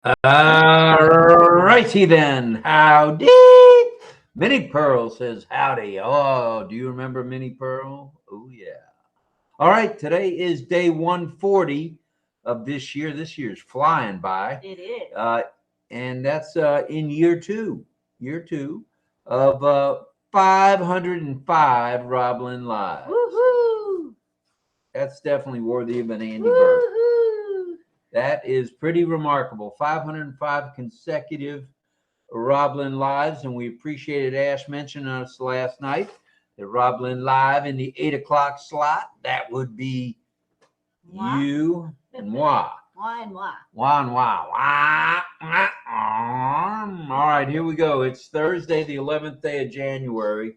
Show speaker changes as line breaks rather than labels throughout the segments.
All righty then. Howdy. Minnie Pearl says howdy. Oh, do you remember Minnie Pearl? Oh, yeah. All right. Today is day 140 of this year. This year's flying by.
It is.
And that's in year two of 505 RobLynn Live.
Woohoo!
That's definitely worthy of an Andy Bird.
Woohoo!
That is pretty remarkable. 505 consecutive RobLynn Lives, and we appreciated Ash mentioning us last night that RobLynn Live in the 8 o'clock slot. That would be
Moi.
you and moi.
Moi and moi.
Moi and moi. All right, here we go. It's Thursday, the 11th day of January,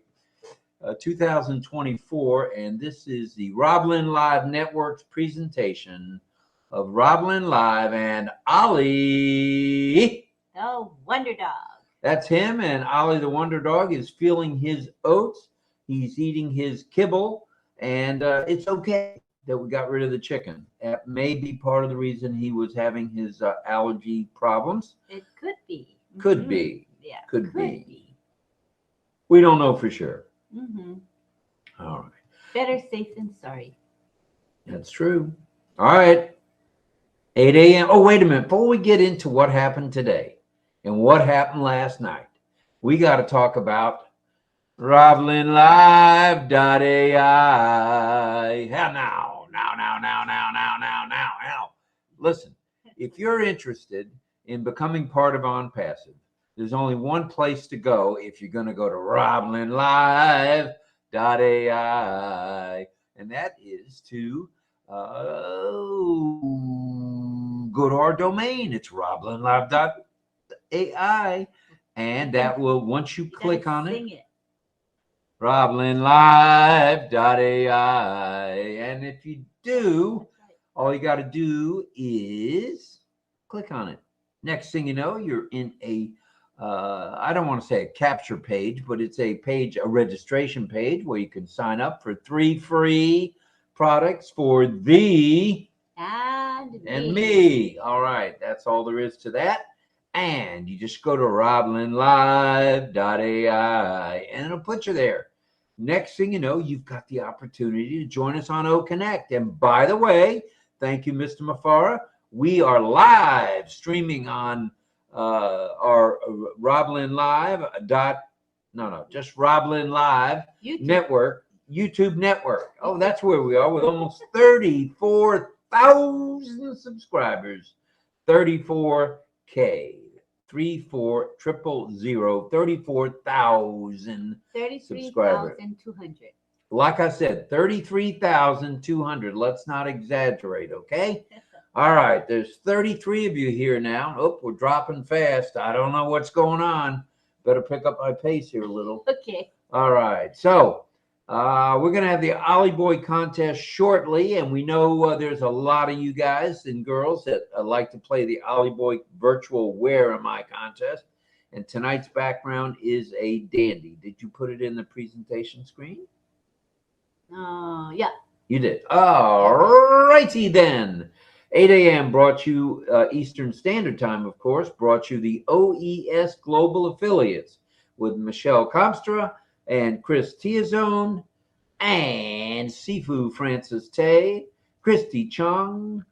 2024, and this is the RobLynn Live Network's presentation of RobLynn Live and Ollie.
The Wonder Dog.
That's him, and Ollie the Wonder Dog is feeling his oats. He's eating his kibble, and it's okay that we got rid of the chicken. That may be part of the reason he was having his allergy problems.
It could be.
Could be.
Yeah.
Could be. We don't know for sure.
Mm-hmm.
All right.
Better safe than sorry.
That's true. All right. 8 a.m. Oh, wait a minute. Before we get into what happened today and what happened last night, we got to talk about RobLynnLive.ai. Now. Listen, if you're interested in becoming part of ONPASSIVE, there's only one place to go if you're going to go to RobLynnLive.ai, and that is to go to our domain. It's RobLynnLive.ai, and that will, once you click on it, RobLynnLive.ai, and if you do, all you got to do is click on it. Next thing you know, you're in a I don't want to say a capture page, but it's a page, a registration page where you can sign up for 3 free products for thee and me. All right, that's all there is to that. And you just go to RobLynnLive.ai and it'll put you there. Next thing you know, you've got the opportunity to join us on OConnect. And by the way, thank you, Mr. Mafara. We are live streaming on our RobLynn Live just RobLynn Live network, YouTube network. Oh, that's where we are with almost 34,000 subscribers. 34K. 34,000 subscribers.
33,200.
Like I said, 33,200. Let's not exaggerate, okay? All right, there's 33 of you here now. Oh, we're dropping fast. I don't know what's going on. Better pick up my pace here a little.
Okay.
All right, so we're going to have the Ollie Boy contest shortly, and we know there's a lot of you guys and girls that like to play the Ollie Boy virtual Where Am I contest, and tonight's background is a dandy. Did you put it in the presentation screen?
Yeah.
You did. All righty then. 8 a.m. brought you Eastern Standard Time, of course, brought you the OES Global Affiliates with Michelle Comstra and Chris Tiazone and Sifu Francis Tay, Christy Chung,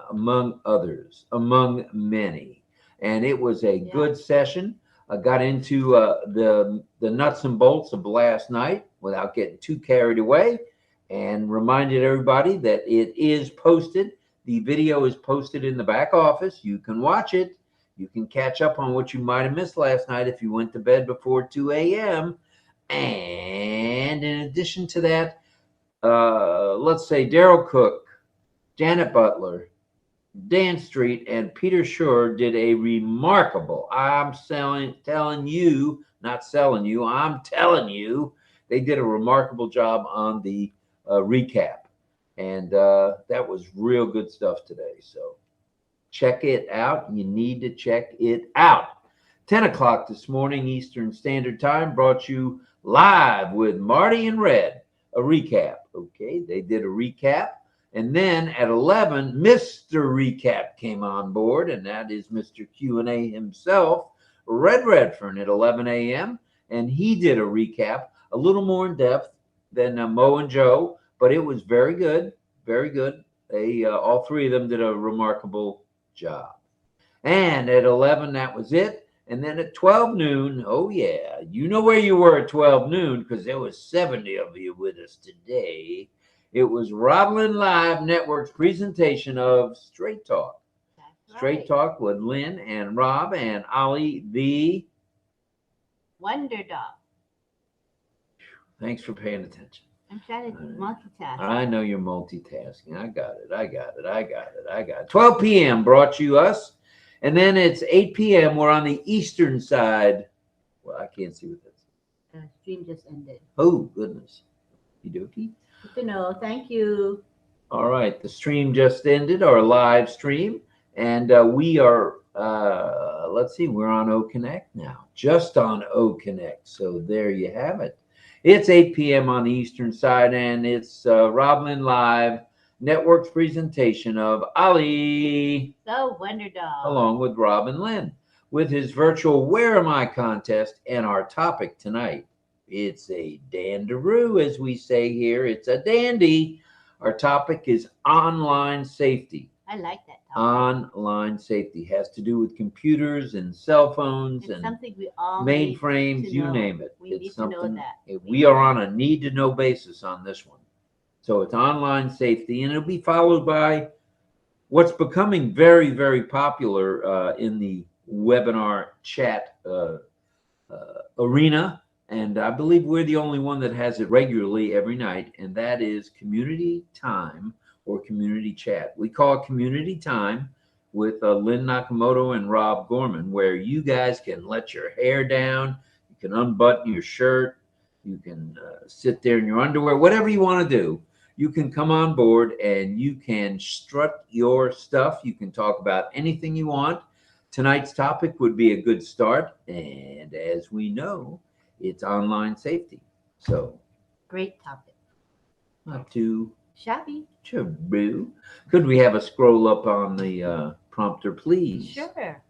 among others, among many. And it was a good session. I got into the nuts and bolts of last night without getting too carried away, and reminded everybody that it is posted. The video is posted in the back office. You can watch it. You can catch up on what you might have missed last night if you went to bed before 2 a.m. And in addition to that, let's say Daryl Cook, Janet Butler, Dan Street, and Peter Shore did a remarkable, I'm telling you, they did a remarkable job on the recap. And that was real good stuff today. So check it out. You need to check it out. 10 o'clock this morning, Eastern Standard Time, brought you live with Marty and Red, a recap. Okay, they did a recap. And then at 11, Mr. Recap came on board, and that is Mr. Q&A himself, Red Redfern, at 11 a.m. And he did a recap, a little more in depth than Mo and Joe, but it was very good, very good. They all three of them did a remarkable job. And at 11, that was it. And then at 12 noon, oh yeah, you know where you were at 12 noon because there was 70 of you with us today. It was RobLynnLive Network's presentation of Straight Talk.
That's
Straight
right.
Talk with Lynn and Rob and Ollie, the
Wonder Dog.
Thanks for paying attention.
I'm trying to multitask.
I know you're multitasking. I got it. 12 p.m. brought you us. And then it's 8 p.m. We're on the eastern side. Well, I can't see what that's.
The stream just ended.
Oh, goodness. Okey-dokey.
Good to know. Thank you.
All right. The stream just ended, our live stream. And we are, let's see, we're on OConnect now. Just on OConnect. So there you have it. It's 8 p.m. on the eastern side, and it's RobLynnLive Network's presentation of Ollie,
The Wonder Dog.
along with Rob and Lynn, with his virtual Where Am I contest. And our topic tonight, it's a dandaroo, as we say here. It's a dandy. Our topic is online safety.
I like that topic.
Online safety has to do with computers and cell phones
It's
and
something we all
mainframes,
need to
you
know.
name it.
We need
It's
to know
something
that.
we are on a need-to-know basis on this one. So it's online safety, and it'll be followed by what's becoming very, very popular in the webinar chat arena. And I believe we're the only one that has it regularly every night, and that is community time or community chat. We call it community time with Lynn Nakamoto and Rob Gorman, where you guys can let your hair down, you can unbutton your shirt, you can sit there in your underwear, whatever you want to do. You can come on board and you can strut your stuff. You can talk about anything you want. Tonight's topic would be a good start. And as we know, it's online safety. So
Great topic.
not too
Shabby.
taboo. Could we have a scroll up on the prompter, please?
Sure.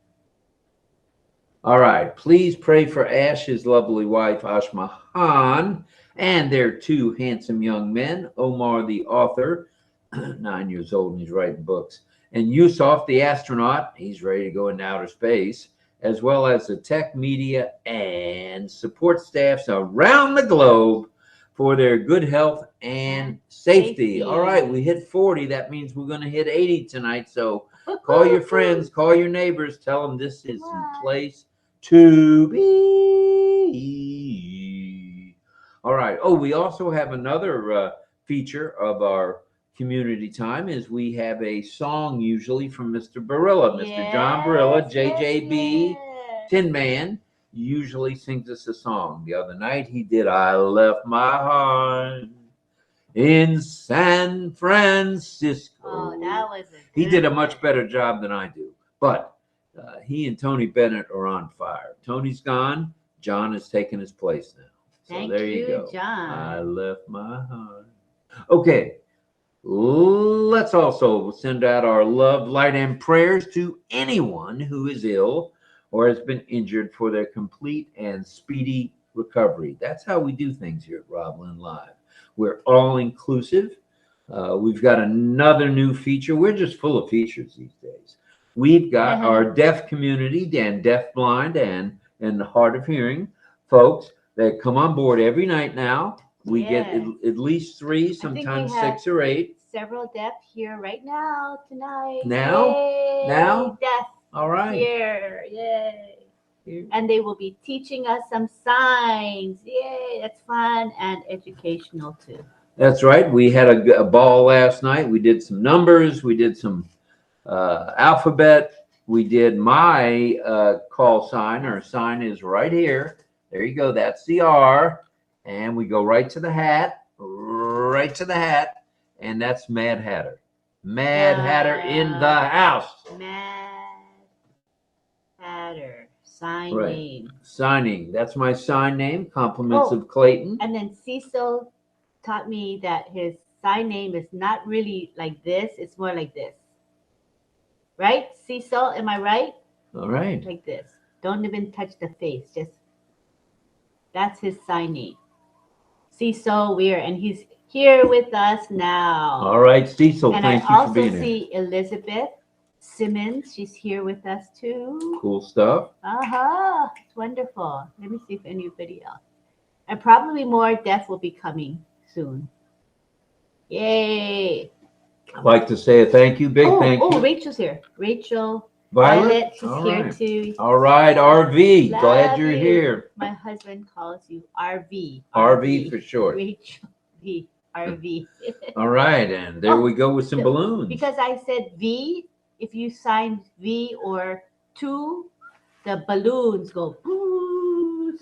All right. Please pray for Ash's lovely wife, Ashmahan, and their two handsome young men, Omar, the author, 9 years old, and he's writing books, and Yusuf, the astronaut, he's ready to go into outer space, as well as the tech, media, and support staffs around the globe for their good health and safety. All right, we hit 40. That means we're going to hit 80 tonight. So call your friends, call your neighbors, tell them this is the place to be. All right. Oh, we also have another feature of our community time is we have a song usually from Mr. Barilla, Mr. John Barilla, JJB, Tin Man, usually sings us a song. The other night he did I Left My Heart in San Francisco.
Oh, that was
He did a much better job than I do. But he and Tony Bennett are on fire. Tony's gone. John has taken his place now. So
Thank
there you go.
John.
I left my heart. Okay. Let's also send out our love, light, and prayers to anyone who is ill or has been injured for their complete and speedy recovery. That's how we do things here at RobLynnLive. We're all inclusive. We've got another new feature. We're just full of features these days. We've got our deaf community and deaf-blind and the hard of hearing folks that come on board every night now. We get at least 3, sometimes 6 or 8.
Several deaf here right now tonight.
Now?
Yay.
Now?
Deaf.
All right.
Here. Yay. And they will be teaching us some signs. Yay. That's fun and educational too.
That's right. We had a ball last night. We did some numbers. We did some alphabet. We did my call sign. Our sign is right here. There you go. That's the R. And we go right to the hat. And that's Mad Hatter. Mad Hatter in the house.
Mad Hatter. Signing.
Signing. That's my sign name. Compliments of Clayton.
And then Cecil taught me that his sign name is not really like this. It's more like this. Right? Cecil, am I right?
All right.
Like this. Don't even touch the face. Just that's his sign name. Cecil Weir, and he's here with us now.
All right, Cecil,
And
thank
I
you for
also
being here.
see Elizabeth Simmons. She's here with us too.
Cool stuff.
It's wonderful. Let me see if anybody else. And probably more deaf will be coming soon. Yay.
I'd like to say a thank you, big thank you.
Oh, Rachel's here. Rachel.
Violet,
She's
all
here
right.
too.
All right, RV,
Love
glad you're
you.
here.
My husband calls you RV.
RV for short.
Rachel V. RV.
All right, and there we go with some balloons.
Because I said V, if you signed V or 2, the balloons go boo.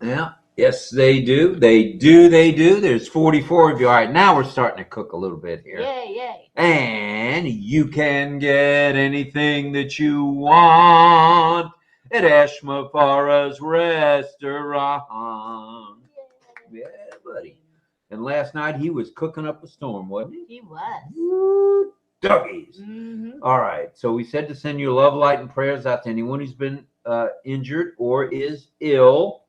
Yeah, yes, they do. They do. There's 44 of you. All right, now we're starting to cook a little bit here.
Yay.
And you can get anything that you want at Ashmafara's restaurant. Yeah, buddy. And last night he was cooking up a storm, wasn't he?
He was.
Woo, doggies.
Mm-hmm.
All right. So we said to send your love, light, and prayers out to anyone who's been injured or is ill.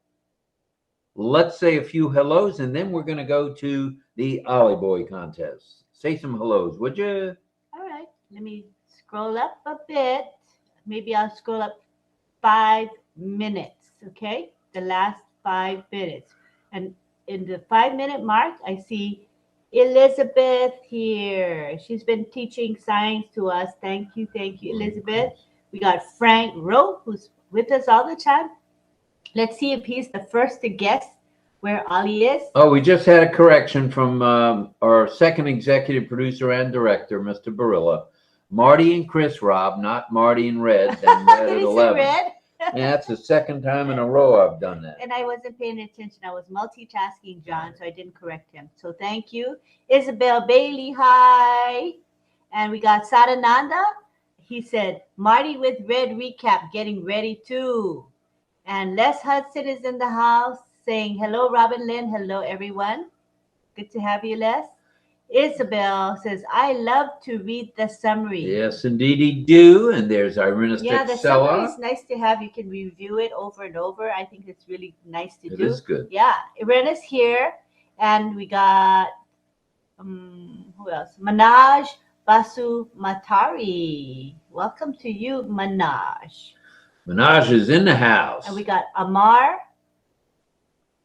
Let's say a few hellos, and then we're going to go to the Ollie Boy contest. Say some hellos, would you?
All right. Let me scroll up a bit. Maybe I'll scroll up 5 minutes, okay? The last 5 minutes. And in the 5-minute mark, I see Elizabeth here. She's been teaching science to us. Thank you, Elizabeth. We got Frank Rowe, who's with us all the time. Let's see if he's the first to guess where Ollie is.
Oh, we just had a correction from our second executive producer and director, Mr. Barilla. Marty and Chris, Rob, not Marty and Red. And Red
Did
at
he
11.
say red?
Yeah, that's the second time in a row I've done that.
And I wasn't paying attention. I was multitasking, John, so I didn't correct him. So thank you. Isabel Bailey, hi. And we got Sadananda. He said, Marty with red recap, getting ready too. And Les Hudson is in the house saying, hello, RobLynn. Hello, everyone. Good to have you, Les. Isabel says, I love to read the summary.
Yes, indeed, he do. And there's Irina
Yeah, the summary is nice to have. You can review it over and over. I think it's really nice to do.
It is good.
Yeah, Irina's here. And we got, who else? Manaj Basu Matari. Welcome to you, Manaj.
Manaj is in the house.
And we got Amar.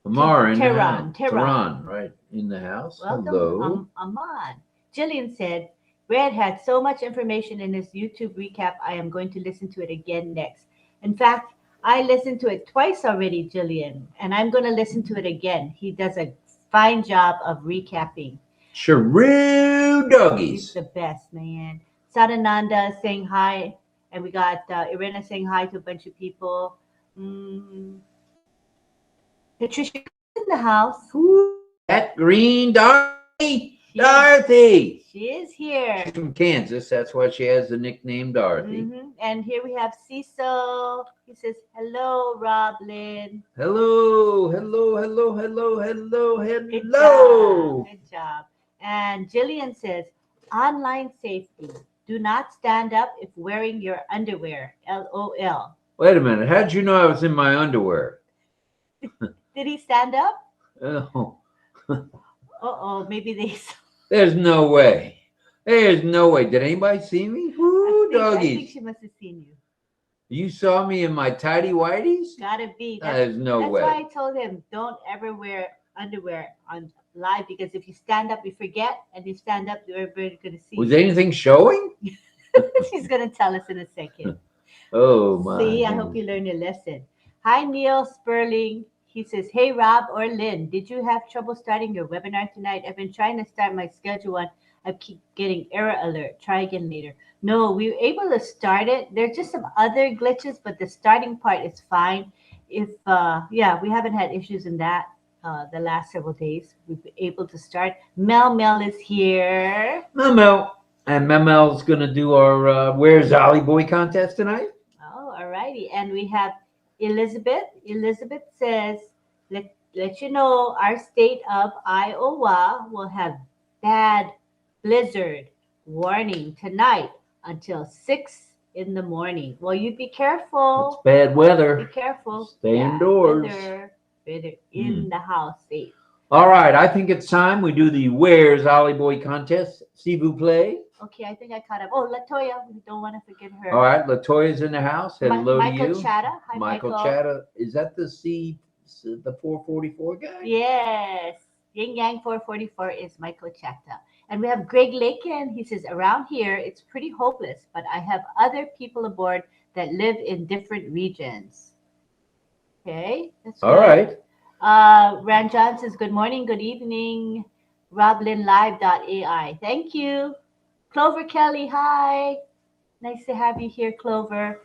Amar in
Tehran,
the house. Tehran, right, in the house.
Welcome,
Hello.
Aman. Jillian said, Red had so much information in his YouTube recap. I am going to listen to it again next. In fact, I listened to it twice already, Jillian, and I'm going to listen to it again. He does a fine job of recapping.
Shrew doggies.
He's the best, man. Sadananda saying hi, and we got Irina saying hi to a bunch of people. Patricia in the house.
Ooh, that green Dorothy. Dorothy.
She is here.
She's from Kansas. That's why she has the nickname Dorothy.
Mm-hmm. And here we have Cecil. He says, hello, RobLynn.
Hello.
Good job. And Jillian says, online safety. Do not stand up if wearing your underwear. LOL.
Wait a minute. How'd you know I was in my underwear?
Did he stand up?
Oh.
Maybe they saw.
There's no way. There's no way. Did anybody see me? Woo, doggies.
I think she must have seen you.
You saw me in my tidy whities?
Gotta be.
There's no way.
That's why I told him, don't ever wear underwear on live, because if you stand up, you forget, and you stand up, everybody's going to see.
Was anything showing?
She's going to tell us in a second.
Oh, my.
See, I hope you learned your lesson. Hi, Neil Sperling. He says, hey, Rob or Lynn, did you have trouble starting your webinar tonight? I've been trying to start my schedule one. I keep getting error alert. Try again later. No, we were able to start it. There's just some other glitches, but the starting part is fine. If, we haven't had issues in that the last several days. We've been able to start. Mel is here.
Mel. And Mel's going to do our Where's Ollie Boy contest tonight.
Oh, all righty. And we have Elizabeth. Elizabeth says, let you know our state of Iowa will have bad blizzard warning tonight until 6 in the morning. Well, you be
It's
careful.
bad
Be
weather.
careful.
Stay
Yeah,
indoors.
Better in the house safe.
All right, I think it's time we do the Where's Ollie Boy contest. S'il vous plaît.
Okay, I think I caught up. Oh, Latoya, we don't want to forget her.
All right, Latoya's in the house. Hello
Michael
to you.
Chatta. Hi,
Michael Chatta. Is that the 444 guy?
Yes. Yin Yang 444 is Michael Chatta. And we have Greg Lakin. He says, around here, it's pretty hopeless, but I have other people aboard that live in different regions. Okay, that's
All
good.
right.
Ranjan says, good morning, good evening. RobLynnLive.ai. Thank you. Clover Kelly, hi. Nice to have you here, Clover.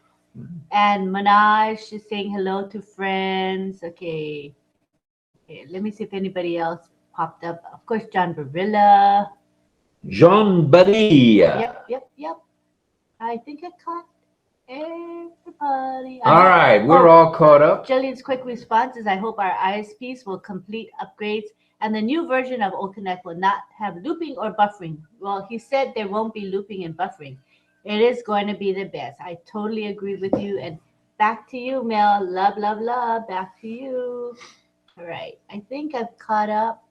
And Manaj is saying hello to friends. Okay. Let me see if anybody else popped up. Of course, John Barilla.
Jean Badilla.
Yep. I think I caught everybody.
All right, we're all caught up.
Jillian's quick response is, I hope our ISPs will complete upgrades and the new version of OConnect will not have looping or buffering. Well, he said there won't be looping and buffering. It is going to be the best. I totally agree with you. And back to you, Mel. Love. Back to you. All right. I think I've caught up.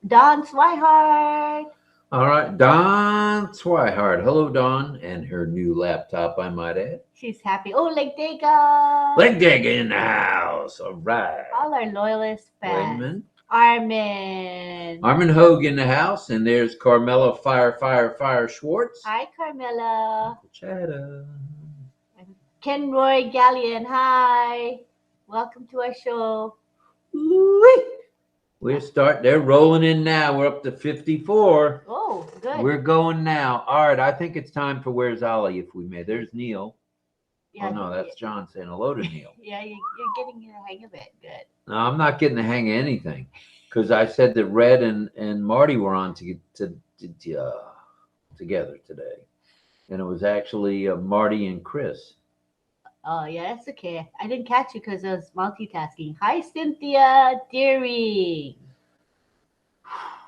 Dawn Swihart.
All right, Dawn Swihart. Hello, Dawn, and her new laptop, I might add.
She's happy. Oh, Lake Dega.
Leg dig in the house. All right.
All our loyalist fans.
Wait
Armin
Hogue in the house, and there's Carmela Fire Schwartz.
Hi, Carmela.
Chatta.
Ken Roy Gallion. Hi. Welcome to our show.
They're rolling in now. We're up to 54.
Oh, good.
We're going now. All right, I think it's time for Where's Ollie, if we may. There's Neil.
Yeah,
oh, no, that's John saying hello to Neil.
Yeah, you're getting the hang of it. Good.
No, I'm not getting the hang of anything because I said that Red and Marty were on together today. And it was actually Marty and Chris.
Oh, yeah, that's okay. I didn't catch you because I was multitasking. Hi, Cynthia Deering.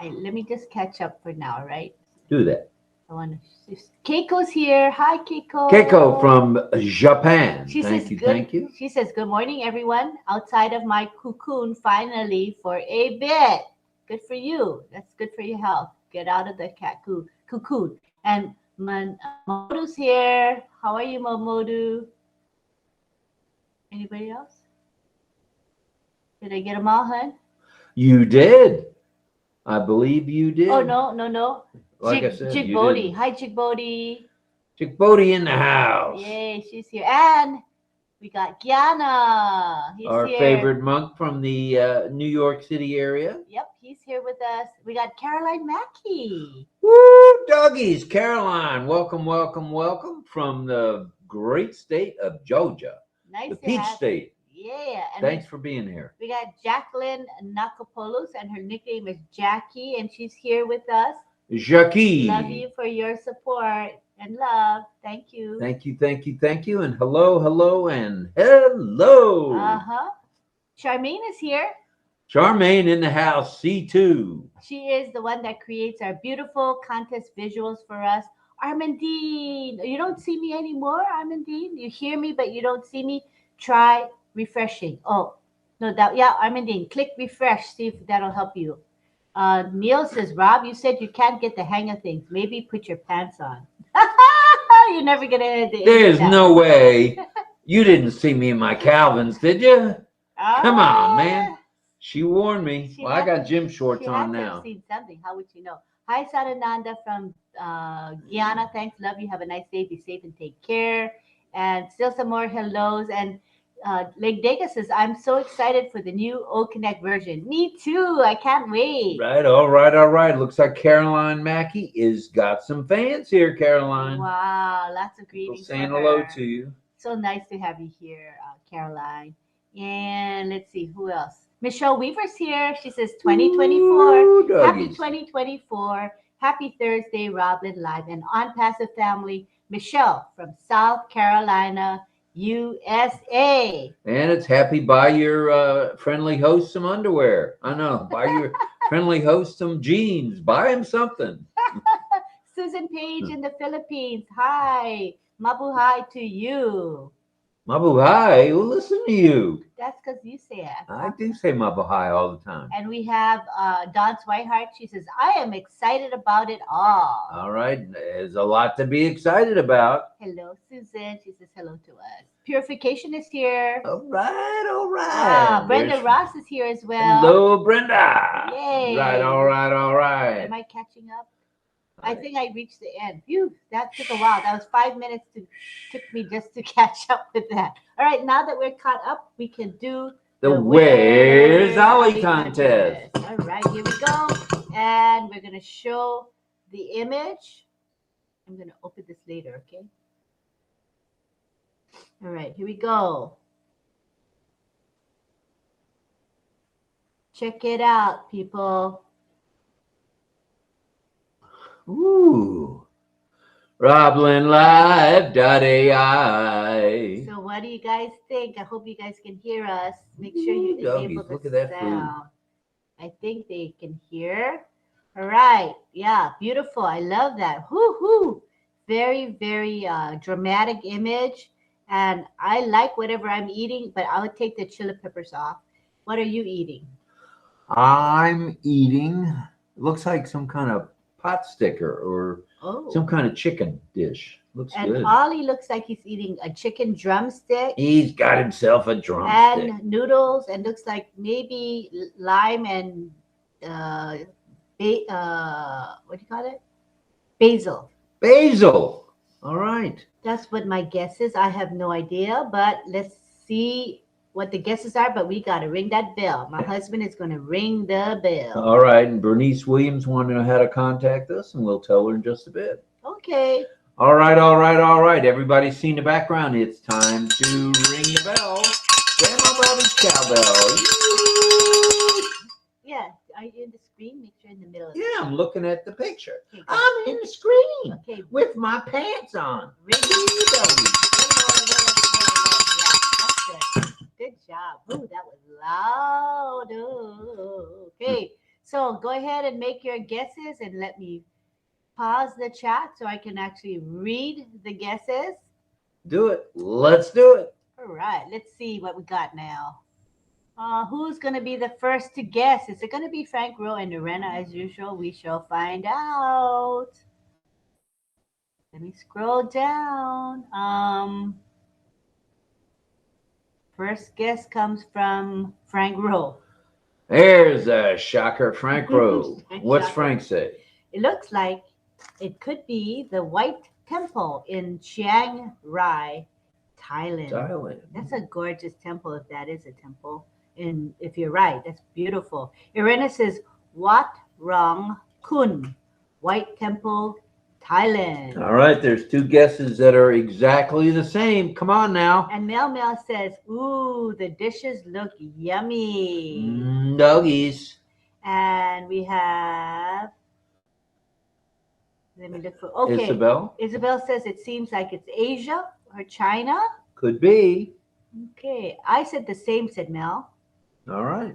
Let me just catch up for now, right?
Do that.
I want to. Keiko's here. Hi, Keiko.
Keiko from Japan. Thank you.
She says, good morning, everyone. Outside of my cocoon, finally, for a bit. Good for you. That's good for your health. Get out of the cocoon. And Momodu's here. How are you, Momodu? Anybody else? Did I get them all, hun?
You did. I believe you did.
Oh, no.
Like I said,
Jig
you
Bodie.
didn't.
Hi, Jig Bodie.
Jig Bodie in the house.
Yay, she's here. And we got Gianna. He's
Our
here.
favorite monk from the New York City area.
Yep, he's here with us. We got Caroline Mackey.
Woo, doggies. Caroline, welcome from the great state of Georgia.
Nice
the
to
Peach
have
State.
Yeah. And
Thanks for being here.
We got Jacqueline Nakopoulos, and her nickname is Jackie, and she's here with us.
Jackie.
Love you for your support and love. Thank you.
Thank you. And hello, and hello.
Charmaine is here.
Charmaine in the house, C2.
She is the one that creates our beautiful contest visuals for us. Armandine, you don't see me anymore, Armandine. You hear me, but you don't see me. Try refreshing. Oh, no doubt. Yeah, Armandine, click refresh. See if that'll help you. Neil says, Rob, you said you can't get the hang of things. Maybe put your pants on. You're never going to.
There's no way. You didn't see me in my Calvins, did you? Come on, man. She warned me. Well, I got gym shorts on now.
Seen something. How would you know? Hi, Sarananda from Guyana. Thanks. Love you. Have a nice day. Be safe and take care. And still some more hellos. And Lake Dega says, I'm so excited for the new OConnect version. Me too. I can't wait.
Right. All right. Looks like Caroline Mackey is got some fans here, Caroline.
Wow. Lots of greetings.
Saying hello to you.
So nice to have you here, Caroline. And let's see who else. Michelle Weaver's here. She says 2024.
Ooh,
Happy 2024. Happy Thursday, RobLynnLive and ONPASSIVE family. Michelle from South Carolina, USA.
And it's happy buy your friendly host some underwear. I know. Friendly host some jeans. Buy him something.
Susan Page in the Philippines. Hi. Mabuhay to you.
Mabuhay. Who listen to you?
That's because you say it.
I do say mabuhay all the time.
And we have Dawn Swihart. She says, I am excited about it all.
All right. There's a lot to be excited about.
Hello, Susan. She says hello to us. Purification is here.
All right. All right.
Brenda
There's-
Ross is here as well.
Hello, Brenda.
Yay.
Right. All right. All right.
Am I catching up? I think I reached the end. Phew, that took a while. That was 5 minutes took me just to catch up with that. All right, now that we're caught up, we can do
The Where's Ollie contest.
All right, here we go. And we're going to show the image. I'm going to open this later, okay? All right, here we go. Check it out, people.
Ooh. RobLynnLive.ai.
So what do you guys think? I hope you guys can hear us. Make sure you
Doggies,
enable
look
the
at that food.
sound. I think they can hear. All right. Yeah, beautiful. I love that. Whoo-hoo. Very, very dramatic image. And I like whatever I'm eating, but I would take the chili peppers off. What are you eating?
I'm eating, looks like some kind of pot sticker or
Oh.
some kind of chicken dish. Looks
And
good.
Ollie looks like he's eating a chicken drumstick.
He's got himself a drumstick.
And noodles, and looks like maybe lime and what do you call it? Basil.
Basil. All right.
That's what my guess is. I have no idea, but let's see what the guesses are. But we got to ring that bell. My husband is going to ring the bell.
All right. And Bernice Williams wanted to know how to contact us, and we'll tell her in just a bit.
Okay.
All right. All right. All right. Everybody's seen the background. It's time to ring the bell. Grandma Bobby's cowbell.
Yeah. Are you in the screen? Make sure in the middle.
Yeah, I'm looking at the picture.
Okay, good.
I'm in the screen
Okay.
with my pants on.
Ring the bell. Yeah, that's good. Good job. Ooh, that was loud. Ooh. Okay. So go ahead and make your guesses and let me pause the chat so I can actually read the guesses.
Do it. Let's do it.
All right. Let's see what we got now. Who's going to be the first to guess? Is it going to be Frank Rowe and Lorena as usual? We shall find out. Let me scroll down. First guess comes from Frank Rowe.
There's a shocker, Frank Rowe. What's
Shocker.
Frank say?
It looks like it could be the White Temple in Chiang Rai, Thailand.
Thailand.
That's a gorgeous temple, if that is a temple. And if you're right, that's beautiful. Irena says, Wat Rong Kun, White Temple, Thailand.
All right, there's two guesses that are exactly the same. Come on now.
And Mel Mel says, ooh, the dishes look yummy.
Doggies.
And we have, let me look for, okay.
Isabel?
Isabel says it seems like it's Asia or China.
Could be.
Okay, I said the same, said Mel.
All right.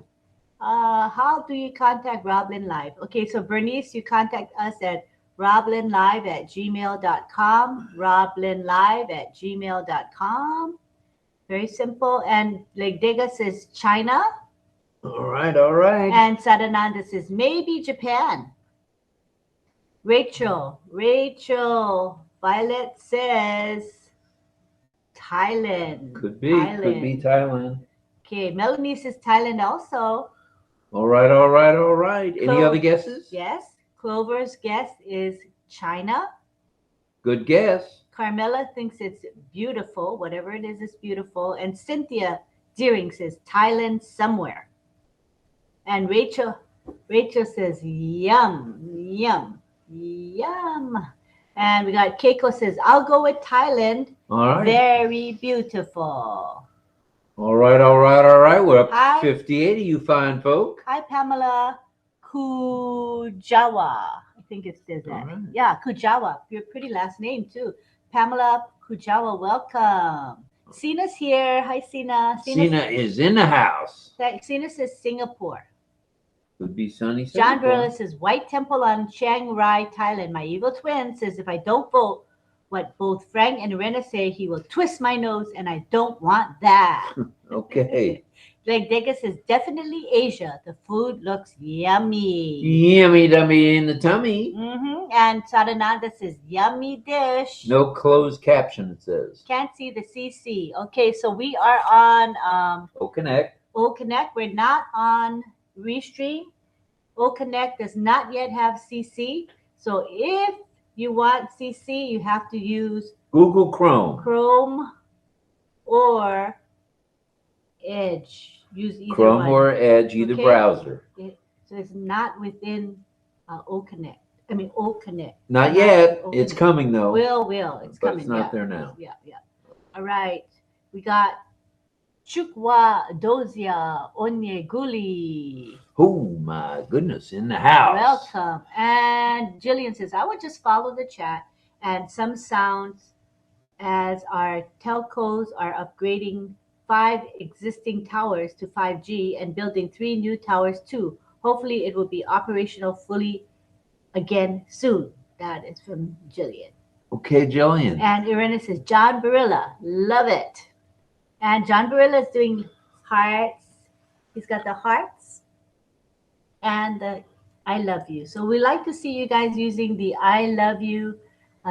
How do you contact RobLynnLive? Okay, so Bernice, you contact us at RobLynnLive@gmail.com. RobLynnLive@gmail.com. Very simple. And like Dega says China.
All right, all right.
And Sadananda says maybe Japan. Rachel. Violet says Thailand.
Could be Thailand.
Okay, Melanie says Thailand also.
All right, all right, all right. Any
Cool.
other guesses?
Yes. Clover's guess is China.
Good guess.
Carmela thinks it's beautiful. Whatever it is, it's beautiful. And Cynthia Deering says Thailand somewhere. And Rachel says yum, yum, yum. And we got Keiko says, I'll go with Thailand.
All right.
Very beautiful.
All right, all right, all right. We're up
Hi.
to 58 of you fine folk.
Hi, Pamela Kujawa. I think it says that.
All right.
Yeah, Kujawa. Your pretty last name, too. Pamela Kujawa, welcome. Sina's here. Hi, Sina.
Sina is in the house.
Sina says Singapore.
Could be sunny.
John
Singapore.
Burles says, White Temple on Chiang Rai, Thailand. My evil twin says, if I don't vote what both Frank and Rena say, he will twist my nose, and I don't want that.
Okay.
Greg Decker says, definitely Asia. The food looks yummy.
Yummy dummy in the tummy.
And Sadananda says, yummy dish.
No closed caption, it says.
Can't see the CC. Okay, so we are on
OConnect.
OConnect. We're not on Restream. OConnect does not yet have CC. So if you want CC, you have to use
Google Chrome.
Or Edge. Use either
Chrome
one.
or Edge, either
Okay.
browser.
So it's not within OConnect. I mean, OConnect.
Not yet. It's coming though.
Will. It's
but
coming.
It's not there now.
Yeah. All right. We got Chukwa Dozia Onyeguli.
Oh my goodness, in the house.
Welcome. And Jillian says, I would just follow the chat and some sounds as our telcos are upgrading 5 existing towers to 5G and building 3 new towers too. Hopefully it will be operational fully again soon. That is from Jillian.
Okay, Jillian.
And Irena says, John Barilla, love it. And John Barilla is doing hearts. He's got the hearts and the I love you. So we like to see you guys using the I love you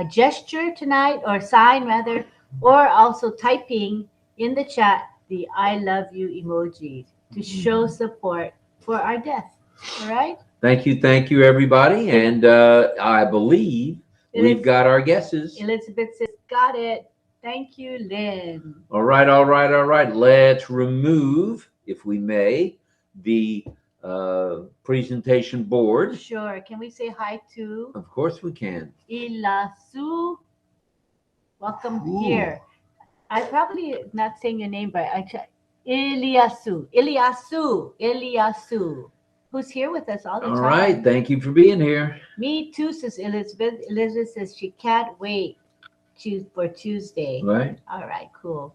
gesture tonight, or sign rather, or also typing in the chat the I love you emoji to show support for our deaf. All right?
Thank you, everybody. And I believe we've got our guesses.
Elizabeth says, got it. Thank you, Lynn.
All right. Let's remove, if we may, the presentation board.
Sure. Can we say hi to?
Of course we can.
Ilasu. Welcome here. I probably not saying your name, but actually, Iliasu. Who's here with us all the time.
All right. Thank you for being here.
Me too, says Elizabeth. Elizabeth says she can't wait for Tuesday.
Right.
All right, cool.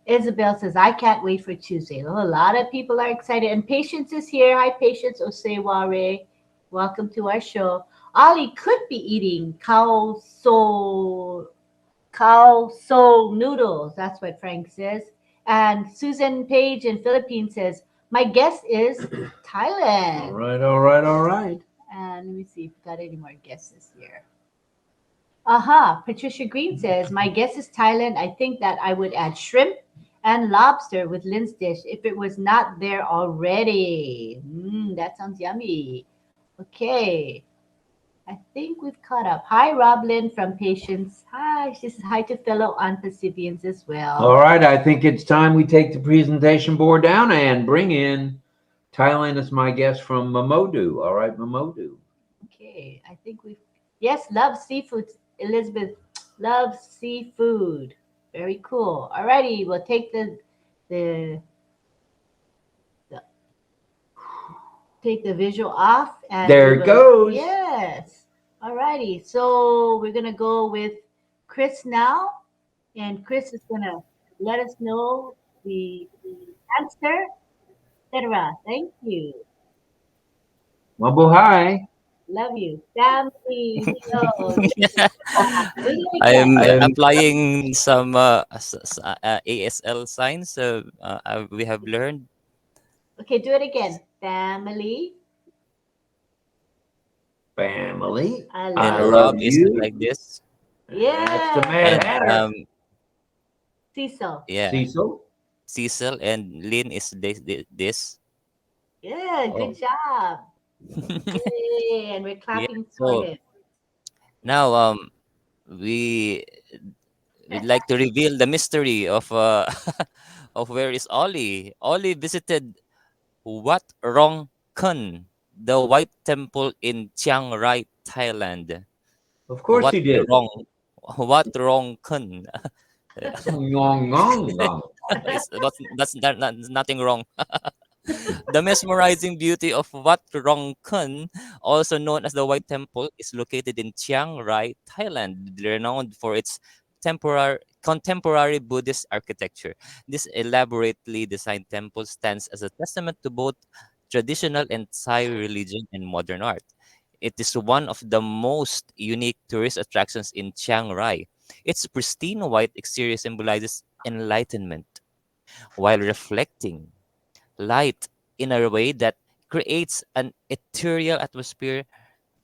Isabel says, I can't wait for Tuesday. A lot of people are excited. And Patience is here. Hi, Patience Oseware. Welcome to our show. Ollie could be eating cow soul noodles. That's what Frank says. And Susan Page in Philippines says, my guess is Thailand.
All right.
And let me see if we got any more guesses here. Patricia Green says, my guess is Thailand. I think that I would add shrimp and lobster with Lynn's dish if it was not there already. That sounds yummy. Okay. I think we've caught up. Hi, RobLynn from Patience. Hi. She says hi to fellow ONPASSIVians as well.
All right. I think it's time we take the presentation board down and bring in Thailand as my guest from Mamodu. All right, Mamodu.
Okay. I think yes, love seafood. Elizabeth loves seafood. Very cool. All righty. We'll take the visual off. And
there it goes.
Yes. All righty. So we're going to go with Chris now. And Chris is going to let us know the answer, etc. Thank you.
Mabuhay.
Love you. Family.
I'm applying some ASL signs we have learned.
Okay, do it again. Family.
I
And
love
Rob is
you.
like this.
Yeah.
That's the Mad Hatter.
Cecil.
Yeah.
Cecil.
Cecil and Lynn is this.
Yeah, good job. Yay, and we're clapping for him.
Now we'd like to reveal the mystery of of where is Ollie. Ollie visited Wat Rong Khun, the White Temple in Chiang Rai, Thailand.
Of course he did.
Wat Rong Khun. That's nothing wrong. The mesmerizing beauty of Wat Rong Khun, also known as the White Temple, is located in Chiang Rai, Thailand, renowned for its contemporary Buddhist architecture. This elaborately designed temple stands as a testament to both traditional and Thai religion and modern art. It is one of the most unique tourist attractions in Chiang Rai. Its pristine white exterior symbolizes enlightenment while reflecting light in a way that creates an ethereal atmosphere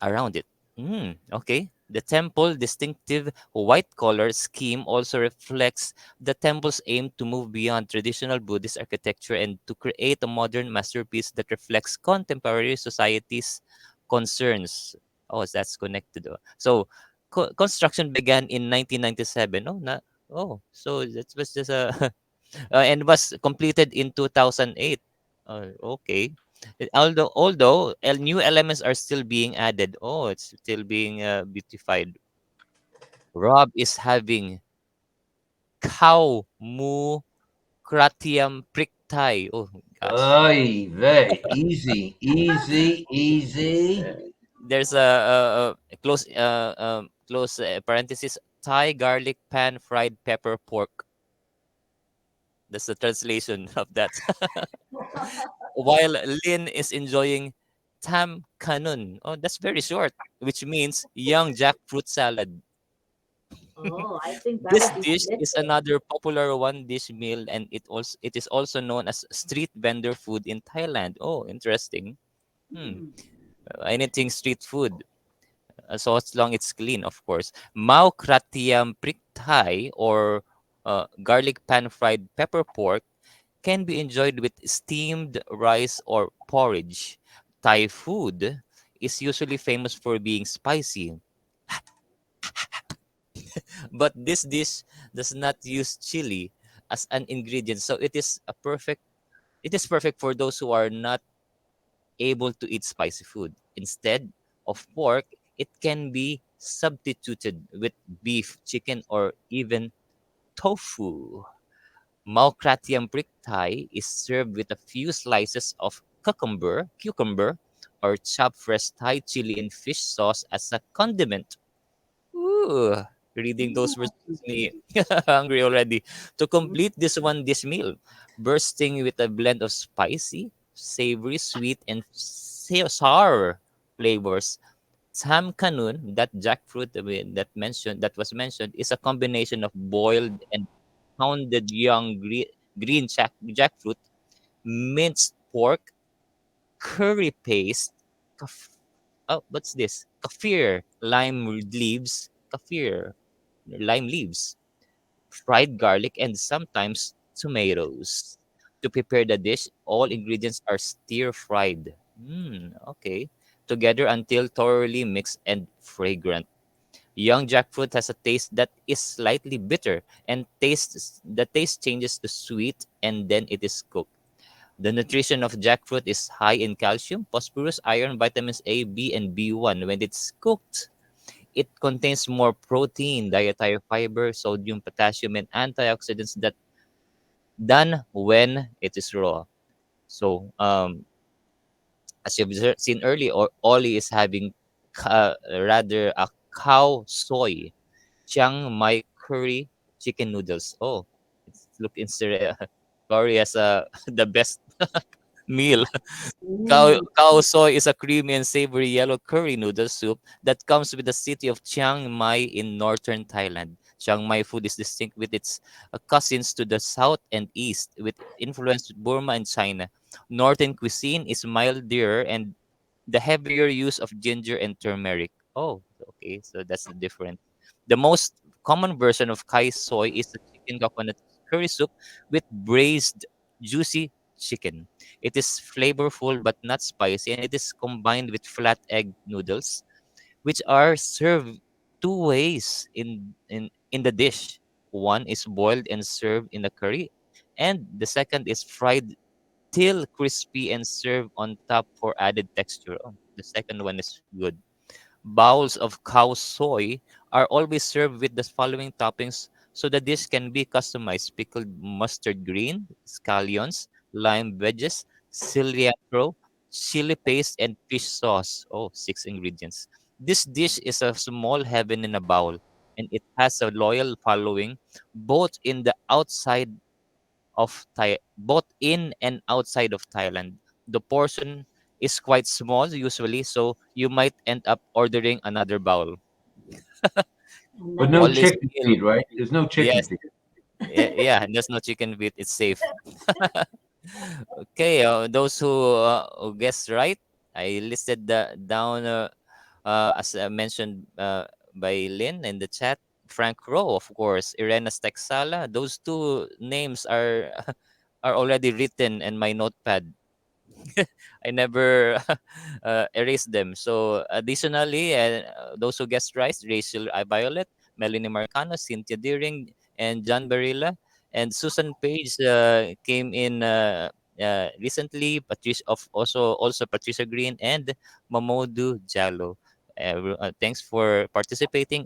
around it. Okay. The temple distinctive white color scheme also reflects the temple's aim to move beyond traditional Buddhist architecture and to create a modern masterpiece that reflects contemporary society's concerns. Oh, that's connected. So, construction began in 1997. So that was just a and was completed in 2008. Okay. Although new elements are still being added. Oh, it's still being beautified. Rob is having cow mu cratium prick thai. Oh gosh.
Ay, vey. Easy, easy, easy.
There's a close parenthesis Thai garlic pan fried pepper pork. That's the translation of that. While Lynn is enjoying tam kanun. Oh, that's very short, which means young jackfruit salad.
Oh, I think that
This
would be
dish is
delicious.
another popular one dish meal and it is also known as street vendor food in Thailand. Oh, interesting. Hmm.
Hmm.
Anything street food. So as long it's clean, of course. Mau kratiam prik Thai or garlic pan fried pepper pork can be enjoyed with steamed rice or porridge. Thai food is usually famous for being spicy, but this dish does not use chili as an ingredient, so it is perfect for those who are not able to eat spicy food. Instead of pork, it can be substituted with beef, chicken, or even tofu. Malkratiam brick Thai is served with a few slices of cucumber, or chopped fresh Thai chili and fish sauce as a condiment. Ooh, reading those words makes me hungry already. To complete this meal, bursting with a blend of spicy, savory, sweet, and sour flavors. Sam kanun, that jackfruit that was mentioned, is a combination of boiled and pounded young green jackfruit, minced pork, curry paste, what's this? Lime leaves, fried garlic, and sometimes tomatoes. To prepare the dish, all ingredients are stir fried. Okay. Together until thoroughly mixed and fragrant. Young jackfruit has a taste that is slightly bitter and the taste changes to sweet and then it is cooked. The nutrition of jackfruit is high in calcium, phosphorus, iron, vitamins A, B, and B1. When it's cooked, it contains more protein, dietary fiber, sodium, potassium, and antioxidants than when it is raw. So, as you've seen earlier, Oli is having rather a cow soy Chiang Mai curry chicken noodles. Oh, it's look in curry as the best meal.
Mm.
Cow soy is a creamy and savory yellow curry noodle soup that comes with the city of Chiang Mai in northern Thailand. Chiang Mai food is distinct with its cousins to the south and east, with influence with Burma and China. Northern cuisine is milder and the heavier use of ginger and turmeric. Oh, okay, so that's the difference. The most common version of kai soy is the chicken coconut curry soup with braised, juicy chicken. It is flavorful but not spicy, and it is combined with flat egg noodles, which are served two ways in the dish. One is boiled and served in the curry, and the second is fried till crispy and served on top for added texture. Oh, the second one is good. Bowls of cow soy are always served with the following toppings so the dish can be customized: pickled mustard green, scallions, lime wedges, cilantro, chili paste, and fish sauce. Oh, six ingredients. This dish is a small heaven in a bowl, and it has a loyal following both in the outside both in and outside of Thailand. the portion is quite small usually, so you might end up ordering another bowl.
But
Another
no
Always
chicken
feel,
feed, right? There's no chicken
yes,
feed.
yeah, and there's no chicken feet. It's safe. Okay, those who guessed right, I listed down as mentioned by Lynn in the chat. Frank Rowe, of course, Irena Stexala. Those two names are are already written in my notepad. I never erased them. So additionally, those who guessed right, Rachel Violet, Melanie Marcano, Cynthia Deering, and John Barilla, and Susan Page came in recently. Patricia of also Patricia Green and Mamodu Jallo. Thanks for participating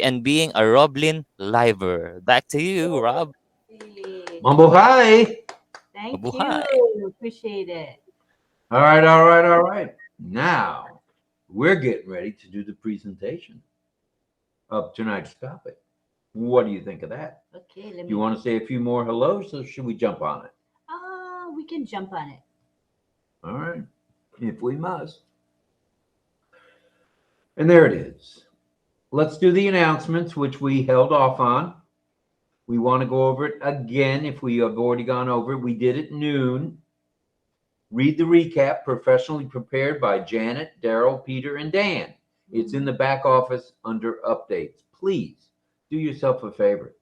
and being a Roblin Liver. Back to you, Rob.
Yay.
Mambo hi.
Thank you.
Mabuhay.
Appreciate it.
All right, all right, all right. Now we're getting ready to do the presentation of tonight's topic. What do you think of that?
Okay, let
Do
me.
you want to say a few more hellos, or should we jump on it?
We can jump on it.
All right, if we must. And there it is. Let's do the announcements, which we held off on. We want to go over it again if we have already gone over it. We did at noon. Read the recap, professionally prepared by Janet, Daryl, Peter, and Dan. It's in the back office under updates. Please do yourself a favor.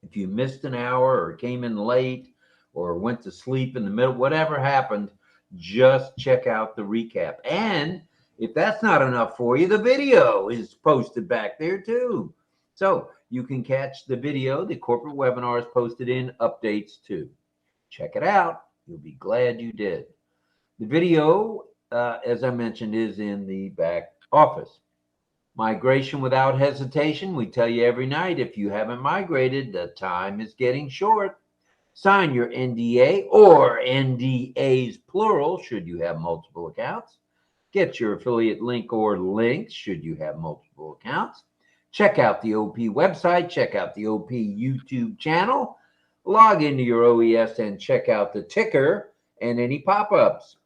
If you missed an hour or came in late or went to sleep in the middle, whatever happened, just check out the recap. And if that's not enough for you, the video is posted back there too. So you can catch the video. The corporate webinar is posted in updates too. Check it out. You'll be glad you did. The video, as I mentioned, is in the back office. Migration without hesitation. We tell you every night, if you haven't migrated, the time is getting short. Sign your NDA or NDAs plural, should you have multiple accounts. Get your affiliate link or links, should you have multiple accounts. Check out the OP website. Check out the OP YouTube channel. Log into your OES and check out the ticker and any pop-ups.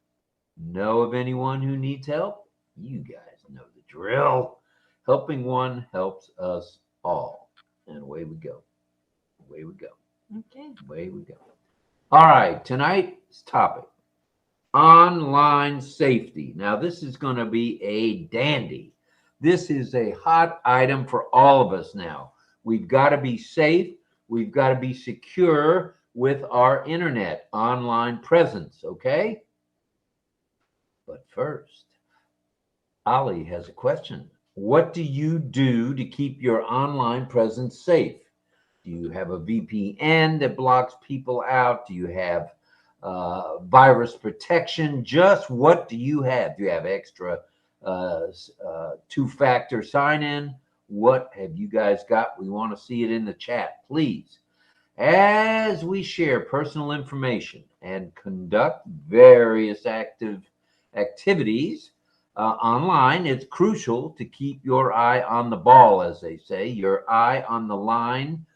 Know of anyone who needs help? You guys know the drill. Helping one helps us all. And away we go. Away we go.
Okay.
Away we go. All right, tonight's topic, online safety. Now, this is going to be a dandy. This is a hot item for all of us now. We've got to be safe. We've got to be secure with our internet online presence, okay? But first, Ali has a question. What do you do to keep your online presence safe? Do you have a VPN that blocks people out? Do you have virus protection? Just what do you have? Do you have extra two-factor sign-in? What have you guys got? We want to see it in the chat, please. As we share personal information and conduct various activities online, it's crucial to keep your eye on the ball, as they say, your eye on the line,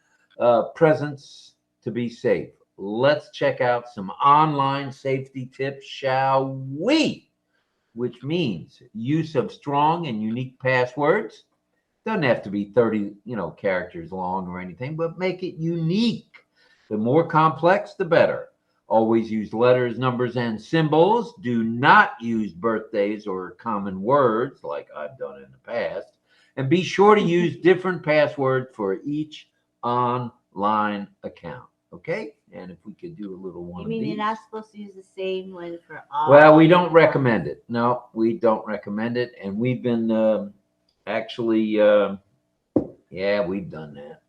presence to be safe. Let's check out some online safety tips, shall we? Which means use of strong and unique passwords. Doesn't have to be 30, characters long or anything, but make it unique. The more complex, the better. Always use letters, numbers, and symbols. Do not use birthdays or common words like I've done in the past. And be sure to use different passwords for each online account. Okay? And if we could do a little one
You
of
mean
these.
you're not supposed to use the same one for all?
Well, we don't recommend it. No, we don't recommend it. And we've been actually, we've done that.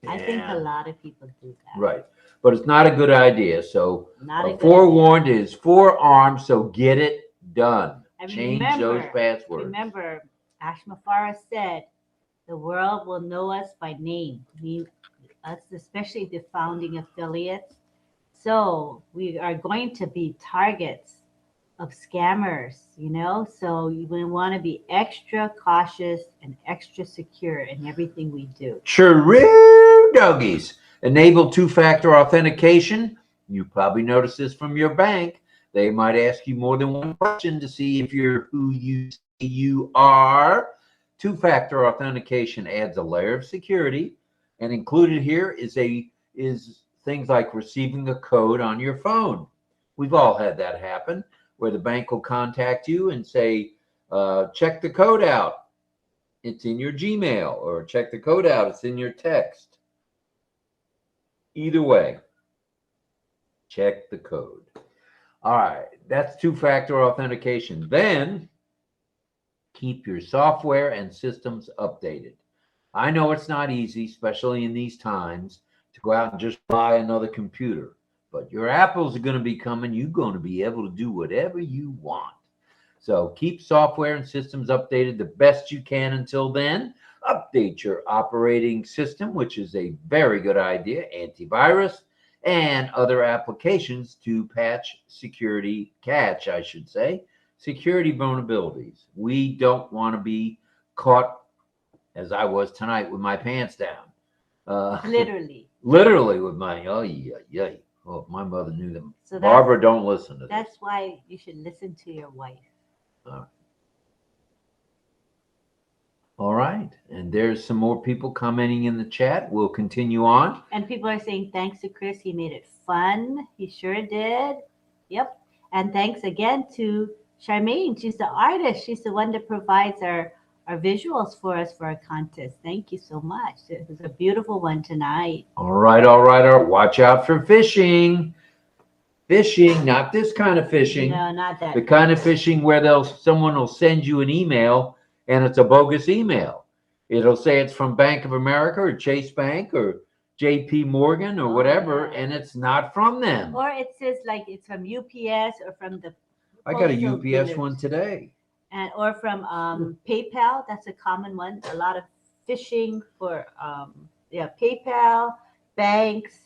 I think a
Yeah.
lot of people do that.
Right. But it's not a good idea. So
Not a good
forewarned is forearmed. So get it done.
And
Change
remember-
those passwords.
Remember, Ashmafara said, the world will know us by name. I mean, us, especially the founding affiliates. So we are going to be targets of scammers, so we want to be extra cautious and extra secure in everything we do.
True, doggies. Enable two-factor authentication. You probably noticed this from your bank. They might ask you more than one question to see if you're who you say you are. Two-factor authentication adds a layer of security, and included here is things like receiving a code on your phone. We've all had that happen, where the bank will contact you and say, check the code out. It's in your Gmail, or check the code out. It's in your text. Either way, check the code. All right, that's two-factor authentication. Then keep your software and systems updated. I know it's not easy, especially in these times, to go out and just buy another computer. But your apples are going to be coming. You're going to be able to do whatever you want. So keep software and systems updated the best you can until then. Update your operating system, which is a very good idea, antivirus, and other applications to catch security vulnerabilities. We don't want to be caught, as I was tonight, with my pants down.
Literally.
Literally with my, oh, my mother knew them.
So
Barbara, don't listen to
that's
this.
why you should listen to your wife.
All right. And there's some more people commenting in the chat. We'll continue on.
And people are saying thanks to Chris. He made it fun. He sure did. Yep. And thanks again to Charmaine. She's the artist. She's the one that provides our visuals for us for our contest. Thank you so much. It was a beautiful one tonight.
All right. Watch out for phishing. Phishing, not this kind of phishing.
No, not that.
The kind of phishing where someone will send you an email and it's a bogus email. It'll say it's from Bank of America or Chase Bank or JP Morgan or whatever, and it's not from them.
Or it says like it's from UPS or from the
I got a
postal
UPS
dealers.
one today.
And or from PayPal. That's a common one. A lot of phishing for PayPal, banks,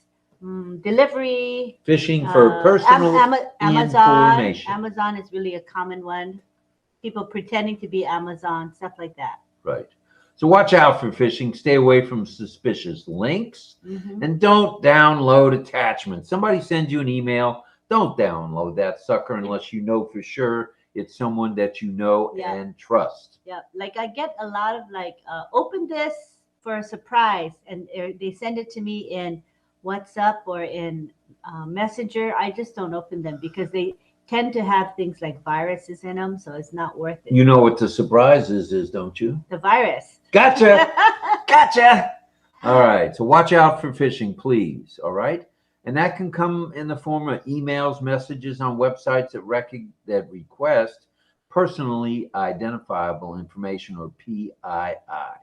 delivery.
Phishing for personal information.
Amazon is really a common one. People pretending to be Amazon, stuff like that.
Right. So watch out for phishing. Stay away from suspicious links, and don't download attachments. Somebody sends you an email, don't download that sucker unless you know for sure it's someone that you know and trust.
Yeah, like I get a lot of like, open this for a surprise, and they send it to me in WhatsApp or in Messenger. I just don't open them because they tend to have things like viruses in them, so it's not worth it.
You know what the surprise is, don't you?
The virus.
Gotcha. Gotcha. All right. So watch out for phishing, please. All right. And that can come in the form of emails, messages on websites that request personally identifiable information, or PII.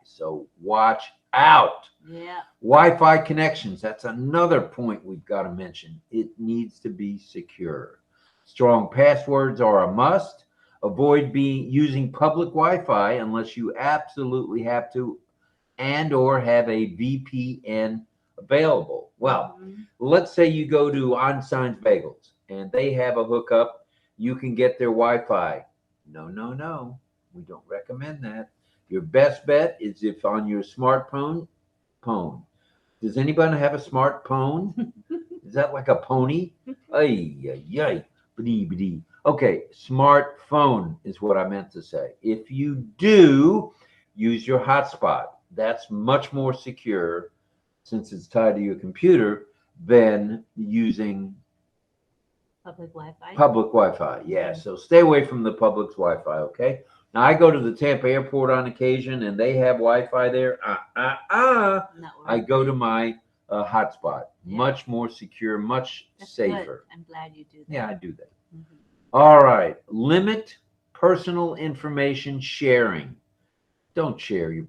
So watch out.
Yeah.
Wi-Fi connections. That's another point we've got to mention. It needs to be secure. Strong passwords are a must. Avoid using public Wi-Fi unless you absolutely have to, and or have a VPN available. Well, let's say you go to Einstein's Bagels and they have a hookup. You can get their Wi-Fi. No. We don't recommend that. Your best bet is if on your smartphone. Does anybody have a smartphone? Is that like a pony? Ay. Okay, smartphone is what I meant to say. If you do, use your hotspot. That's much more secure since it's tied to your computer than using
public Wi-Fi.
Public Wi-Fi, yeah. So stay away from the public's Wi-Fi, okay? Now, I go to the Tampa airport on occasion, and they have Wi-Fi there. I go to my hotspot. Yeah. Much more secure, much safer.
Good. I'm glad you do that.
Yeah, I do that. All right. Limit personal information sharing. Don't share your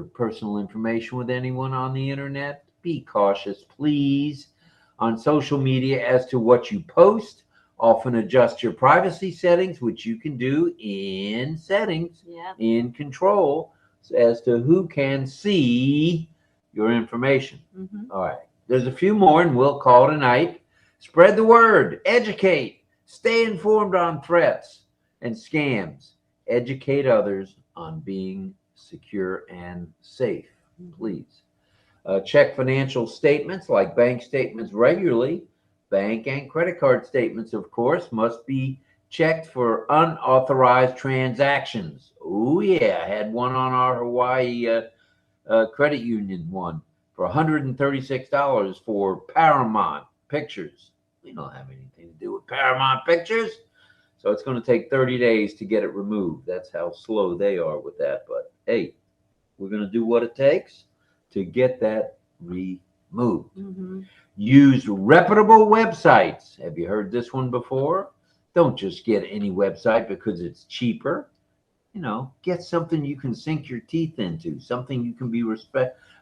personal information with anyone on the internet. Be cautious, please, on social media as to what you post. Often adjust your privacy settings, which you can do in settings, in control, as to who can see your information. All right. There's a few more, and we'll call it a night. Spread the word. Educate. Stay informed on threats and scams. Educate others on being secure and safe, please. Check financial statements like bank statements regularly Bank and credit card statements, of course, must be checked for unauthorized transactions. Oh, yeah. I had one on our Hawaii credit union one for $136 for Paramount Pictures. We don't have anything to do with Paramount Pictures. So it's going to take 30 days to get it removed. That's how slow they are with that. But hey, we're going to do what it takes to get that removed. Use reputable websites. Have you heard this one before? Don't just get any website because it's cheaper. You know, get something you can sink your teeth into, something you can be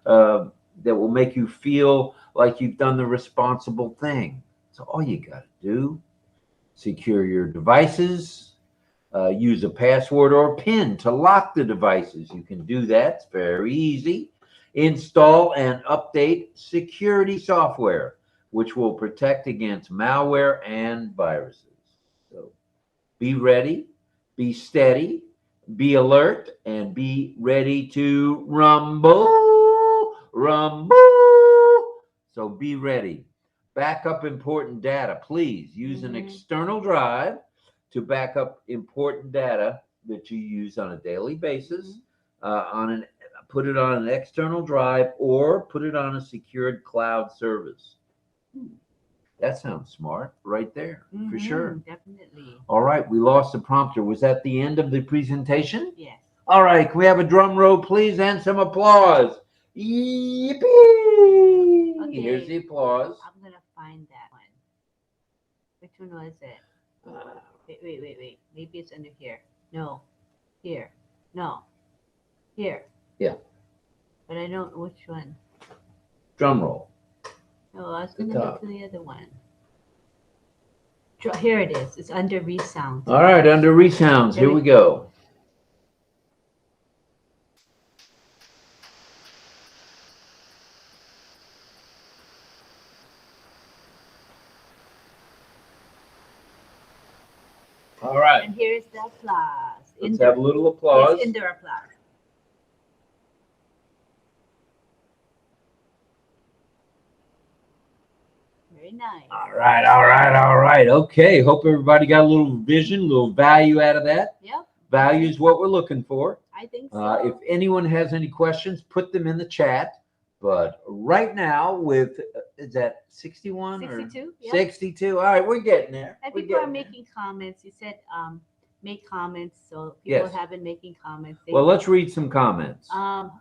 that will make you feel like you've done the responsible thing. So all you got to do, secure your devices, use a password or PIN to lock the devices. You can do that. It's very easy. Install and update security software, which will protect against malware and viruses. So be ready, be steady, be alert, and be ready to rumble, rumble. So be ready. Back up important data. Please use an external drive to back up important data that you use on a daily basis. Put it on an external drive or put it on a secured cloud service. That sounds smart right there, for sure.
Definitely.
All right, we lost the prompter. Was that the end of the presentation?
Yes.
All right, can we have a drum roll, please, and some applause? Yippee!
Okay.
Here's the applause.
I'm going to find that one. Which one was it? Wait. Maybe it's under here. No. Here. No. Here.
Yeah.
But I don't know which one.
Drum roll.
No, I was going to go to the other one. Here it is. It's under resound.
All right, under resounds. Here we go. All right.
And here's the applause.
Let's have a little applause.
Yes, indoor applause. Very nice.
All right. Okay, hope everybody got a little vision, a little value out of that.
Yep.
Value is what we're looking for.
I think so.
If anyone has any questions, put them in the chat. But right now, with is that 61
62?
or
Yep.
62? All right, we're getting there.
And
We're
people are
getting there.
making comments. You said make comments, so people
Yes.
have been making comments.
Well, let's read some comments.
John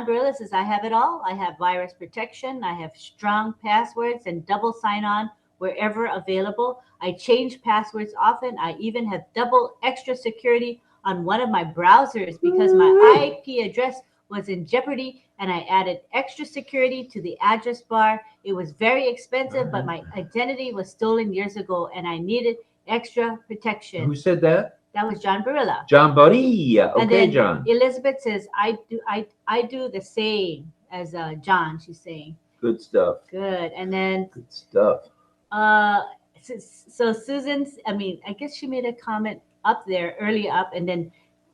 Barilla says, I have it all. I have virus protection. I have strong passwords and double sign-on wherever available. I change passwords often. I even have double extra security on one of my browsers because my IP address was in jeopardy, and I added extra security to the address bar. It was very expensive, but my identity was stolen years ago, and I needed extra protection.
Who said that?
That was John Barilla.
John Barilla.
And
Okay,
then
John.
Elizabeth says, I do the same as John, she's saying.
Good stuff.
Good. And then
Good stuff.
so Susan's, I guess she made a comment up there, early up, and then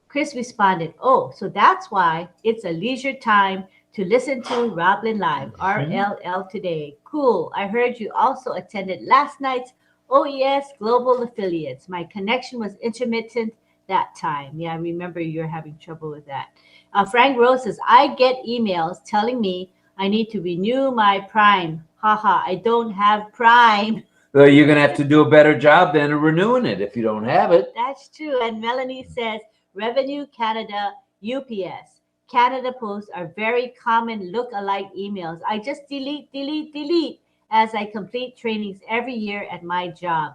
Chris responded, oh, so that's why it's a leisure time to listen to RobLynnLive, RLL today. Cool. I heard you also attended last night's OES Global Affiliates. My connection was intermittent that time. Yeah, I remember you're having trouble with that. Frank Rose says, I get emails telling me I need to renew my Prime. Haha, I don't have Prime.
Well, you're going to have to do a better job then of renewing it if you don't have it.
That's true. And Melanie says, Revenue Canada, UPS, Canada Post are very common look-alike emails. I just delete as I complete trainings every year at my job.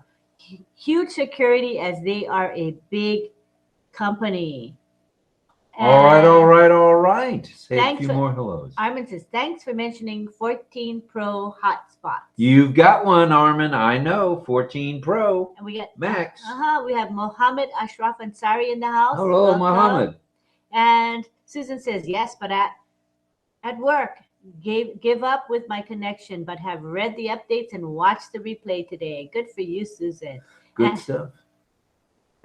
Huge security as they are a big company.
All right. Say a few more hellos.
Armin says, thanks for mentioning 14 Pro hotspots.
You've got one, Armin. I know. 14 Pro.
And we get
Max.
We have Mohammed Ashraf Ansari in the house.
Hello,
Welcome.
Mohammed.
And Susan says, yes, but at work, give up with my connection, but have read the updates and watched the replay today. Good for you, Susan.
Good stuff.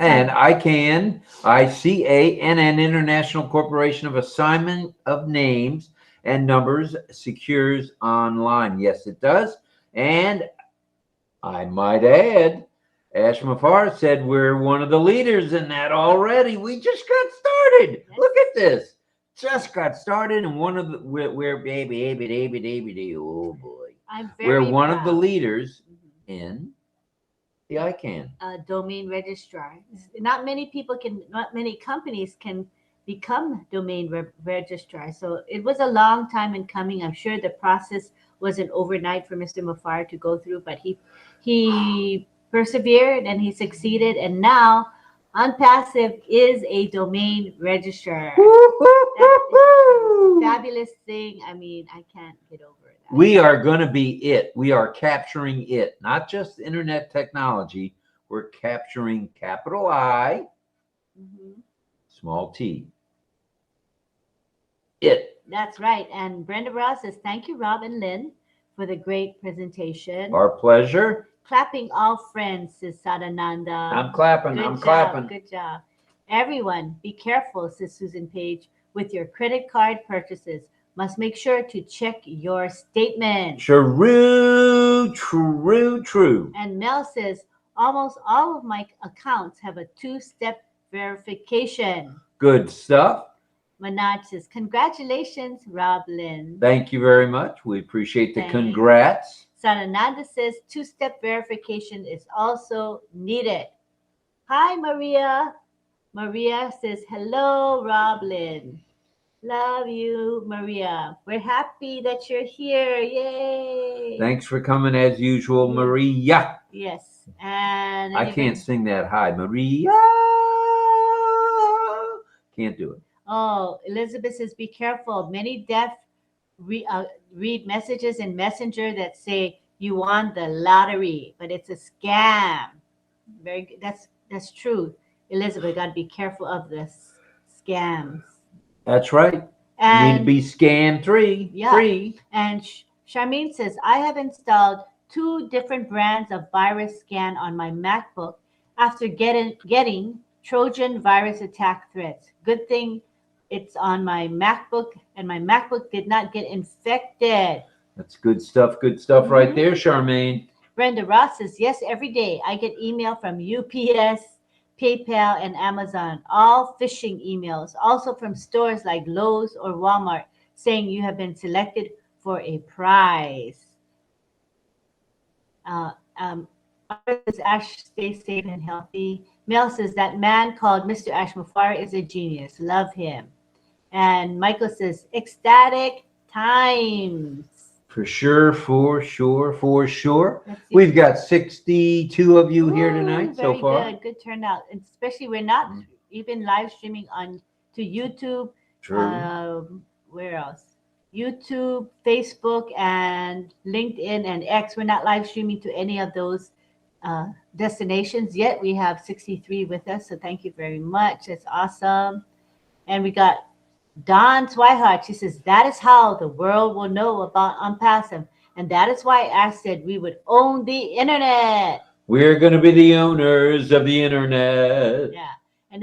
And ICANN International Corporation of Assignment of Names and Numbers secures online. Yes, it does. And I might add, Ash Mafar said we're one of the leaders in that already. We just got started.
Yes.
Look at this. Just got started, and one of the we're baby. Oh boy,
I'm
we're
very
one of the
proud.
leaders
Mhm.
in the ICANN.
Domain registrar. Not many companies can become domain registrar. So it was a long time in coming. I'm sure the process wasn't overnight for Mr. Mafar to go through, but he persevered and he succeeded. And now ONPASSIVE is a domain registrar.
Woo-hoo-hoo-hoo!
Fabulous thing. I mean, I can't get over that.
We are going to be it. We are capturing it, not just internet technology. We're capturing capital I,
Mhm.
small t. It.
That's right. And Brenda Ross says, thank you, Rob and Lynn, for the great presentation.
Our pleasure.
Clapping all friends, says Sadananda.
I'm clapping.
Good
I'm
job.
clapping.
Good job. Everyone, be careful, says Susan Page, with your credit card purchases. Must make sure to check your statement.
True.
And Mel says, almost all of my accounts have a two-step verification.
Good stuff.
Manaj says, congratulations, RobLynn.
Thank you very much. We appreciate the
Thanks.
congrats.
Sanananda says, two-step verification is also needed. Hi, Maria. Maria says, hello, RobLynn. Love you, Maria. We're happy that you're here. Yay.
Thanks for coming as usual, Maria.
Yes. And
I can't sing that high. Maria. Can't do it.
Oh, Elizabeth says, be careful. Many deaf read messages in Messenger that say you won the lottery, but it's a scam. Very good. That's true. Elizabeth, got to be careful of the scams.
That's right.
And
Need to be scam free.
And Charmaine says, I have installed 2 different brands of virus scan on my MacBook after getting Trojan virus attack threats. Good thing it's on my MacBook, and my MacBook did not get infected.
That's good stuff. Good stuff right there, Charmaine.
Brenda Ross says, yes, every day I get email from UPS, PayPal, and Amazon, all phishing emails, also from stores like Lowe's or Walmart, saying you have been selected for a prize. Ash, stay safe and healthy. Mel says, that man called Mr. Ash Mafar is a genius. Love him. And Michael says, ecstatic times.
For sure. We've got 62 of you here tonight so far.
Very good turnout. And especially we're not even live streaming on to YouTube.
True.
Where else? YouTube, Facebook, and LinkedIn and X. We're not live streaming to any of those destinations yet. We have 63 with us, so thank you very much. That's awesome. And we got Dawn Swihart. She says, that is how the world will know about ONPASSIVE. And that is why I said we would own the internet.
We're going to be the owners of the internet.
Yeah. And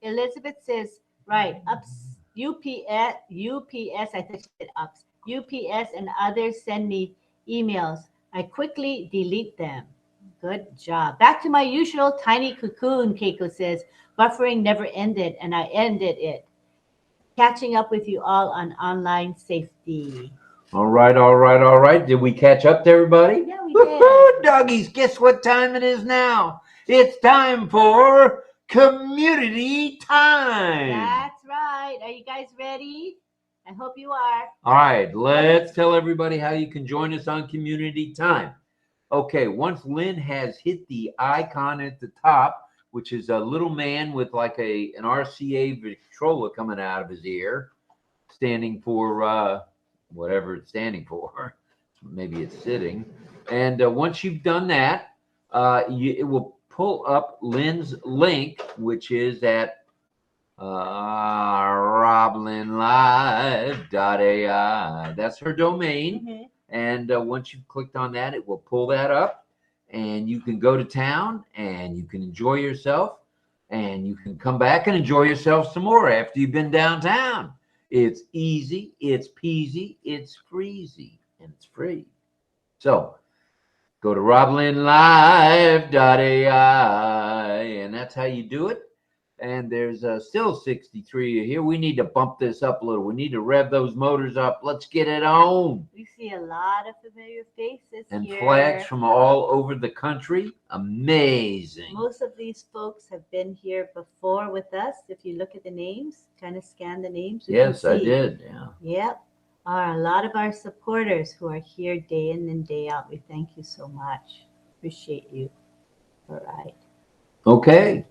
Elizabeth says, right, UPS, I think she said UPS. UPS and others send me emails. I quickly delete them. Good job. Back to my usual tiny cocoon, Keiko says. Buffering never ended, and I ended it. Catching up with you all on online safety.
All right. Did we catch up to everybody?
Yeah, we did.
Woo-hoo, doggies, guess what time it is now? It's time for community time.
That's right. Are you guys ready? I hope you are.
All right, let's tell everybody how you can join us on community time. Okay, once Lynn has hit the icon at the top, which is a little man with like an RCA Victrola coming out of his ear, standing for whatever it's standing for. Maybe it's sitting. And once you've done that, it will pull up Lynn's link, which is at RobLynnLive.ai. That's her domain.
Mm-hmm.
And once you've clicked on that, it will pull that up, and you can go to town and you can enjoy yourself, and you can come back and enjoy yourself some more after you've been downtown. It's easy, it's peasy, it's freezy, and it's free. So Go to RobLynnLive.ai, and that's how you do it. And there's still 63 here. We need to bump this up a little. We need to rev those motors up. Let's get it on.
We see a lot of familiar faces
And
here.
flags from all over the country. Amazing.
Most of these folks have been here before with us. If you look at the names, kind of scan the names.
Yes, I did. Yeah.
Yep. Are a lot of our supporters who are here day in and day out. We thank you so much. Appreciate you. All right.
Okay.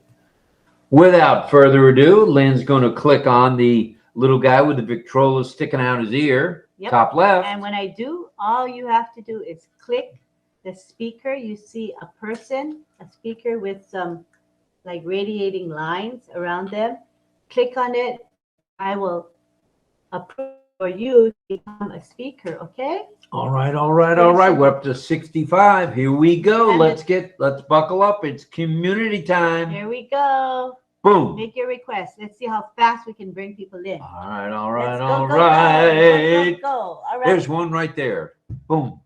Without further ado, Lynn's going to click on the little guy with the Victrola sticking out his ear,
Yep.
top left.
And when I do, all you have to do is click the speaker. You see a person, a speaker with some like radiating lines around them. Click on it. I will approve for you to become a speaker, okay?
All right, all right, all right. We're up to 65. Here we go.
And
Let's buckle up. It's community time.
Here we go.
Boom.
Make your request. Let's see how fast we can bring people in.
All right, all right,
Let's go,
all
go,
right.
go. All right.
There's one right there. Boom.
All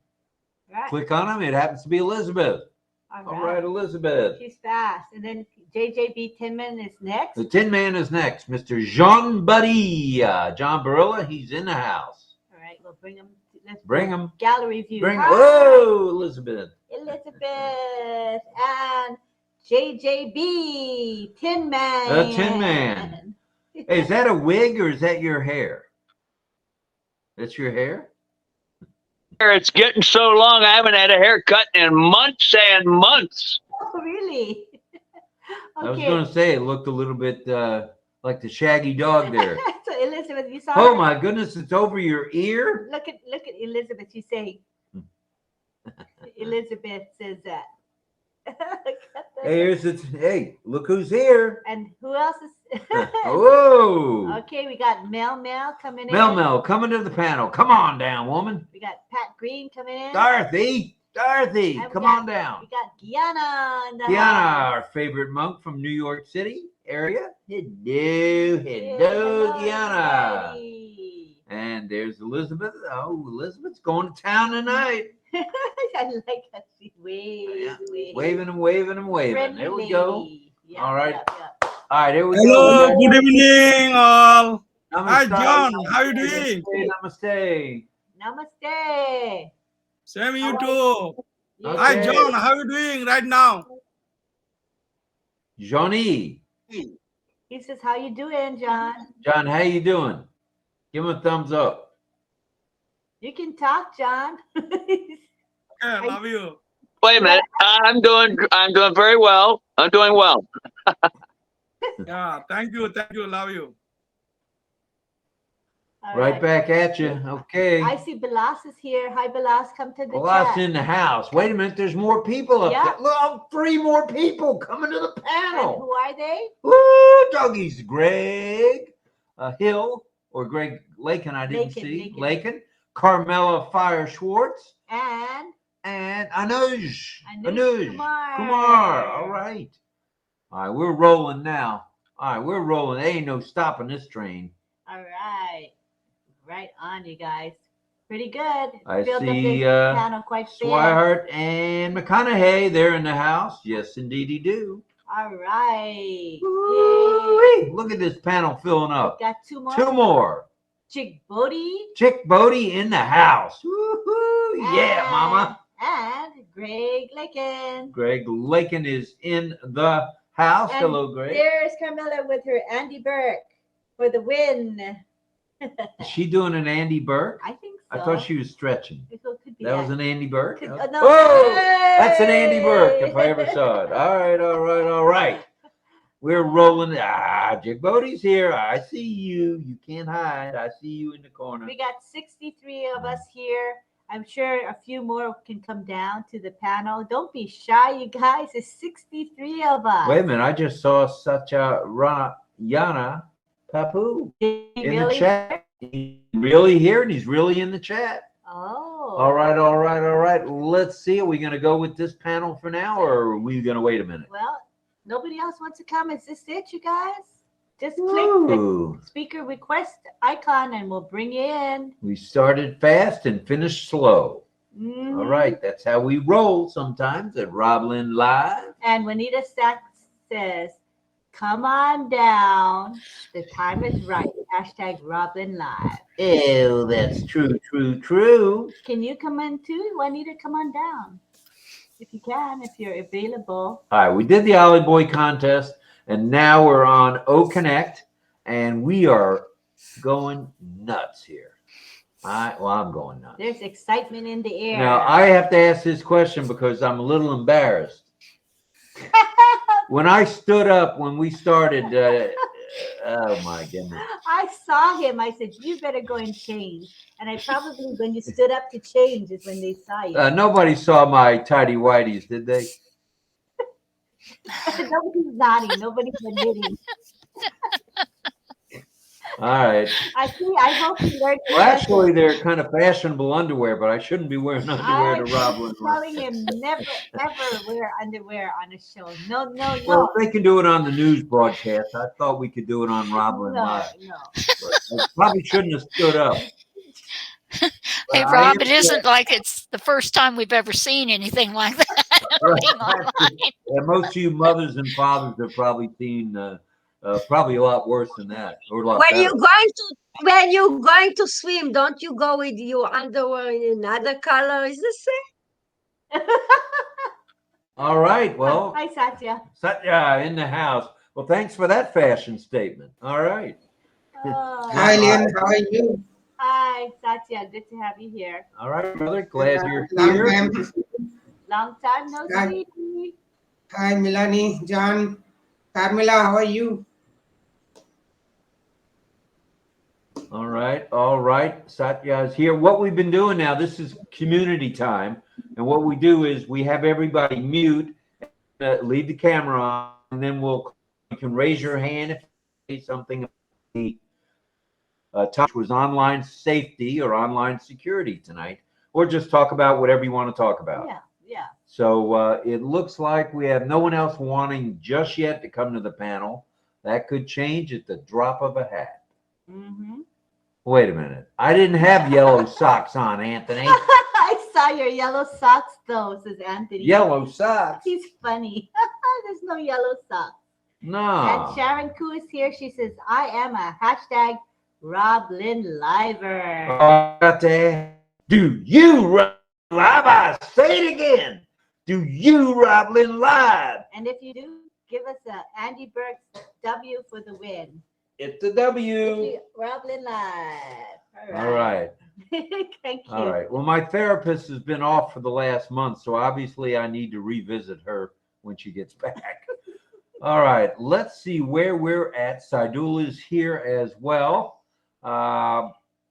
right.
Click on him. It happens to be Elizabeth.
All
All right, Elizabeth.
She's fast. And then JJB Tinman is next.
The Tin Man is next. Mr. Jean Buddy. John Barilla, he's in the house.
All right, we'll bring him. Let's
Bring him.
Gallery view.
Bring.
Hi,
Whoa, Elizabeth.
Elizabeth and JJB Tin Man.
The Tin Man. Hey, is that a wig or is that your hair? That's your hair?
It's getting so long, I haven't had a haircut in months and months.
Oh, really?
I was going to say it looked a little bit like the Shaggy Dog there.
So Elizabeth, you saw
Oh
her?
my goodness, it's over your ear?
Look at Elizabeth. She's saying. Elizabeth says that.
Hey, look who's here.
And who else is?
Whoa.
Okay, we got Mel coming in.
Mel, coming to the panel. Come on down, woman.
We got Pat Green coming in.
Dorothy,
And we
come
got-
on down.
We got Gianna in the
Kiana,
house.
our favorite monk from New York City area. Hello, Gianna.
everybody.
And there's Elizabeth. Oh, Elizabeth's going to town tonight.
I like how she waves.
Waving and waving and waving.
Friendly
There we go.
lady. Yeah,
All right.
yeah.
All right, here we
Hello,
go.
good evening, all. Hi,
Namaste.
John. How you doing?
Namaste.
Namaste.
Same you too.
Okay.
Hi, John. How you doing right now?
Johnny.
He says, "How you doing, John?"
John, how you doing? Give him a thumbs up.
You can talk, John.
Okay, love you.
Wait a minute. I'm doing very well. I'm doing well.
Yeah, thank you, love you.
All
Right back at you. Okay.
I see Belas is here. Hi, Belas. Come to the
Well, that's
chat.
in the house. Wait a minute. There's more people up
Yeah.
there. Look, 3 more people coming to the
And
panel.
who are they?
Woo, doggies. Greg Hill or Greg Lakin, I didn't
Lakin,
see.
Lakin.
Lakin. Carmela Fire Schwartz.
And
And Anuj.
Kumar.
Kumar. All right. All right. We're rolling now. All right. We're rolling. There ain't no stopping this train.
All right. Right on, you guys. Pretty good.
I
Filled up
see,
the panel quite big.
Swihart and McConaughey. They're in the house. Yes, indeedy do.
All right. Yay.
Woo-wee. Look at this panel filling up.
Got 2 more.
2 more.
Chick Bodie.
Chick Bodie in the house. Woo-hoo. Yeah,
and-
mama.
And Greg Lakin.
Greg Lakin is in the house.
And
Hello, Greg.
There's Carmela with her Andy Burke for the win.
Is she doing an Andy Burke?
I think so.
I thought she was stretching.
It could be
That was an Andy Burke?
Could-
Oh,
no.
Whoa! That's an Andy Burke if I ever saw it. All right, all right, all right. We're rolling. Chick Bodie's here. I see you. You can't hide. I see you in the corner.
We got 63 of us here. I'm sure a few more can come down to the panel. Don't be shy, you guys. It's 63 of us.
Wait a minute. I just saw such a Yana Papu in the
Really?
chat. He's really here and he's really in the chat.
Oh.
All right, all right, all right. Let's see. Are we going to go with this panel for now or are we going to wait a minute?
Well, nobody else wants to come. Is this it, you guys? Just click the
Ooh.
speaker request icon and we'll bring you in.
We started fast and finished slow.
Mhm.
All right, that's how we roll sometimes at RobLynn Live.
And Juanita Sachs says, come on down. The time is right. Hashtag RobLynnLive.
Oh, that's true, true, true.
Can you come in too? Juanita, come on down. If you can, if you're available.
All right, we did the Ollie Boy contest, and now we're on OConnect, and we are going nuts here. I'm going nuts.
There's excitement in the air.
Now, I have to ask this question because I'm a little embarrassed. When I stood up when we started, oh my goodness.
I saw him. I said, you better go and change. And I probably, when you stood up to change, is when they saw you.
Nobody saw my tidy whities, did they?
Nobody's nodding. Nobody's admitting.
All right.
I hope you learned.
Well, actually, they're kind of fashionable underwear, but I shouldn't be wearing underwear to RobLynn.
Telling him never, ever wear underwear on a show. No, no, no.
Well, if they can do it on the news broadcast, I thought we could do it on RobLynn Live.
No.
I probably shouldn't have stood up.
Hey,
But
Rob, it isn't like it's the first time we've ever seen anything like that. being online.
Yeah, most of you mothers and fathers have probably seen probably a lot worse than that, or a lot
When
better.
you're going to swim, don't you go with your underwear in another color? Is the same?
All right, well,
Hi, Satya.
Satya in the house. Well, thanks for that fashion statement. All right.
Oh,
Hi, Lynn. How are you?
hi, Satya. Good to have you here.
All right, brother. Glad you're
Long
here.
time.
Long time no
Hi.
see.
Hi, Milani, John, Carmela. How are you?
All right, all right. Satya is here. What we've been doing now, this is community time. And what we do is we have everybody mute, leave the camera on, and then you can raise your hand if you say something. The topic was online safety or online security tonight, or just talk about whatever you want to talk about.
Yeah.
So it looks like we have no one else wanting just yet to come to the panel. That could change at the drop of a hat.
Mm-hmm.
Wait a minute. I didn't have yellow socks on, Anthony.
I saw your yellow socks, though, says Anthony.
Yellow socks?
He's funny. There's no yellow socks.
No.
And Sharon Koo is here. She says, I am a hashtag RobLynnLiver.
Oh, got to do you Rob Live? I say it again. Do you RobLynn Live?
And if you do, give us a Andy Burke's W for the win.
It's a W.
RobLynnLive.
All right.
Thank you.
All right. Well, my therapist has been off for the last month, so obviously I need to revisit her when she gets back. All right. Let's see where we're at. Saidul is here as well.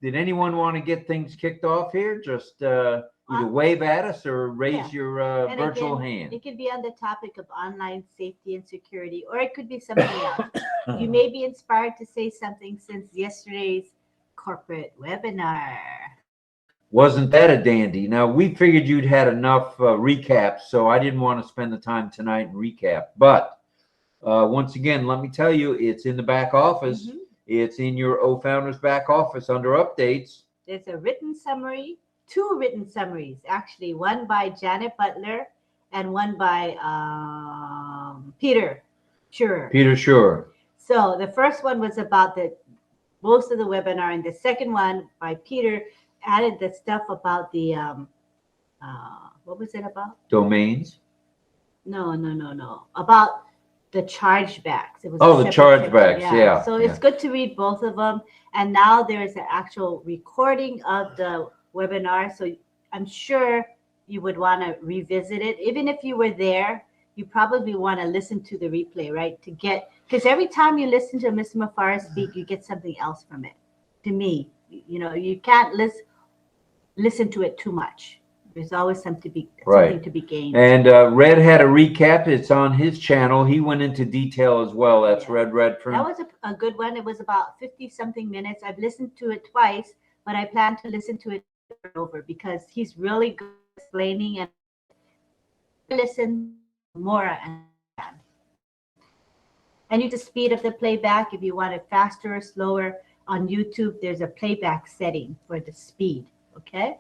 Did anyone want to get things kicked off here? Just either wave at us or raise your
And
virtual
again,
hand.
It could be on the topic of online safety and security, or it could be something else. You may be inspired to say something since yesterday's corporate webinar.
Wasn't that a dandy? Now, we figured you'd had enough recaps, so I didn't want to spend the time tonight and recap. But once again, let me tell you, it's in the back office.
Mhm.
It's in your O-Founders back office under updates.
There's a written summary, two written summaries, actually, one by Janet Butler and one by Peter Sure.
Peter Sure.
So the first one was about most of the webinar, and the second one by Peter added the stuff about the what was it about?
Domains.
No. About the chargebacks. It was
Oh,
a
the
separate
chargebacks,
section.
yeah,
So it's good to read both of them. And now there's an actual recording of the webinar. So I'm sure you would want to revisit it. Even if you were there, you probably want to listen to the replay, right? Because every time you listen to Ms. Mafara speak, you get something else from it. To me, you can't listen to it too much. There's always something to be gained.
And Red had a recap. It's on his channel. He went into detail as well. That's
Yeah.
Red Redfern.
That was a good one. It was about 50-something minutes. I've listened to it twice, but I plan to listen to it over because he's really good at explaining, and listen more. And you just speed up the playback if you want it faster or slower. On YouTube, there's a playback setting for the speed. Okay.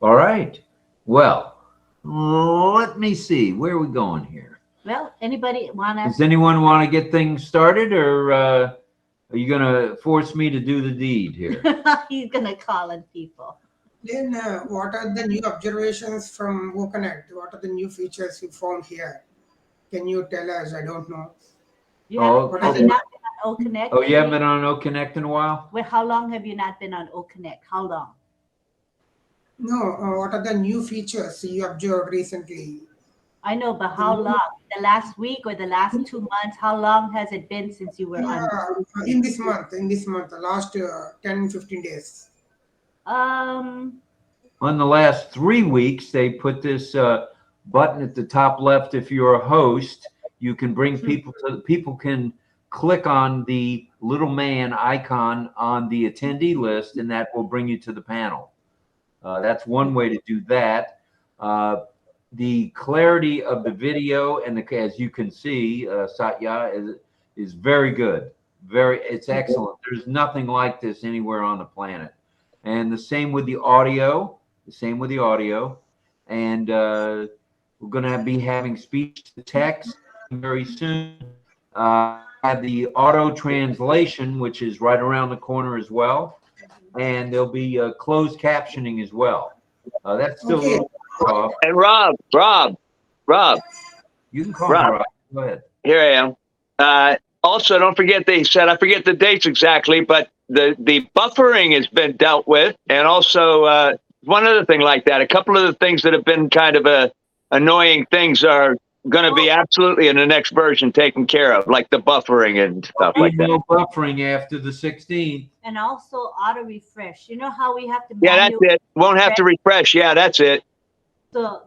All right. Well, let me see. Where are we going here?
Well, anybody want to?
Does anyone want to get things started, or are you going to force me to do the deed here?
He's going to call on people.
Then what are the new observations from OConnect? What are the new features you found here? Can you tell us? I don't know.
You
Oh,
have you not been on OConnect?
Oh, you haven't been on OConnect in a while?
Well, how long have you not been on OConnect? How long?
No, what are the new features you observed recently?
I know, but how long? The last week or the last 2 months? How long has it been since you were on?
In this month, the last 10, 15 days.
On the last 3 weeks, they put this button at the top left. If you're a host, you can bring people can click on the little man icon on the attendee list, and that will bring you to the panel. That's one way to do that. The clarity of the video and as you can see, Satya is very good. It's excellent. There's nothing like this anywhere on the planet. And the same with the audio. And we're going to be having speech to text very soon. Have the auto translation, which is right around the corner as well. And there'll be closed captioning as well. That's still a little off.
And Rob.
You can call me Rob. Go ahead.
Here I am. Also, don't forget I forget the dates exactly, but the buffering has been dealt with. And also one other thing like that, a couple of the things that have been kind of annoying things are going to be absolutely in the next version taken care of, like the buffering and stuff like that.
No buffering after the 16th.
And also auto refresh. You know how we have to
that's it. Won't have to refresh. Yeah, that's it.
So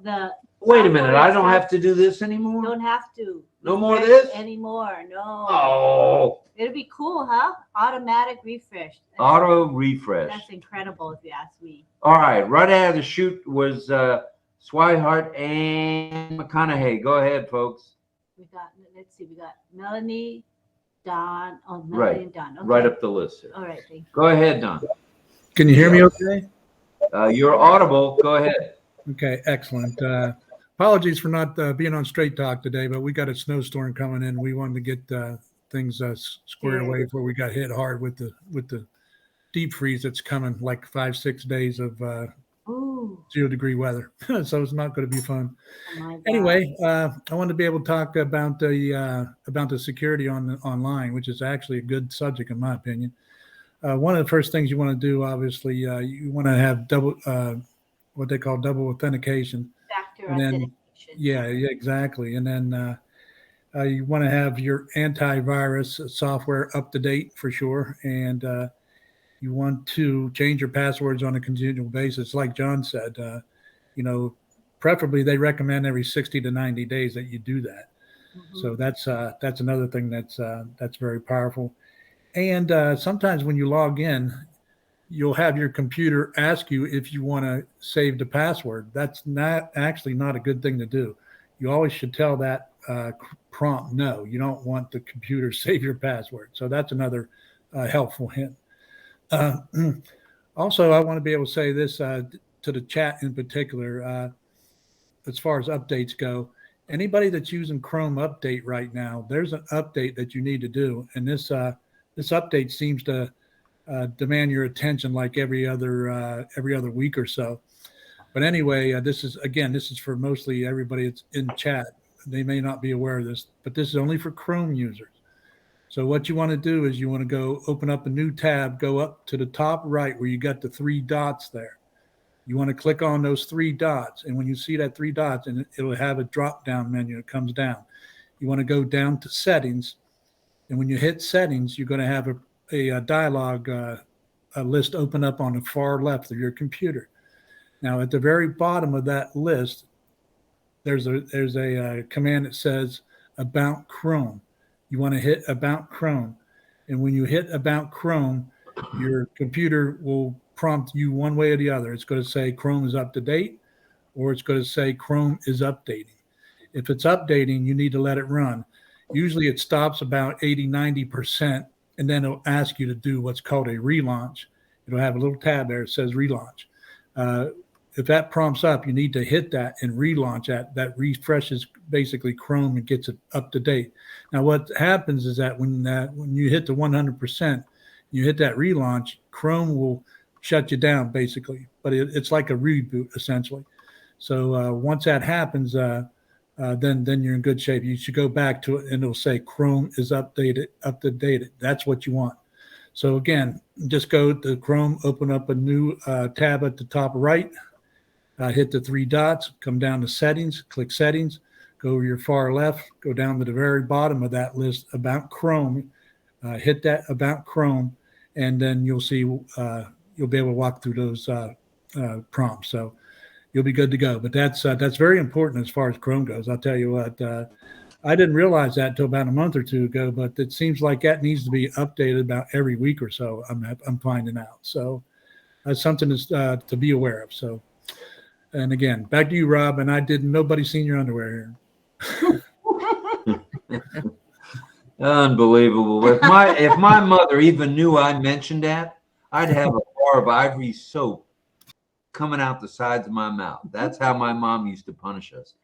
Wait a minute. I don't have to do this anymore?
Don't have to.
No more of this?
Anymore. No.
Oh.
It'll be cool, huh? Automatic refresh.
Auto refresh.
That's incredible if you ask me.
All right. Right out of the chute was Swihart and McConaughey. Go ahead, folks.
Let's see. We got Melanie, Don. Oh, Melanie
right.
And Don. Okay.
Right up the list here.
All right. Thank you.
Go ahead, Don.
Can you hear me okay?
You're audible. Go ahead.
Okay, excellent. Apologies for not being on Straight Talk today, but we got a snowstorm coming in. We wanted to get things squared away before we got hit hard with the deep freeze that's coming, like 5-6 days of 0-degree weather. So it's not going to be fun.
Oh
anyway, I wanted to be able to talk about the security online, which is actually a good subject in my opinion. One of the first things you want to do, obviously, you want to have what they call double authentication.
Factor
and then,
authentication.
yeah, exactly. And then you want to have your antivirus software up to date for sure. And you want to change your passwords on a continual basis. Like John said, preferably they recommend every 60 to 90 days that you do that. Mm-hmm. So that's another thing that's very powerful. And sometimes when you log in, you'll have your computer ask you if you want to save the password. That's not a good thing to do. You always should tell that prompt no. You don't want the computer to save your password. So that's another helpful hint. Also, I want to be able to say this to the chat in particular, as far as updates go. Anybody that's using Chrome Update right now, there's an update that you need to do. And this update seems to demand your attention like every other week or so. But anyway, this is for mostly everybody that's in chat. They may not be aware of this, but this is only for Chrome users. So what you want to do is you want to go open up a new tab, go up to the top right where you got the 3 dots there. You want to click on those 3 dots. And when you see that 3 dots, and it'll have a drop-down menu that comes down. You want to go down to settings. And when you hit settings, you're going to have a dialog list open up on the far left of your computer. Now, at the very bottom of that list, there's a command that says About Chrome. You want to hit About Chrome. And when you hit About Chrome, your computer will prompt you one way or the other. It's going to say Chrome is up to date, or it's going to say Chrome is updating. If it's updating, you need to let it run. Usually it stops about 80-90%, and then it'll ask you to do what's called a relaunch. It'll have a little tab there that says relaunch. if that prompts up, you need to hit that and relaunch that. That refreshes basically Chrome and gets it up to date. Now, what happens is that when you hit the 100%, you hit that relaunch, Chrome will shut you down basically, but it's like a reboot essentially. So once that happens, then you're in good shape. You should go back to it and it'll say Chrome is up to date. That's what you want. So again, just go to Chrome, open up a new tab at the top right, hit the three dots, come down to settings, click settings, go over your far left, go down to the very bottom of that list, about Chrome, hit that about Chrome, and then you'll see, you'll be able to walk through those prompts. So you'll be good to go. But that's very important as far as Chrome goes. I'll tell you what, I didn't realize that until about a month or two ago, but it seems like that needs to be updated about every week or so. I'm finding out. So that's something to be aware of. So, and again, back to you, Rob. And nobody's seen your underwear here.
Unbelievable. If my mother even knew I mentioned that, I'd have a bar of ivory soap coming out the sides of my mouth. That's how my mom used to punish us.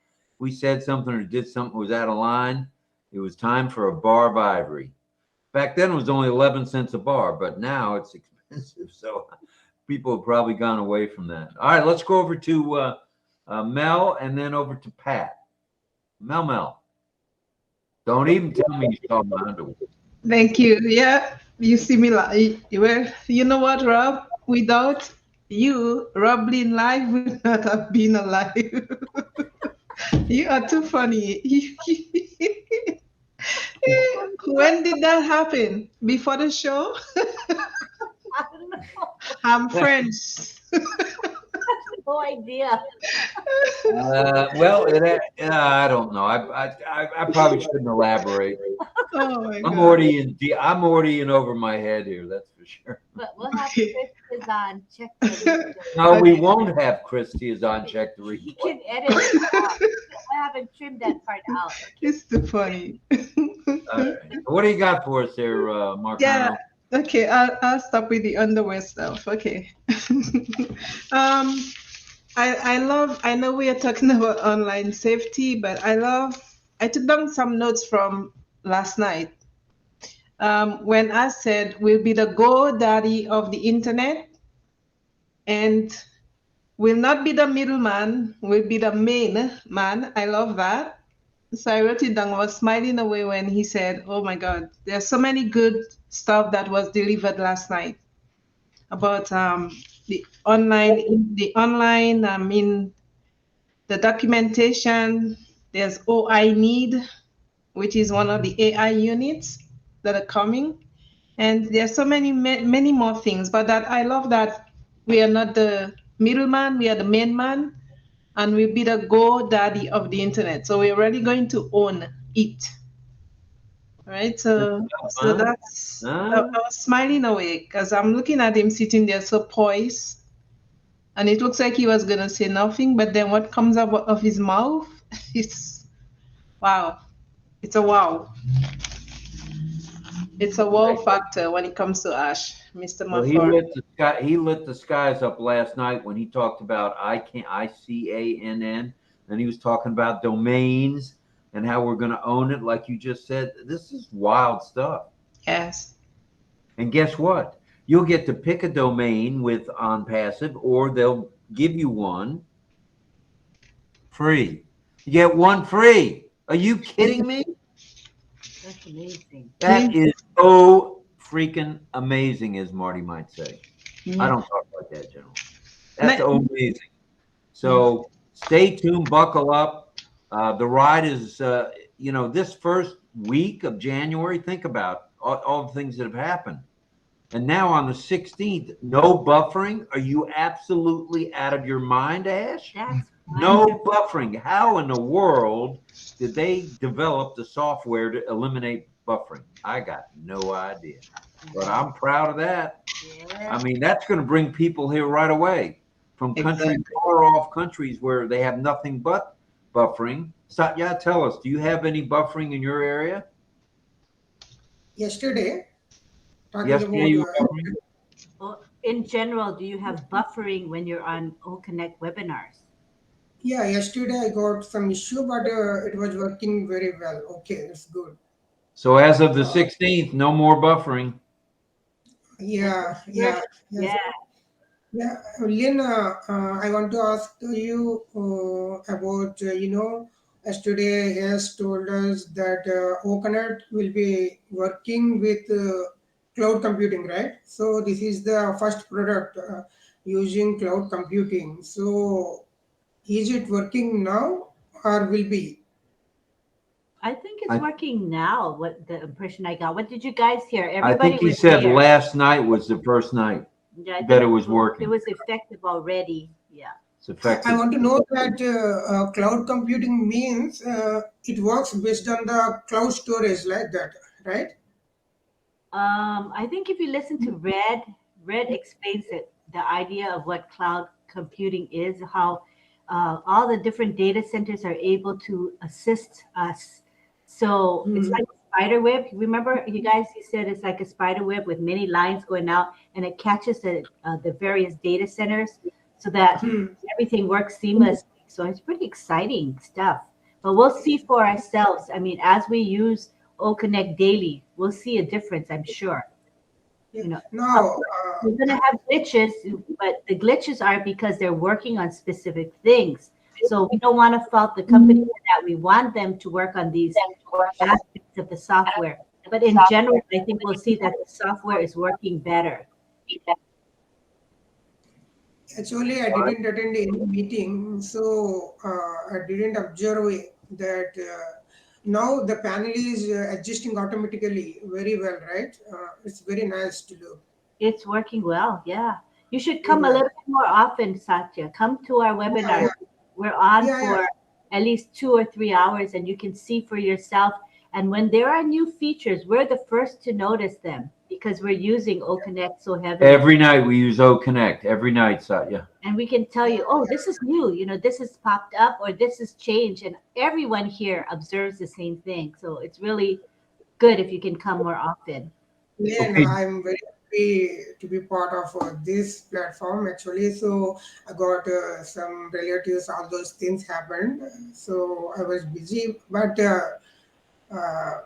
We said something or did something was out of line, it was time for a bar of ivory. Back then it was only 11 cents a bar, but now it's expensive. So people have probably gone away from that. All right, let's go over to Mel and then over to Pat. Mel. Don't even tell me you saw my underwear.
Thank you. Yeah, you see me like, well, you know what, Rob? Without you, RobLynnLive would not have been alive. You are too funny. When did that happen? Before the show?
I don't know.
I'm French.
No idea.
Well, I don't know. I probably shouldn't elaborate.
Oh my
I'm
God.
already in over my head here. That's for sure.
But we'll have Chris is on. Check the
No, we won't have Christy as on check the
He
replay.
can edit it out. I haven't trimmed that part out.
It's too funny.
All right. What do you got for us there, Marcano?
Yeah. Okay, I'll stop with the underwear stuff. Okay. I know we are talking about online safety, but I took down some notes from last night. When I said we'll be the GoDaddy of the internet and will not be the middleman, will be the main man. I love that. So I wrote it down. I was smiling away when he said, oh my God, there's so many good stuff that was delivered last night about the online, I mean, the documentation. There's I Need, which is one of the AI units that are coming. And there's so many more things, but that I love that we are not the middleman, we are the main man, and we'll be the GoDaddy of the internet. So we're really going to own it. All right, so that's, I was smiling away because I'm looking at him sitting there so poised, and it looks like he was gonna say nothing, but then what comes out of his mouth is, wow, it's a wow. It's a wow factor when it comes to Ash, Mr.
Well, he lit the skies up last night when he talked about ICANN, and he was talking about domains and how we're going to own it, like you just said. This is wild stuff.
Yes.
And guess what? You'll get to pick a domain with OnPassive, or they'll give you one free. You get one free. Are you kidding me?
That's amazing.
That is so freaking amazing, as Marty might say.
Yeah.
I don't talk like that, General. That's amazing. So stay tuned, buckle up. The ride is, this first week of January, think about all the things that have happened. And now on the 16th, no buffering. Are you absolutely out of your mind, Ash?
That's
No
wonderful.
buffering. How in the world did they develop the software to eliminate buffering? I got no idea. But I'm proud of that.
Yeah.
I mean, that's going to bring people here right away from countries, far off countries where they have nothing but buffering. Satya, tell us, do you have any buffering in your area?
Yesterday, talking
Yesterday you
about
were buffering?
in general, do you have buffering when you're on OConnect webinars?
Yeah, yesterday I got some issue, but it was working very well. Okay, it's good.
So as of the 16th, no more buffering.
Yeah,
Good.
yes.
Yeah.
Yeah, Lynn, I want to ask you about, yesterday has told us that OConnect will be working with cloud computing, right? So this is the first product using cloud computing. So is it working now or will be?
I think it's
I-
working now. What the impression I got. What did you guys hear?
I
Everybody
think he
was
said
there.
last night was the first night
Yeah, I
that
think
it was working.
It was effective already. Yeah.
It's
I
effective.
want to know that cloud computing means it works based on the cloud storage like that, right?
I think if you listen to Red explains it, the idea of what cloud computing is, how all the different data centers are able to assist us. So it's like a spider web. Remember, you guys, you said it's like a spider web with many lines going out, and it catches the various data centers so that everything works seamlessly. So it's pretty exciting stuff. But we'll see for ourselves. I mean, as we use OConnect daily, we'll see a difference, I'm sure.
Yeah.
You know,
Now,
we're going to have glitches, but the glitches are because they're working on specific things. So we don't want to fault the company for that. We want them to work on these aspects of the software. But in general, I think we'll see that the software is working better.
actually, I didn't attend any meeting, so I didn't observe that now the panel is adjusting automatically very well, right? It's very nice to do.
It's working well, yeah. You should
Very
come a
well.
little bit more often, Satya. Come to our
Yeah,
webinar.
yeah,
We're on
yeah, yeah.
for at least 2 or 3 hours, and you can see for yourself. And when there are new features, we're the first to notice them because we're using OConnect so heavily.
Every night we use OConnect. Every night, Satya.
And we can tell you, oh, this is new, this has popped up or this has changed. And everyone here observes the same thing. So it's really good if you can come more often.
Lynn,
Okay.
I'm very happy to be part of this platform actually. So I got some relatives, all those things happened. So I was busy, but uh,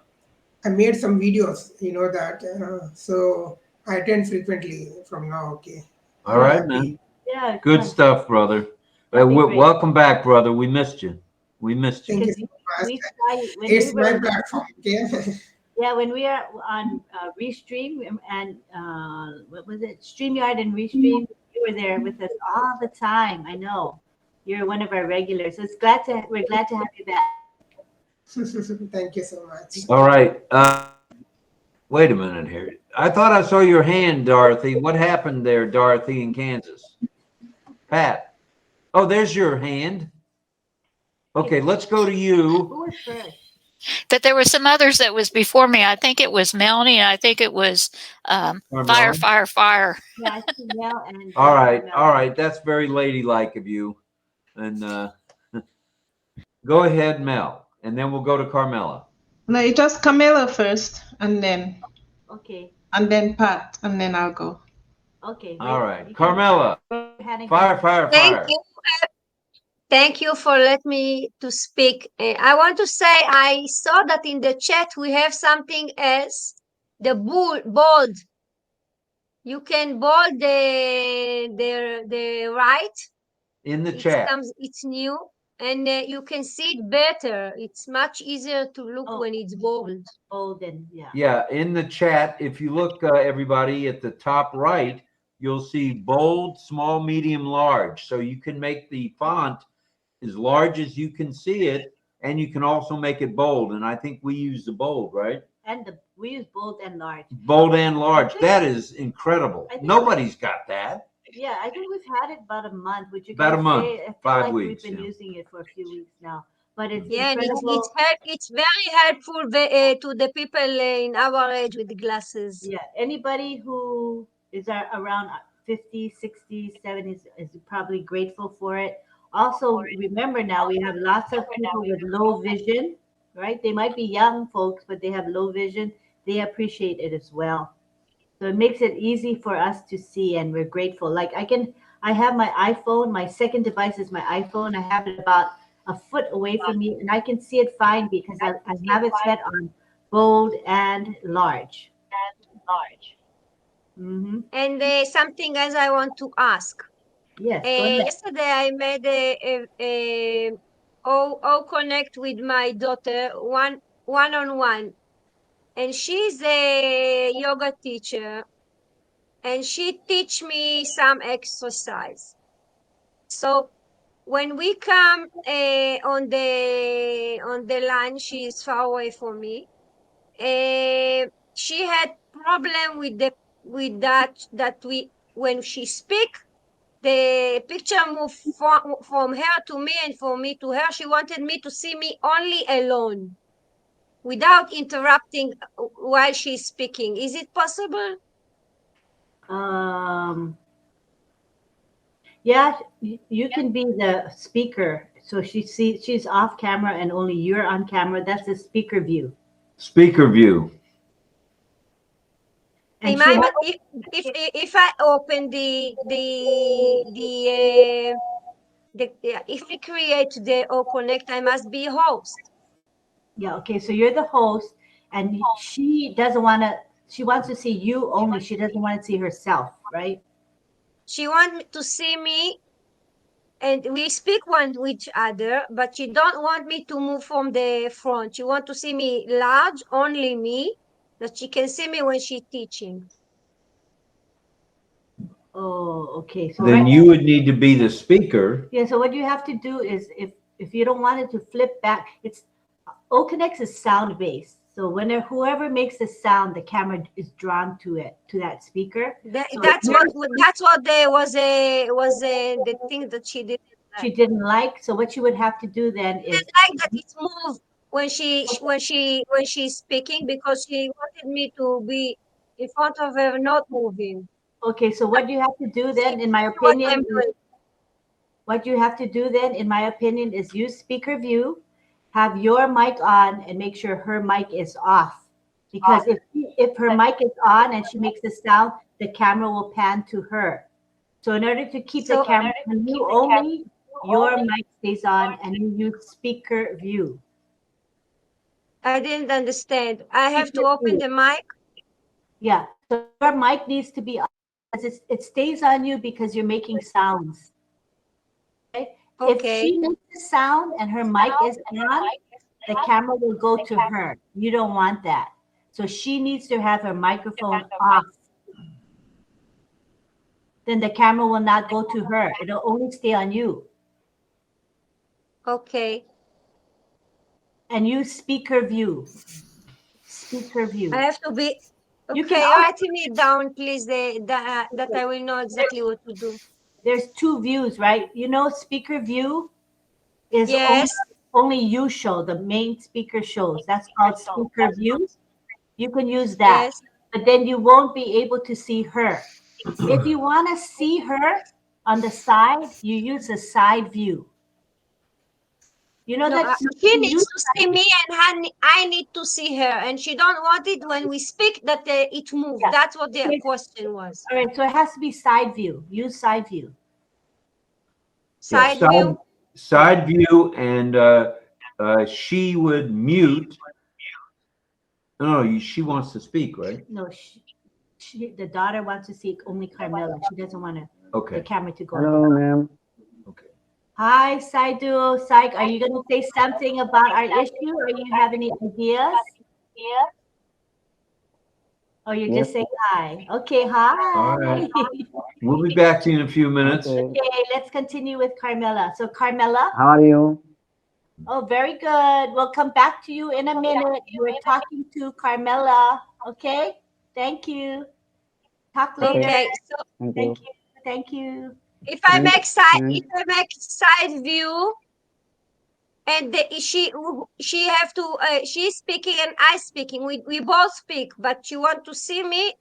I made some videos, that. So I attend frequently from now. Okay,
All
I'm
right, man.
happy.
Yeah,
Good
come.
stuff, brother.
That'd be great.
Welcome back, brother. We missed you. We missed you.
Thank you
Because
so much.
we try when
It's
we were
my platform. Okay.
yeah, when we are on Restream and what was it, StreamYard and Restream, you were there with us all the time. I know you're one of our regulars. So we're glad to have you back.
Thank you so much.
All right. Wait a minute here. I thought I saw your hand, Dorothy. What happened there, Dorothy, in Kansas? Pat. Oh, there's your hand. Okay, let's go to
Who
you.
was first?
But there were some others that was before me. I think it was Melanie, and I think it was fire,
Carmela?
fire.
Yeah, I see Mel and
All right.
Mel.
All right. That's very ladylike of you. And go ahead, Mel. And then we'll go to Carmela.
No, it was Camilla first, and then
Okay.
Pat, and then I'll go.
Okay.
All
wait,
right.
you can
Carmela.
raise your hand again.
Fire.
Thank you. Thank you for letting me to speak. I want to say I saw that in the chat we have something as the bold. You can bold the right.
In the chat.
It's new, and you can see it better. It's much easier to look when it's bold.
Bolden, yeah.
Yeah, in the chat, if you look, everybody, at the top right, you'll see bold, small, medium, large. So you can make the font as large as you can see it, and you can also make it bold. And I think we use the bold, right?
And we use bold and large.
Bold and large. That is incredible. Nobody's got that.
Yeah, I think we've had it about a month. Would you
About
guys
a month,
say? I feel
5
like
weeks,
we've been
yeah.
using it for a few weeks now. But it's
Yeah, and
incredible.
it's very helpful to the people in our age with the glasses.
Yeah, anybody who is around 50, 60, 70 is probably grateful for it. Also, remember now we have lots of people with low vision, right? They might be young folks, but they have low vision. They appreciate it as well. So it makes it easy for us to see, and we're grateful. Like I have my iPhone, my second device is my iPhone. I have it about a foot away from me, and I can see it fine because I have it set on bold and large. Mm-hmm.
And something else I want to ask.
Yes, go ahead.
Yesterday I made a OConnect with my daughter one-on-one, and she's a yoga teacher, and she teach me some exercise. So when we come on the line, she is far away from me. She had problem with that we when she speak, the picture moved from her to me and from me to her. She wanted me to see me only alone without interrupting while she's speaking. Is it possible?
Yeah, you can be the speaker. So she's off camera and only you're on camera. That's the speaker view.
Speaker view.
And
If I open if we create the OConnect, I must be host.
Yeah, okay. So you're the host, and she doesn't want to. She wants to see you only. She doesn't want to see herself, right?
She wants to see me, and we speak one with each other, but she don't want me to move from the front. She want to see me large, only me, that she can see me when she's teaching.
Oh, okay. So
Then you would need to be the speaker.
Yeah. So what you have to do is, if you don't want it to flip back, it's OConnect is sound based. So whoever makes the sound, the camera is drawn to it, to that speaker.
That's what there was the thing that she didn't like.
She didn't like. So what you would have to do then is
like that it's moved when she's speaking, because she wanted me to be in front of her, not moving.
Okay, so what you have to do then, in my opinion, what you have to do then, in my opinion, is use speaker view, have your mic on, and make sure her mic is off. Because if her mic is on and she makes a sound, the camera will pan to her. So in order to keep the camera on you only, your mic stays on and you use speaker view.
I didn't understand. I have to open the mic?
Yeah, so your mic needs to be on because it stays on you because you're making sounds. Okay? If she makes a sound and her mic is on, the camera will go to her. You don't want that. So she needs to have her microphone off. Then the camera will not go to her. It'll only stay on you.
Okay.
And use speaker view. Speaker view.
I have to be. Okay,
You can
writing it down, please, that I will know exactly what to do.
There's two views, right? You know, speaker view is only you show, the main speaker shows. That's called speaker view. You can use that.
Yes.
But then you won't be able to see her. If you want to see her on the side, you use a side view. You know that
she needs to see me, and I need to see her, and she don't want it when we speak that it moves. Yeah. That's what the question was.
All right, so it has to be side view. Use side view.
Side view.
Side view, and she would mute. No, she wants to speak, right?
No, the daughter wants to see only Carmela. She doesn't want the camera to go.
Hello, ma'am.
Okay. Hi, Saidu. Saik, are you going to say something about our issue, or you have any ideas? Oh, you're just saying hi. Okay, hi.
All right. We'll be back to you in a few minutes.
Okay, let's continue with Carmela. So, Carmela.
How are you?
Oh, very good. We'll come back to you in a minute. We're talking to Carmela. Okay? Thank you. Talk later.
Okay. So,
Thank you.
If I make side view, and she have to she's speaking and I speaking. We both speak, but she want to see me,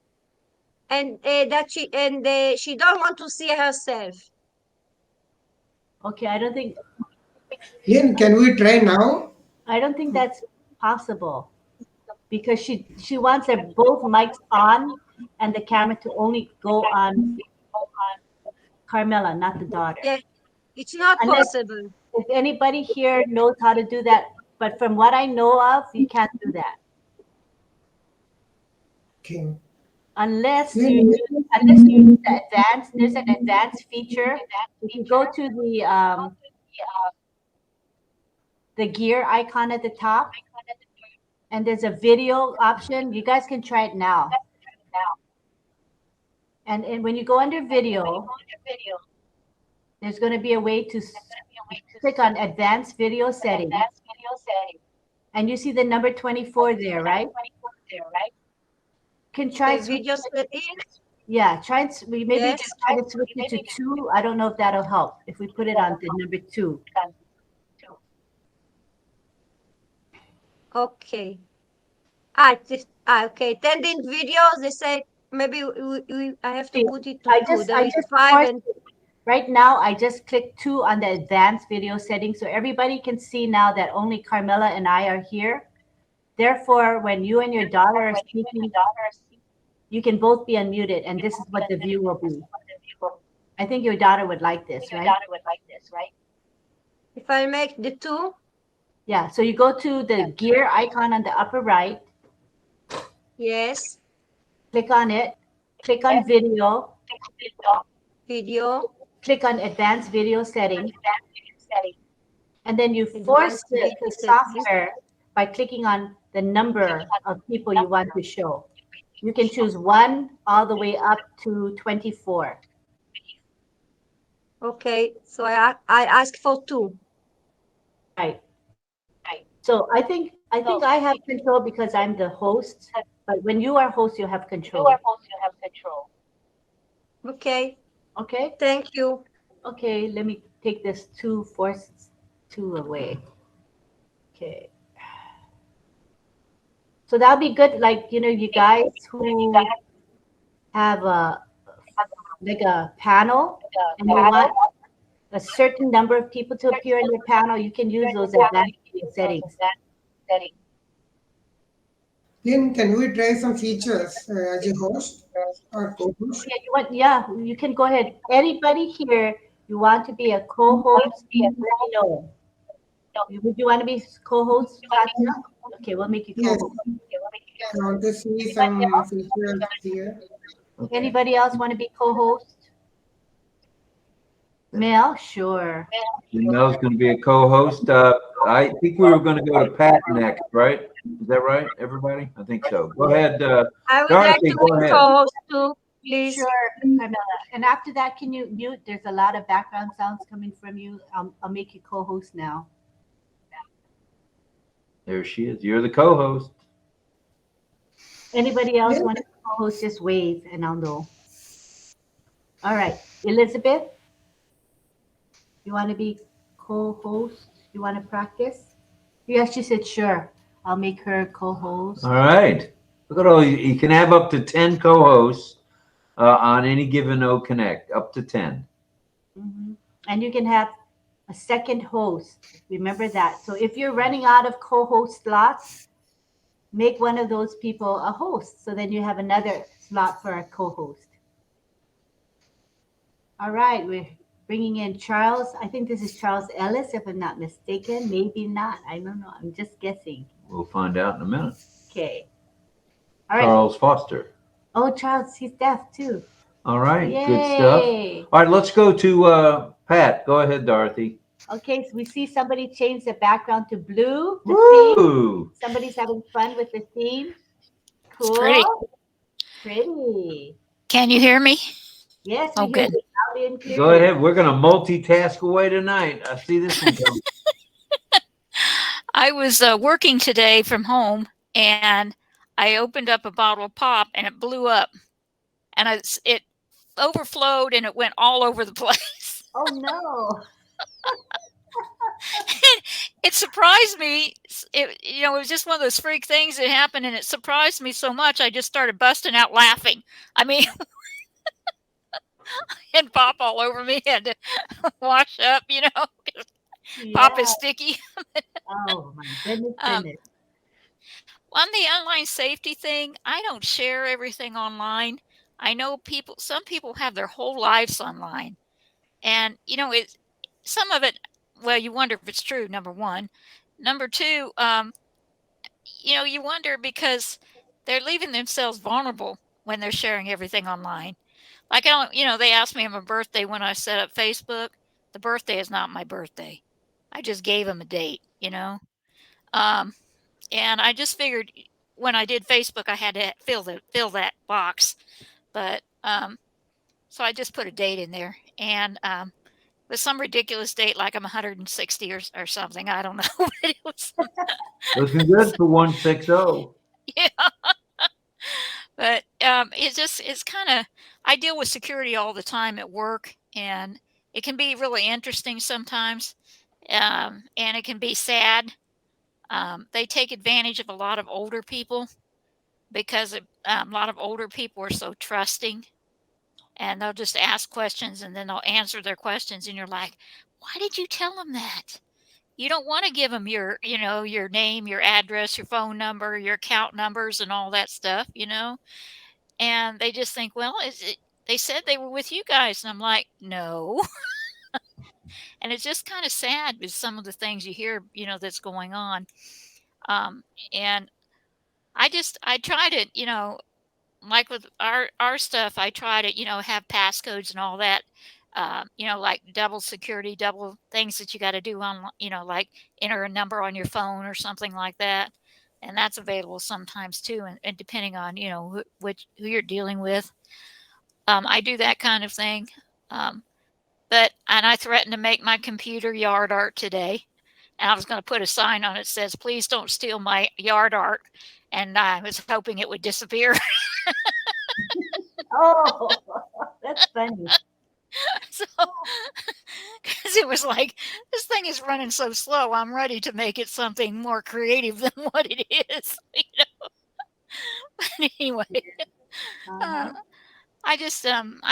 and she don't want to see herself.
Okay, I don't think.
Lynn, can we try now?
I don't think that's possible because she wants her both mics on and the camera to only go on Carmela, not the daughter.
Yeah, it's not
Unless
possible.
if anybody here knows how to do that, but from what I know of, you can't do that
Okay.
unless
Lynn,
you use the advanced. There's an advanced feature. If you go to the gear icon at the top, and there's a video option. You guys can try it now. And when you go under video, there's going to be a way to click on advanced video settings. And you see the number 24 there, right? Can try
The video settings.
yeah, try and maybe
Yes.
just try to switch it to 2. I don't know if that'll help if we put it on the number 2.
Okay. Okay. 10 in videos. They say maybe I have to
See,
put it to
I
2.
just
There is 5
forced
and
it. Right now, I just clicked 2 on the advanced video settings, so everybody can see now that only Carmela and I are here. Therefore, when you and your daughter are speaking, you can both be unmuted, and this is what the view will be. I think your daughter would like this, right?
if I make the 2,
Yeah, so you go to the gear icon on the upper right,
yes,
click on it, click on video,
video,
click on advanced video settings, and then you
Advanced
force the
video
software by clicking on the number of people you want to show. You can choose 1 all the way up to 24.
okay. So I ask for 2.
Right. So I think I have control because I'm the host, but when you are host, you have control.
Okay.
Okay?
Thank you.
Okay, let me take this 2 away. Okay. So that'll be good. Like, you guys who have like a panel and you want a certain number of people to appear in your panel, you can use those advanced settings.
Lynn, can we try some features as a host or co-host?
Yeah, you can go ahead. Anybody here, you want to be a co-host, let me know. Would you want to be co-host, Fatima? Okay, we'll make you
Yes.
co-host.
I want to see some features here.
Anybody else want to be co-host? Mel, sure.
Mel's going to be a co-host. I think we were going to go to Pat next, right? Is that right, everybody? I think so. Go ahead.
I would like
Dorothy,
to
go
be
ahead.
co-host too, please.
Sure, Carmela. And after that, can you mute? There's a lot of background sounds coming from you. I'll make you co-host now.
There she is. You're the co-host.
Anybody else want to co-host? Just wave and I'll know. All right, Elizabeth, you want to be co-host? You want to practice? Yes, she said sure. I'll make her co-host.
All right. Look at all you can have up to 10 co-hosts on any given OConnect, up to 10.
And you can have a second host. Remember that. So if you're running out of co-host slots, make one of those people a host. So then you have another slot for a co-host. All right, we're bringing in Charles. I think this is Charles Ellis, if I'm not mistaken. Maybe not. I don't know. I'm just guessing.
We'll find out in a minute.
Okay. All right.
Charles Foster.
Oh, Charles, he's deaf too.
All right.
Yay.
Good stuff. All right, let's go to Pat. Go ahead, Dorothy.
Okay, so we see somebody change the background to blue. The
Woo!
theme. Somebody's having fun with the theme. Cool.
It's
Pretty.
Can you hear me?
Yes,
Oh,
we hear
good.
you loudly and clearly.
Go ahead. We're going to multitask away tonight. I see this one coming.
I was working today from home, and I opened up a bottle of pop, and it blew up, and it overflowed, and it went all over the place.
Oh no!
It surprised me. It was just one of those freak things that happened, and it surprised me so much. I just started busting out laughing. I mean, and pop all over me, had to wash up. Pop is sticky.
Oh my goodness.
On the online safety thing, I don't share everything online. I know some people have their whole lives online. And, it's some of it, well, you wonder if it's true, number one. Number two, you wonder because they're leaving themselves vulnerable when they're sharing everything online. Like, they asked me on my birthday when I set up Facebook. The birthday is not my birthday. I just gave them a date, Um, and I just figured when I did Facebook, I had to fill that box. But so I just put a date in there, and with some ridiculous date, like I'm 160 or something. I don't know, but it was.
Looking good for 160.
Yeah. But it's kind of, I deal with security all the time at work, and it can be really interesting sometimes, and it can be sad. They take advantage of a lot of older people because a lot of older people are so trusting, and they'll just ask questions and then they'll answer their questions, and you're like, why did you tell them that? You don't want to give them your name, your address, your phone number, your account numbers, and all that stuff, and they just think, well, they said they were with you guys, and I'm like, no. And it's just kind of sad with some of the things you hear, that's going on. And I try to, like with our stuff, I try to, have passcodes and all that, like double security, double things that you got to do on, like enter a number on your phone or something like that. And that's available sometimes too. And depending on, who you're dealing with, I do that kind of thing. And I threatened to make my computer yard art today. And I was going to put a sign on it that says, please don't steal my yard art. And I was hoping it would disappear.
Oh, that's funny.
So, because it was like, this thing is running so slow, I'm ready to make it something more creative than what it is. But anyway, I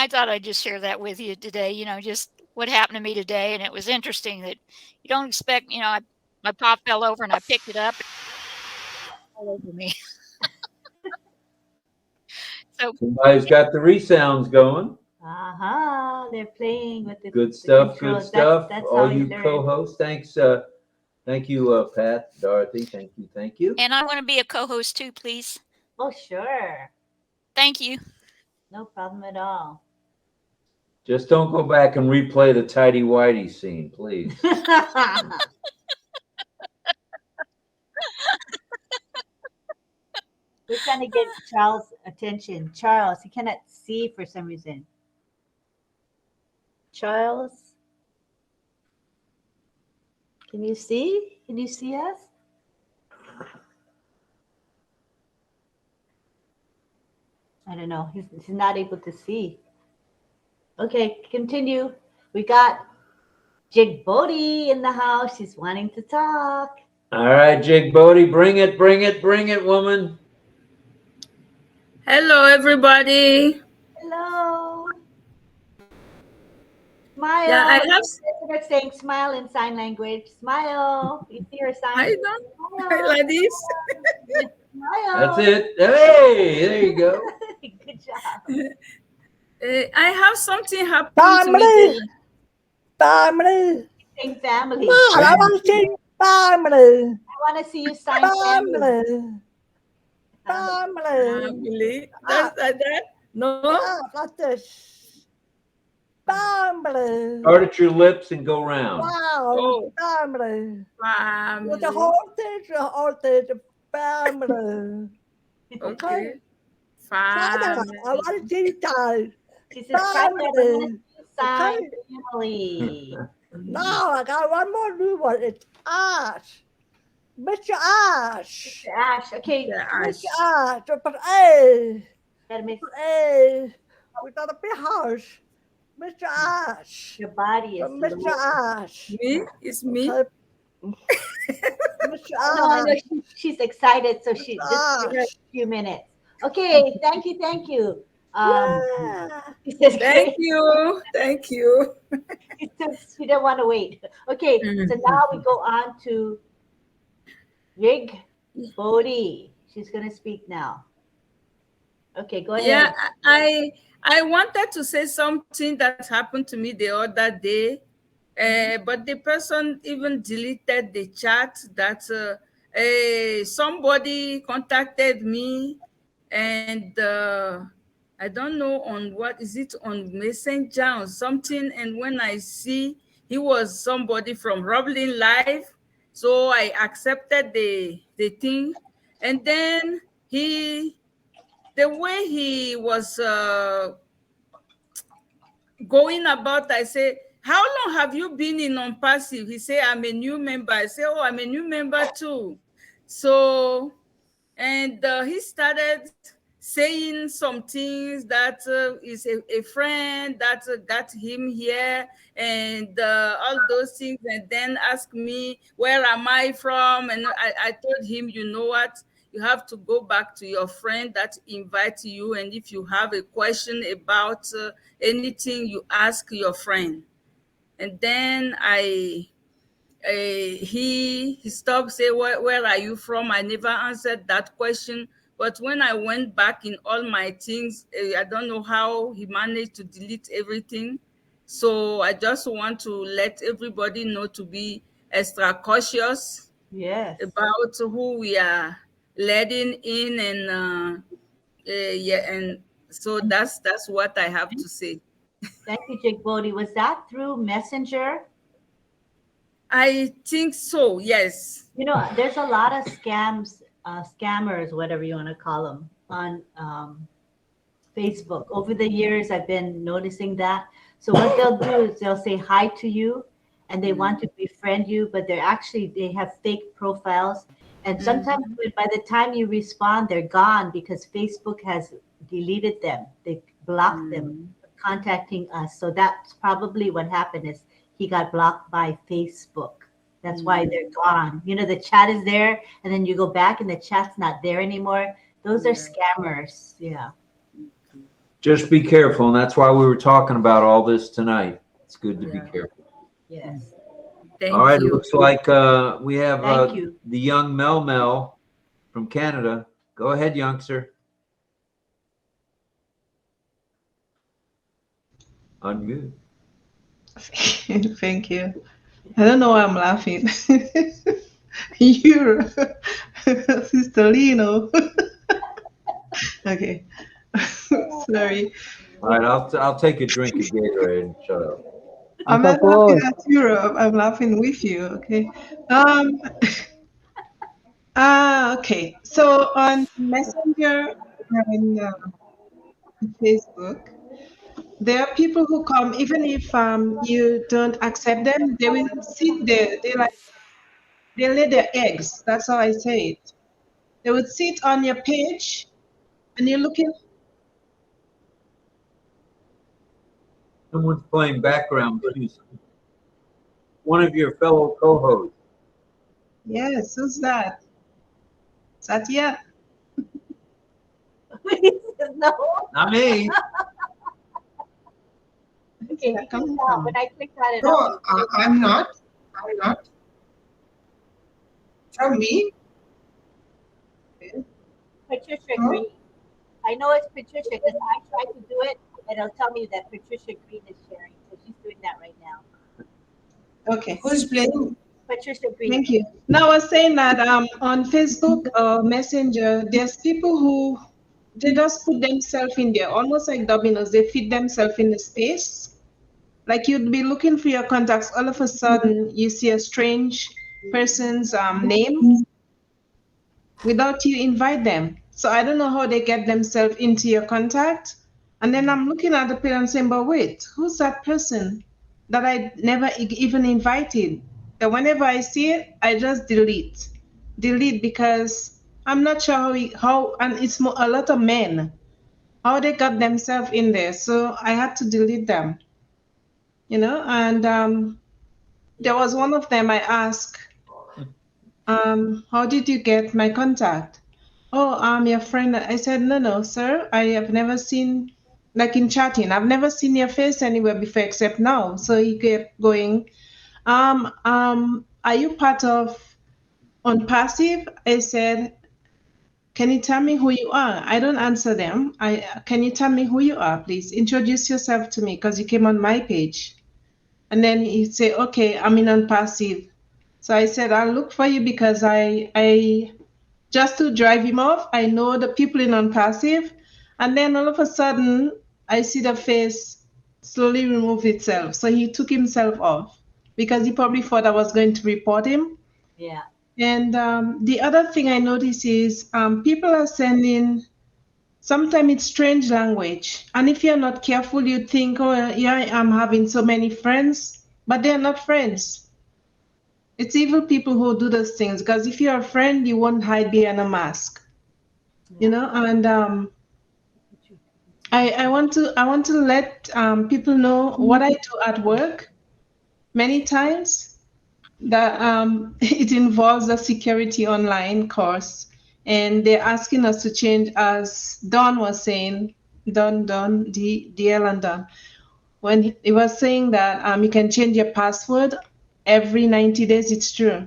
thought I'd just share that with you today, just what happened to me today. And it was interesting that you don't expect, my pop fell over and I picked it up and it all over me. So
Somebody's got the resounds going.
They're playing with the
Good stuff.
controls.
Good stuff.
That's
All
how
you
learn.
co-hosts, thanks. Thank you, Pat, Dorothy. Thank you. Thank you.
And I want to be a co-host too, please.
Oh, sure.
Thank you.
No problem at all.
Just don't go back and replay the tidy whitey scene, please.
We're trying to get Charles' attention. Charles, he cannot see for some reason. Charles, can you see? Can you see us? I don't know. He's not able to see. Okay, continue. We got Jig Bodie in the house. She's wanting to talk.
All right, Jig Bodie, bring it, woman.
Hello, everybody.
Hello. Smile.
Yeah, I have.
They're saying smile in sign language. Smile. You see her sign?
I don't like this.
Smile.
That's it. Hey, there you go.
Good job.
I have something happen to me.
Family.
Sing family.
I want to sing family.
I want to see you sign family.
Family. That? No.
Like this. Family.
Start at your lips and go round.
Wow.
Oh.
Family.
Family.
With the whole thing, family.
Okay.
Family. I want to see you
She says
family.
sign family.
Now I got one more new one. It's Ash. Mr. Ash.
Mr. Ash. Okay.
Mr. Ash. But hey.
Gotta make
Hey. We got a big house. Mr. Ash.
your body is
Mr.
low.
Ash.
Me? It's me.
Mr.
No, I know
Ash.
she's excited, so she just give her a few minutes. Okay, thank you.
Yeah.
She says,
Thank you. Thank you.
we don't want to wait. Okay, so now we go on to Rig. Bodhi, she's going to speak now. Okay, go ahead.
Yeah, I wanted to say something that happened to me the other day, but the person even deleted the chat that somebody contacted me, and I don't know on what is it, on Messenger or something. And when I see he was somebody from RobLynnLive, so I accepted the thing, and then the way he was going about, I say, how long have you been in ONPASSIVE? He said, I'm a new member. I say, oh, I'm a new member too. So, and he started saying some things that is a friend that got him here, and all those things, and then asked me, where am I from? And I told him, you know what? You have to go back to your friend that invited you, and if you have a question about anything, you ask your friend. And then he stopped, say, where are you from? I never answered that question. But when I went back in all my things, I don't know how he managed to delete everything. So I just want to let everybody know to be extra cautious,
Yes,
about who we are letting in, and yeah, and so that's what I have to say.
thank you, Jake Bodhi. Was that through Messenger?
I think so, yes.
You know, there's a lot of scammers, whatever you want to call them, on Facebook. Over the years, I've been noticing that. So what they'll do is they'll say hi to you, and they want to befriend you, but they have fake profiles. And sometimes by the time you respond, they're gone because Facebook has deleted them. They blocked them from contacting us. So that's probably what happened is he got blocked by Facebook. That's why they're gone. You know, the chat is there, and then you go back and the chat's not there anymore. Those are scammers. Yeah.
Just be careful, and that's why we were talking about all this tonight. It's good to be careful.
Yes.
Thank
All right, it
you.
looks like we have
Thank you.
the young Mel from Canada. Go ahead, youngster. Unmute.
Thank you. I don't know why I'm laughing. You're Sister Lino. Okay. Sorry.
All right, I'll take a drink of Gatorade and shut up.
I'm not laughing at Europe. I'm laughing with you. Okay. Okay. So on Messenger and Facebook, there are people who come, even if you don't accept them, they will sit there. They lay their eggs. That's how I say it. They would sit on your page, and you're looking.
Someone's playing background music. One of your fellow co-hosts.
Yes, who's that? Satya?
No.
Not me.
Okay,
That coming
when
from?
I click on it,
No, I'm not. I'm not. From me?
Patricia
Huh?
Green. I know it's Patricia because I tried to do it, and it'll tell me that Patricia Green is sharing. So she's doing that right now.
Okay.
Who's playing?
Patricia Green.
Thank you. Now I was saying that on Facebook or Messenger, there's people who they just put themselves in there, almost like dominoes. They fit themselves in the space. Like you'd be looking for your contacts, all of a sudden you see a strange person's name without you invite them. So I don't know how they get themselves into your contact. And then I'm looking at the page and saying, but wait, who's that person that I never even invited? That whenever I see it, I just delete. Delete because I'm not sure how and it's a lot of men, how they got themselves in there. So I had to delete them, and there was one of them I asked, how did you get my contact? Oh, I'm your friend. I said, no, sir. I have never seen, like in chatting, I've never seen your face anywhere before except now. So he kept going, are you part of on passive, I said, can you tell me who you are? I don't answer them. Can you tell me who you are, please? Introduce yourself to me because you came on my page. And then he said, okay, I'm in on passive. So I said, I'll look for you because I just to drive him off, I know the people in on passive. And then all of a sudden, I see the face slowly remove itself. So he took himself off because he probably thought I was going to report him.
Yeah.
And the other thing I notice is people are sending, sometimes it's strange language. And if you're not careful, you think, oh, yeah, I'm having so many friends, but they're not friends. It's evil people who do those things because if you're a friend, you won't hide behind a mask. You know, and I want to let people know what I do at work. Many times that it involves a security online course, and they're asking us to change, as Don was saying, DL and Don, when he was saying that you can change your password every 90 days. It's true.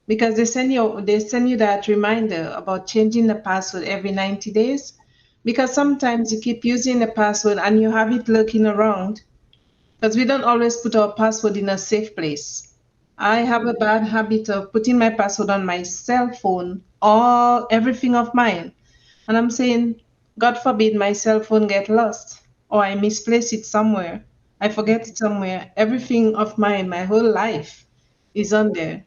Because they send you that reminder about changing the password every 90 days, because sometimes you keep using the password and you have it lurking around, because we don't always put our password in a safe place. I have a bad habit of putting my password on my cell phone, everything of mine, and I'm saying, God forbid my cell phone get lost or I misplace it somewhere, I forget it somewhere, everything of mine, my whole life is on there.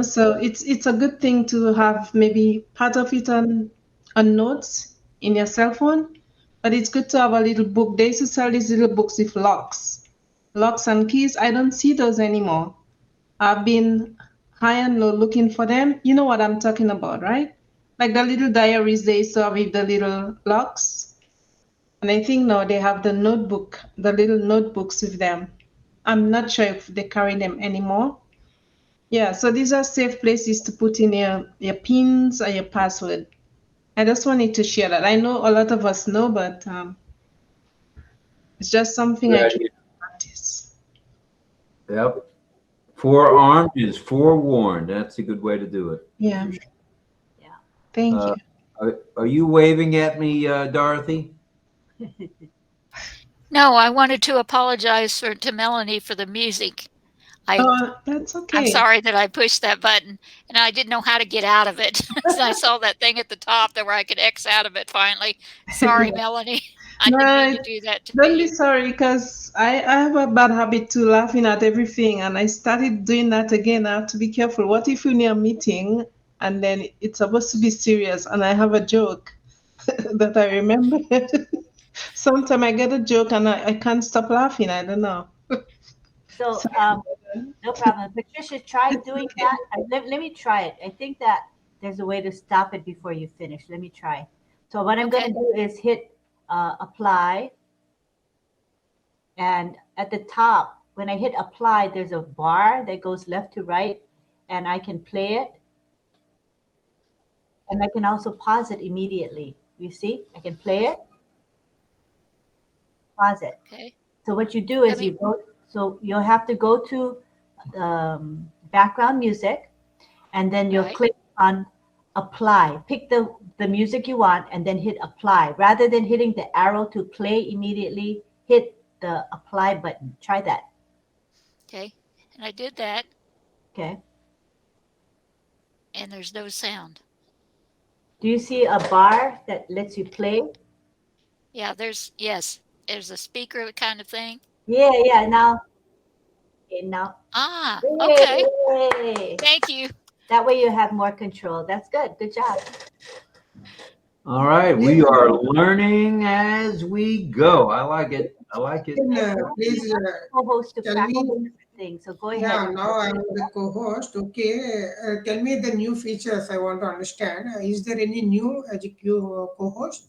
So it's a good thing to have maybe part of it on notes in your cell phone, but it's good to have a little book. They used to sell these little books with locks and keys. I don't see those anymore. I've been high and low looking for them. You know what I'm talking about, right? Like the little diaries they used to have with the little locks. And I think now they have the little notebooks with them. I'm not sure if they carry them anymore. Yeah, so these are safe places to put in your pins or your password. I just wanted to share that. I know a lot of us know, but it's just something I try to practice.
Yep. Forearmed is forewarned. That's a good way to do it.
Yeah.
Yeah.
Thank you.
Are you waving at me, Dorothy?
No, I wanted to apologize to Melanie for the music.
That's okay.
I'm sorry that I pushed that button and I didn't know how to get out of it. So I saw that thing at the top there where I could X out of it finally. Sorry, Melanie. I didn't mean to do that to
Don't be
you.
sorry, because I have a bad habit to laughing at everything, and I started doing that again. I have to be careful. What if you're near a meeting and then it's supposed to be serious and I have a joke that I remember? Sometimes I get a joke and I can't stop laughing. I don't know.
So, no problem. Patricia, try doing that. Let me try it. I think that there's a way to stop it before you finish. Let me try. So what I'm going to do is hit apply. And at the top, when I hit apply, there's a bar that goes left to right, and I can play it. And I can also pause it immediately. You see, I can play it, pause it.
Okay.
So what you do is so you'll have to go to background music, and then you'll click on apply. Pick the music you want and then hit apply. Rather than hitting the arrow to play immediately, hit the apply button. Try that.
Okay. And I did that.
Okay.
And there's no sound.
Do you see a bar that lets you play?
Yeah, there's a speaker kind of thing.
Yeah. Now. Okay, now.
Okay.
Yay.
Thank you.
That way you have more control. That's good. Good job.
All right, we are learning as we go. I like it.
Please
co-host to
tell
practice
me.
different things. So go ahead.
Yeah, now I'm the co-host. Okay, tell me the new features I want to understand. Is there any new as a co-host?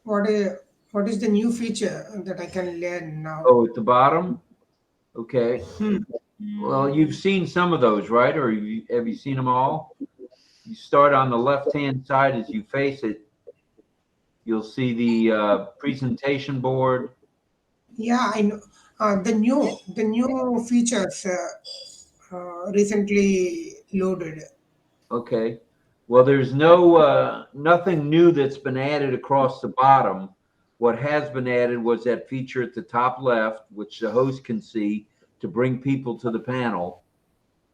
What is the new feature that I can learn now?
Oh, at the bottom? Okay. Well, you've seen some of those, right? Or have you seen them all? You start on the left-hand side as you face it. You'll see the presentation board.
Yeah, I know. The new features. recently loaded.
Okay. Well, there's no nothing new that's been added across the bottom. What has been added was that feature at the top left, which the host can see to bring people to the panel.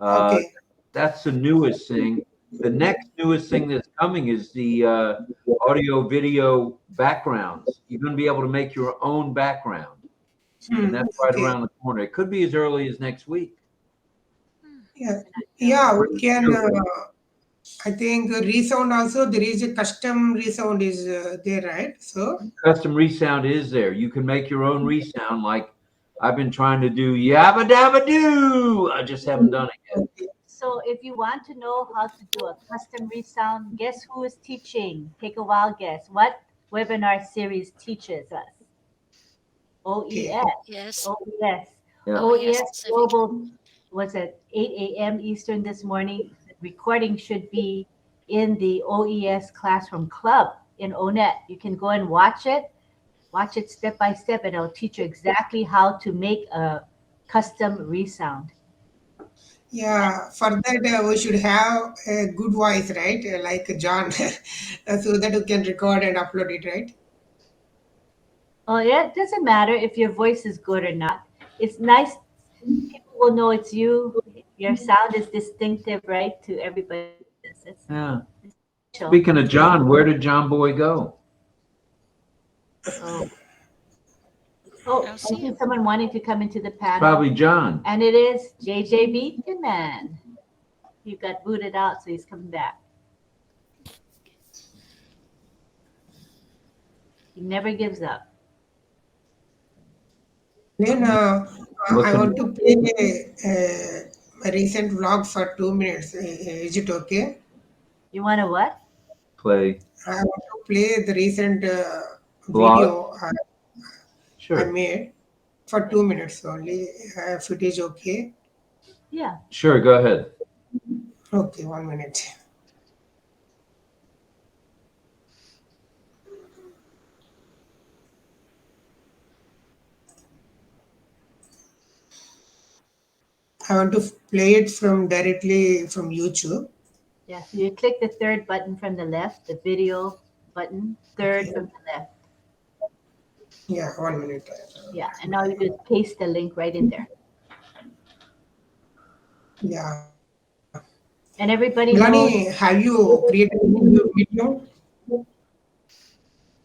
Okay.
That's the newest thing. The next newest thing that's coming is the audio video backgrounds. You're going to be able to make your own background, and that's right
Okay.
around the corner. It could be as early as next week.
Yeah. Yeah, we can. I think resound also there is a custom resound is there, right? So
Custom resound is there. You can make your own resound. Like I've been trying to do yabba dabba doo. I just haven't done it yet.
okay.
So if you want to know how to do a custom resound, guess who is teaching? Take a wild guess. What webinar series teaches us? OES.
Yes.
OES.
Yeah.
OES
Pacific.
Global was at 8 a.m. Eastern this morning. The recording should be in the OES Classroom Club in ONET. You can go and watch it step by step, and it'll teach you exactly how to make a custom resound.
Yeah, for that we should have a good voice, right? Like John, so that you can record and upload it, right?
Oh, yeah, it doesn't matter if your voice is good or not. It's nice. People will know it's you. Your sound is distinctive, right, to everybody. It's
Yeah.
special.
Speaking of John, where did John Boy go?
Oh,
I
I
see
see
him.
someone wanting to come into the panel.
Probably John.
And it is JJ Beaton. He got booted out, so he's coming back. He never gives up.
Then I
Looking.
want to play a recent vlog for 2 minutes. Is it okay?
You want to what?
Play.
I want to play the recent
Blog?
video I
Sure.
made for 2 minutes only. If it is okay.
Yeah.
Sure. Go ahead.
Okay, 1 minute. I want to play it from directly from YouTube.
Yeah. So you click the third button from the left, the video button, third
Okay.
from the left.
Yeah, 1 minute.
Yeah. And now you just paste the link right in there.
Yeah.
And everybody
Milani,
knows.
have you created a new video?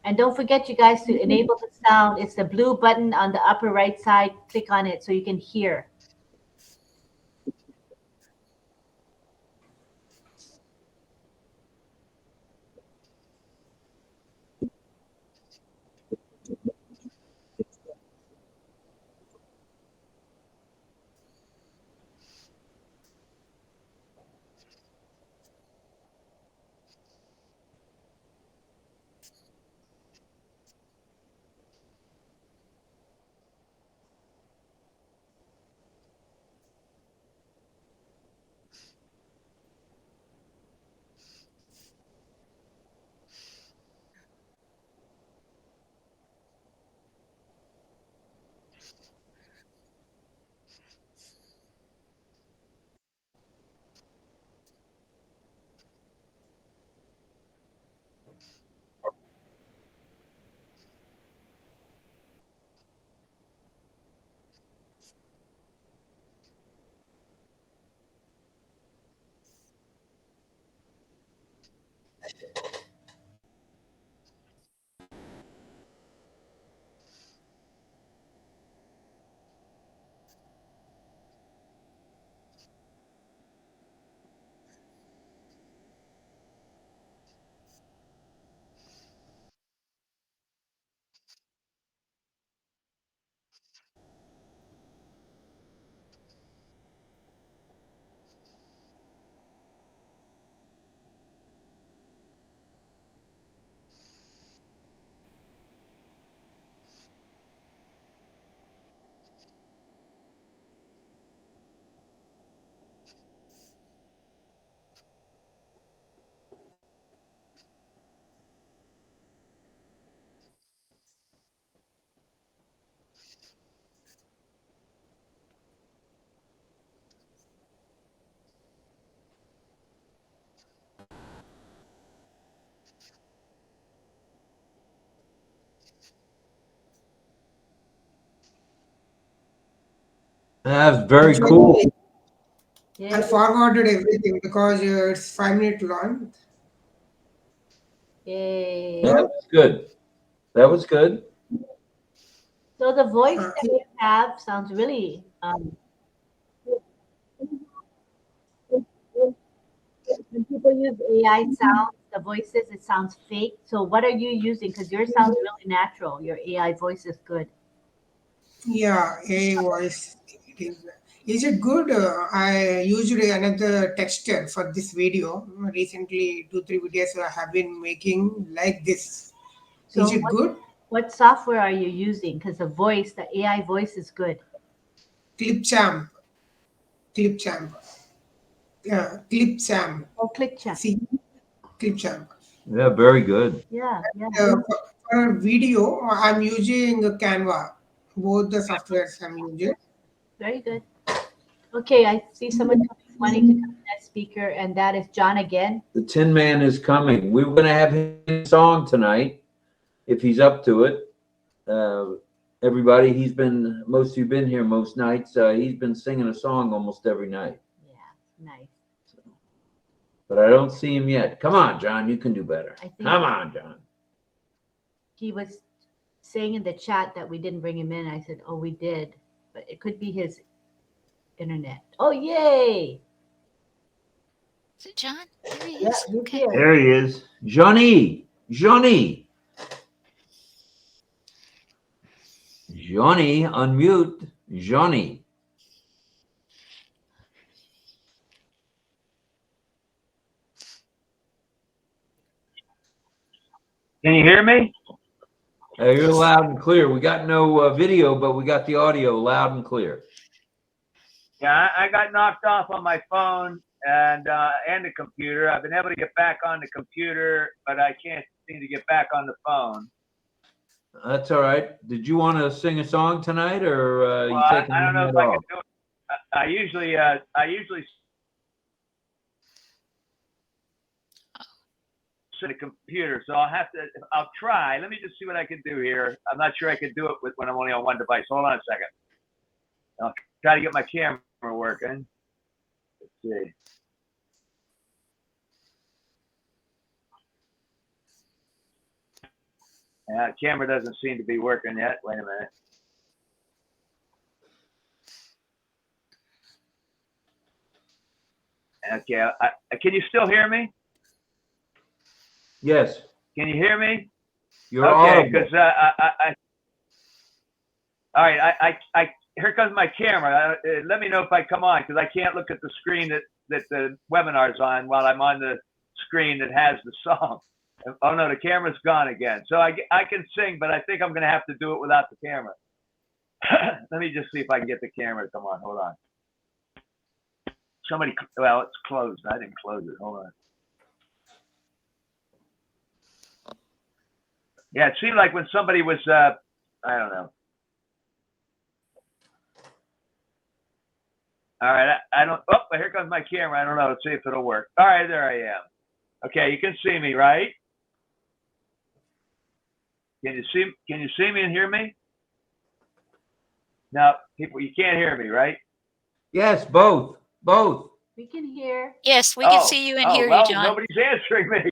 And don't forget, you guys, to enable the sound. It's the blue button on the upper right side. Click on it so you can hear.
That's very
Actually,
cool.
I
Yeah.
forwarded everything because it's 5 minute long.
Yay.
That was good. That was good.
So the voice
Uh,
that you have sounds really when people use AI sounds, the voices, it sounds fake. So what are you using? Because yours sounds really natural. Your AI voice is good.
yeah, a voice. Is it good? I used another texture for this video. Recently, 2, 3 videos I have been making like this. Is
So
it good?
what software are you using? Because the voice, the AI voice is good.
Clipchamp, Clipchamp, Clipchamp.
Oh, ClickChamp.
See, Clipchamp.
Yeah, very good.
Yeah, yeah.
For video, I'm using Canva. Both the softwares I'm using.
Very good. Okay, I see someone wanting to come as speaker, and that is John again.
The Tin Man is coming. We were going to have him sing a song tonight if he's up to it. Everybody, most of you been here most nights. He's been singing a song almost every night,
Yeah, nice.
but I don't see him yet. Come on, John, you can do better.
I think
Come on, John.
he was saying in the chat that we didn't bring him in. I said, oh, we did, but it could be his internet. Oh, yay!
Is it John? There he
Yeah,
is.
he's
Okay.
here.
There he is. Johnny. Johnny. Johnny, unmute. Johnny.
Can you hear me?
You're loud and clear. We got no video, but we got the audio loud and clear.
Yeah, I got knocked off on my phone and the computer. I've been able to get back on the computer, but I can't seem to get back on the phone.
That's all right. Did you want to sing a song tonight, or
Well,
you taking
I don't know
the
if
night
I can
off?
do it. I usually sit at the computer, so I'll try. Let me just see what I can do here. I'm not sure I can do it when I'm only on one device. Hold on a second. I'll try to get my camera working. Let's see. Yeah, camera doesn't seem to be working yet. Wait a minute. Okay, can you still hear me?
Yes.
Can you hear me?
You're
okay,
audible.
because all right, here comes my camera. Let me know if I come on, because I can't look at the screen that the webinar's on while I'm on the screen that has the song. Oh no, the camera's gone again. So I can sing, but I think I'm going to have to do it without the camera. Let me just see if I can get the camera to come on. Hold on. Well, it's closed. I didn't close it. Hold on. Yeah, it seemed like when somebody was, I don't know. All right, I don't, oh, here comes my camera. I don't know. Let's see if it'll work. All right, there I am. Okay, you can see me, right? Can you see me and hear me? No, people, you can't hear me, right?
Yes, both.
We can hear.
Yes, we can see you and hear
well,
you, John.
nobody's answering me.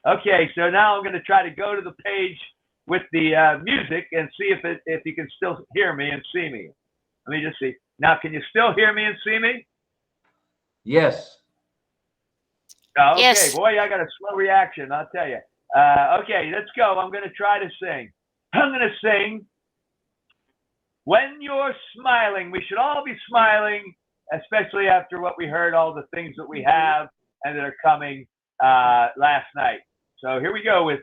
Okay, so now I'm going to try to go to the page with the music and see if you can still hear me and see me. Let me just see. Now, can you still hear me and see me?
Yes.
Okay,
Yes.
boy, I got a slow reaction, I'll tell you. Okay, let's go. I'm going to try to sing. I'm going to sing, When You're Smiling. We should all be smiling, especially after what we heard, all the things that we have and that are coming last night. So here we go with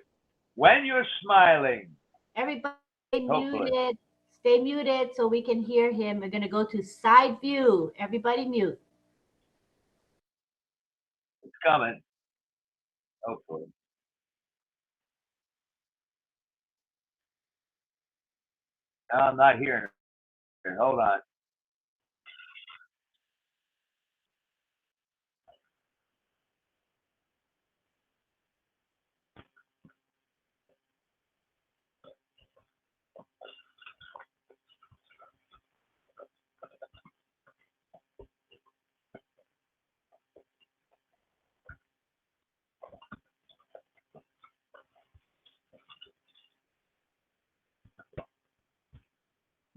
When You're Smiling.
Everybody muted. Stay muted so we can hear him. We're going to go to side view. Everybody mute.
It's coming. Hopefully. No, I'm not hearing it. Hold on.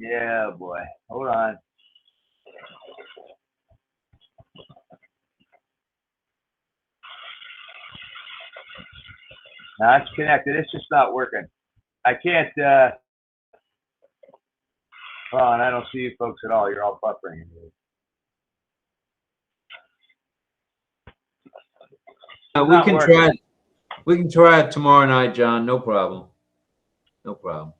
Yeah, boy. Hold on. Now it's connected. It's just not working. I can't. Hold on. I don't see you folks at all. You're all buffering.
We can try it. We can try it tomorrow night, John. No problem. No problem.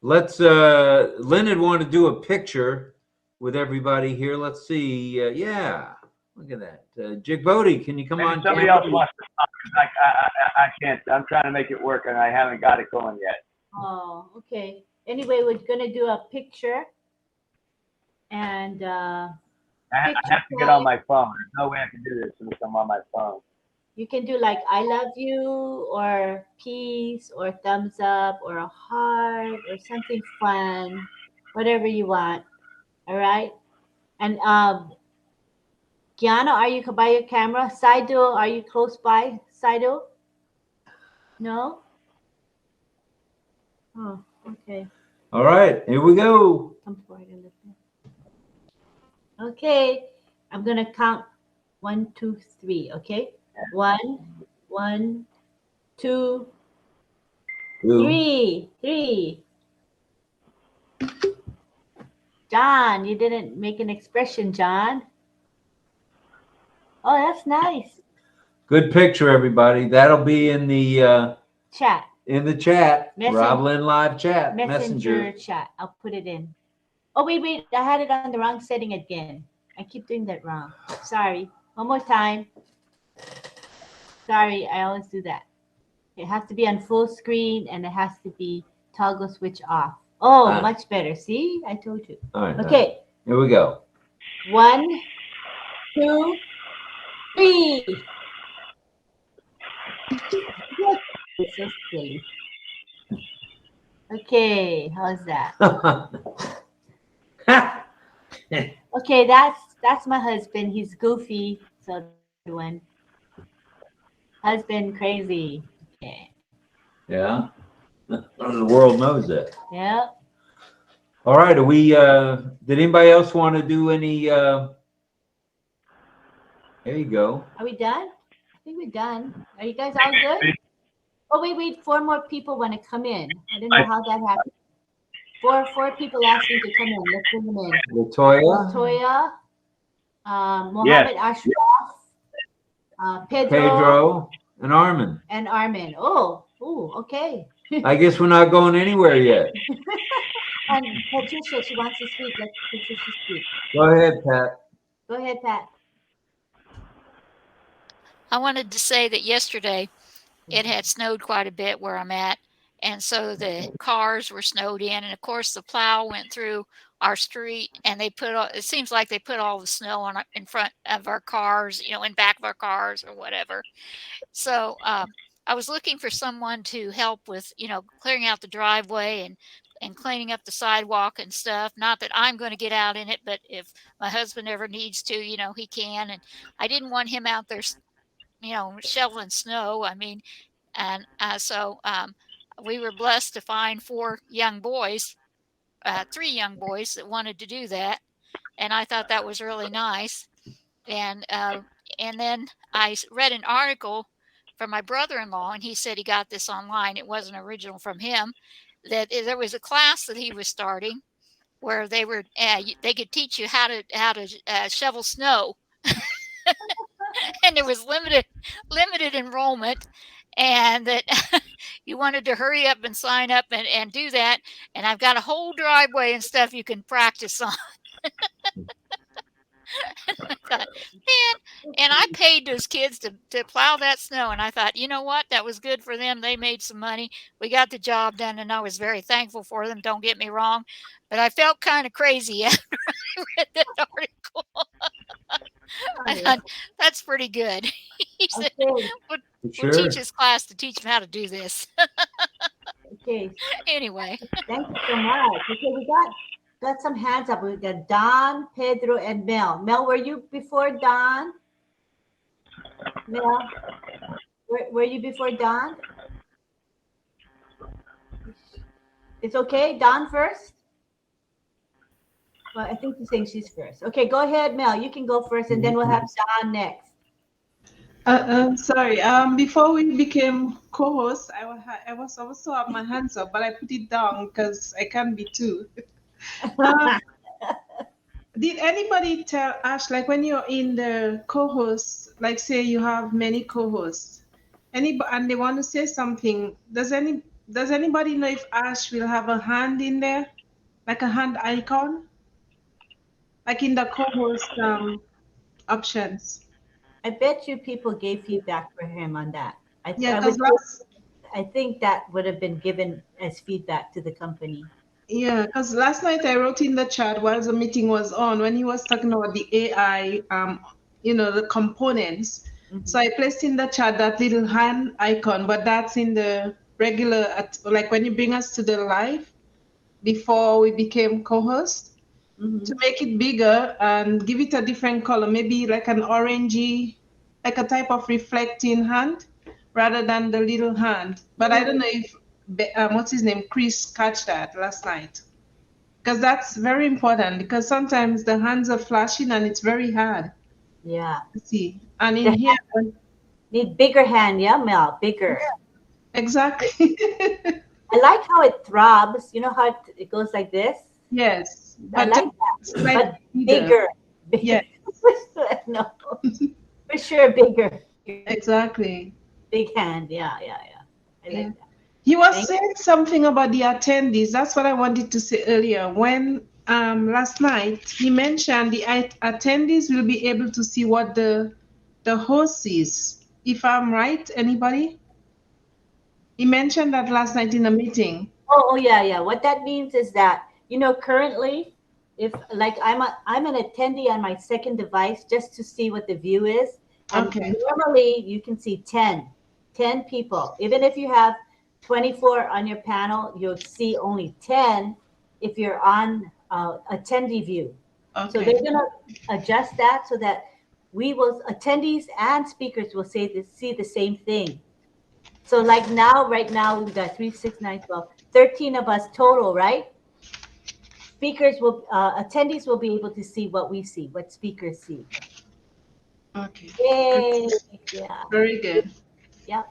Let's. Lynn had wanted to do a picture with everybody here. Let's see. Yeah. Look at that. Jigbody, can you come on?
Somebody else wants to talk. I can't. I'm trying to make it work, and I haven't got it going yet.
Oh, okay. Anyway, we're gonna do a picture, and
I have to get on my phone. There's no way I can do this unless I'm on my phone.
you can do like I love you, or peace, or thumbs up, or a heart, or something fun, whatever you want. All right. And Kiana, are you by your camera? Saido, are you close by? Saido? No? Oh, okay.
All right, here we go.
Come forward a little bit. Okay, I'm gonna count 1, 2, 3. Okay, 1, 1, 2, 3, 3. John, you didn't make an expression, John. Oh, that's nice.
Good picture, everybody. That'll be in the
Chat.
in the chat.
Messenger.
RobLynnLive chat.
Messenger chat. I'll put it in. Oh, wait. I had it on the wrong setting again. I keep doing that wrong. Sorry. One more time. Sorry, I always do that. It has to be on full screen, and it has to be toggle switch off. Oh, much better. See? I told you.
All right.
Okay.
Here we go.
1, 2, 3. It's so silly. Okay, how's that? Okay, that's my husband. He's goofy. So one husband crazy. Okay.
Yeah. The world knows that.
Yeah.
All right. Are we? Did anybody else want to do any? There you go.
Are we done? I think we're done. Are you guys all good? Oh, wait. 4 more people want to come in. I don't know how that happened. Four people asking to come in. Let's bring them in. Latoya, Mohammed Ashraf,
Pedro and Armin.
Oh, okay.
I guess we're not going anywhere yet.
And Patricia, she wants to speak. Let Patricia speak.
Go ahead, Pat.
Go ahead, Pat.
I wanted to say that yesterday it had snowed quite a bit where I'm at. And so the cars were snowed in. And of course, the plow went through our street, and it seems like they put all the snow in front of our cars, in back of our cars or whatever. So I was looking for someone to help with, clearing out the driveway and cleaning up the sidewalk and stuff. Not that I'm going to get out in it, but if my husband ever needs to, he can. And I didn't want him out there, shoveling snow. I mean, and so we were blessed to find 3 young boys that wanted to do that. And I thought that was really nice. And then I read an article from my brother-in-law, and he said he got this online. It wasn't original from him, that there was a class that he was starting where they could teach you how to shovel snow. And there was limited enrollment, and that you wanted to hurry up and sign up and do that. And I've got a whole driveway and stuff you can practice on. And I thought, man, and I paid those kids to plow that snow. And I thought, you know what? That was good for them. They made some money. We got the job done, and I was very thankful for them. Don't get me wrong. But I felt kind of crazy after I read that article. I thought, that's pretty good. He said, we'll teach his class to teach them how to do this.
Okay.
Anyway.
Thank you so much. Okay, we got some hands up. We got Don, Pedro, and Mel. Mel, were you before Don? Mel, were you before Don? It's okay. Don first. Well, I think you're saying she's first. Okay, go ahead, Mel. You can go first, and then we'll have Don next.
Sorry. Before we became co-hosts, I was also have my hands up, but I put it down because I can't be two. Did anybody tell Ash, like when you're in the co-host, like say you have many co-hosts, and they want to say something, does anybody know if Ash will have a hand in there, like a hand icon, like in the co-host options?
I bet you people gave feedback for him on that.
Yeah,
I think that would have been given as feedback to the company.
Yeah, because last night I wrote in the chat while the meeting was on when he was talking about the AI, the components. So I placed in the chat that little hand icon, but that's in the regular, like when you bring us to the live before we became co-host, to make it bigger and give it a different color, maybe like an orangey, like a type of reflecting hand rather than the little hand. But I don't know if, what's his name, Chris, catch that last night. Because that's very important because sometimes the hands are flashing and it's very hard
Yeah.
to see. And in here,
need bigger hand, yeah, Mel, bigger.
Yeah, exactly.
I like how it throbs. You know how it goes like this?
Yes.
I like that. But bigger.
Yes.
No, for sure, bigger.
Exactly.
Big hand. Yeah. I like that.
He was saying something about the attendees. That's what I wanted to say earlier. When last night he mentioned the attendees will be able to see what the host sees. If I'm right, anybody? He mentioned that last night in a meeting.
Oh yeah. What that means is that, currently, if like I'm an attendee on my second device just to see what the view is. And
Okay.
normally you can see 10 people. Even if you have 24 on your panel, you'll see only 10 if you're on attendee view.
Okay.
So they're going to adjust that so that attendees and speakers will see the same thing. So like right now, we've got 3, 6, 9, 12, 13 of us total, right? Attendees will be able to see what we see, what speakers see.
Okay.
Yay. Yeah.
Very good.
Yep.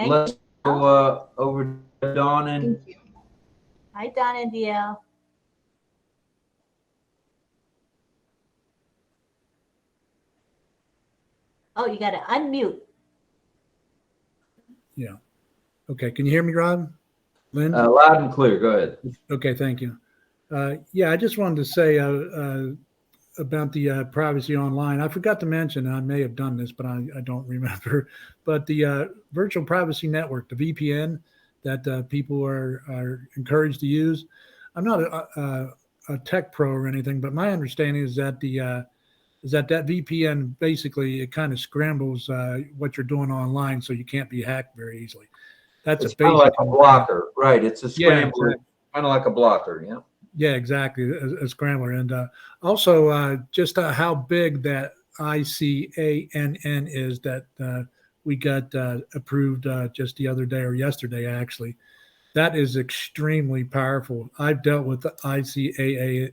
Let's go over to Dawn and.
Hi, Don and DL. Oh, you got to unmute.
Yeah. Okay. Can you hear me, Rob? Lynn?
Loud and clear. Go ahead.
Okay. Thank you. Yeah, I just wanted to say about the privacy online. I forgot to mention, and I may have done this, but I don't remember, but the virtual privacy network, the VPN that people are encouraged to use. I'm not a tech pro or anything, but my understanding is that that VPN basically it kind of scrambles what you're doing online, so you can't be hacked very easily. It's
kind of like a blocker, right? It's a scrambler, exactly. Kind of like a blocker, yeah.
Yeah, exactly, a scrambler, and also just how big that ICANN is that we got approved just the other day or yesterday, actually. That is extremely powerful. I've dealt with the ICANN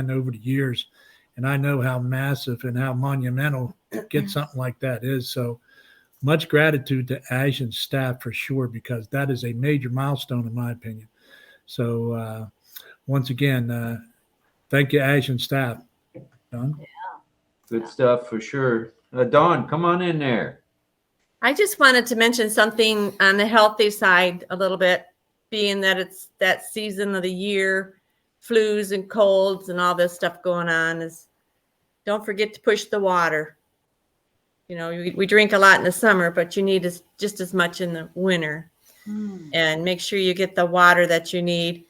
over the years, and I know how massive and how monumental get something like that is. So much gratitude to Ash and staff for sure, because that is a major milestone in my opinion. So once again, thank you, Ash and staff. Don?
Yeah.
Good stuff for sure. Dawn, come on in there.
I just wanted to mention something on the healthy side a little bit, being that it's that season of the year, flus and colds and all this stuff going on. Is don't forget to push the water. We drink a lot in the summer, but you need just as much in the winter. And make sure you get the water that you need,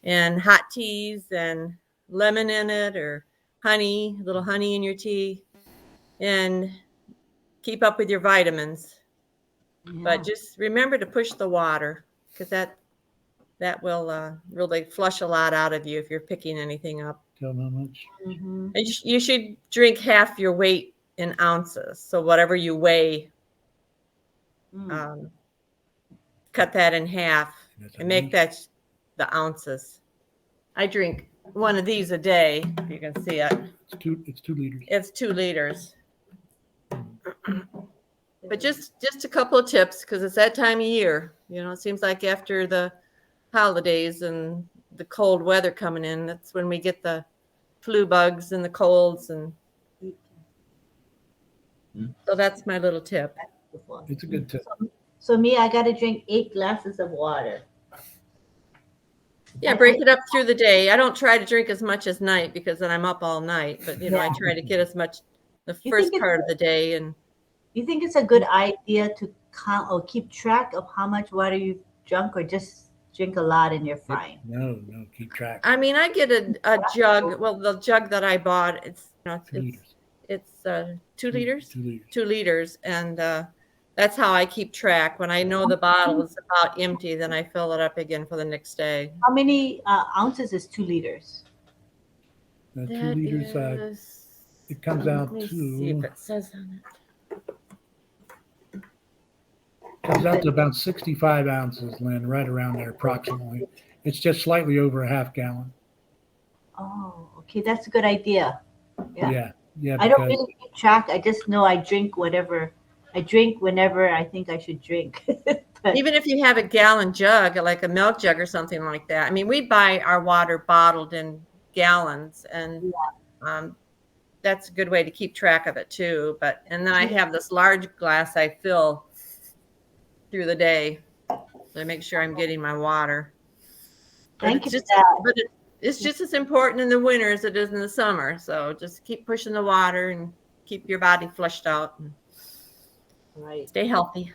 and hot teas and lemon in it, or honey, a little honey in your tea, and keep up with your vitamins. Yeah. But just remember to push the water, because that will really flush a lot out of you if you're picking anything up.
Tell them how much.
Mm-hmm. And you should drink half your weight in ounces. So whatever you weigh, cut that in half and make that the ounces. I drink one of these a day, if you can see it.
It's 2 liters.
It's 2 liters. But just a couple of tips, because it's that time of year. You know, it seems like after the holidays and the cold weather coming in, that's when we get the flu bugs and the colds. And so that's my little tip.
It's a good tip.
So me, I got to drink 8 glasses of water.
Yeah, break it up through the day. I don't try to drink as much as night because then I'm up all night. But, you know, I try to get as much the first part of the day. And
you think it's a good idea to count or keep track of how much water you've drunk, or just drink a lot and you're fine?
No, keep track.
I mean, I get a jug. Well, the jug that I bought, it's 2 liters. 2 liters, and that's how I keep track. When I know the bottle is about empty, then I fill it up again for the next day.
How many ounces is 2 liters?
2 liters. It comes out to.
See if it says on it.
Comes out to about 65 ounces, Lynn, right around there approximately. It's just slightly over a half gallon.
Oh, okay, that's a good idea.
Yeah.
I don't really keep track. I just know I drink whatever. I drink whenever I think I should drink.
Even if you have a gallon jug, like a milk jug or something like that. I mean, we buy our water bottled in gallons, and that's a good way to keep track of it too. And then I have this large glass I fill through the day, so I make sure I'm getting my water.
Thank you for that.
But it's just as important in the winter as it is in the summer. So just keep pushing the water and keep your body flushed out. And stay healthy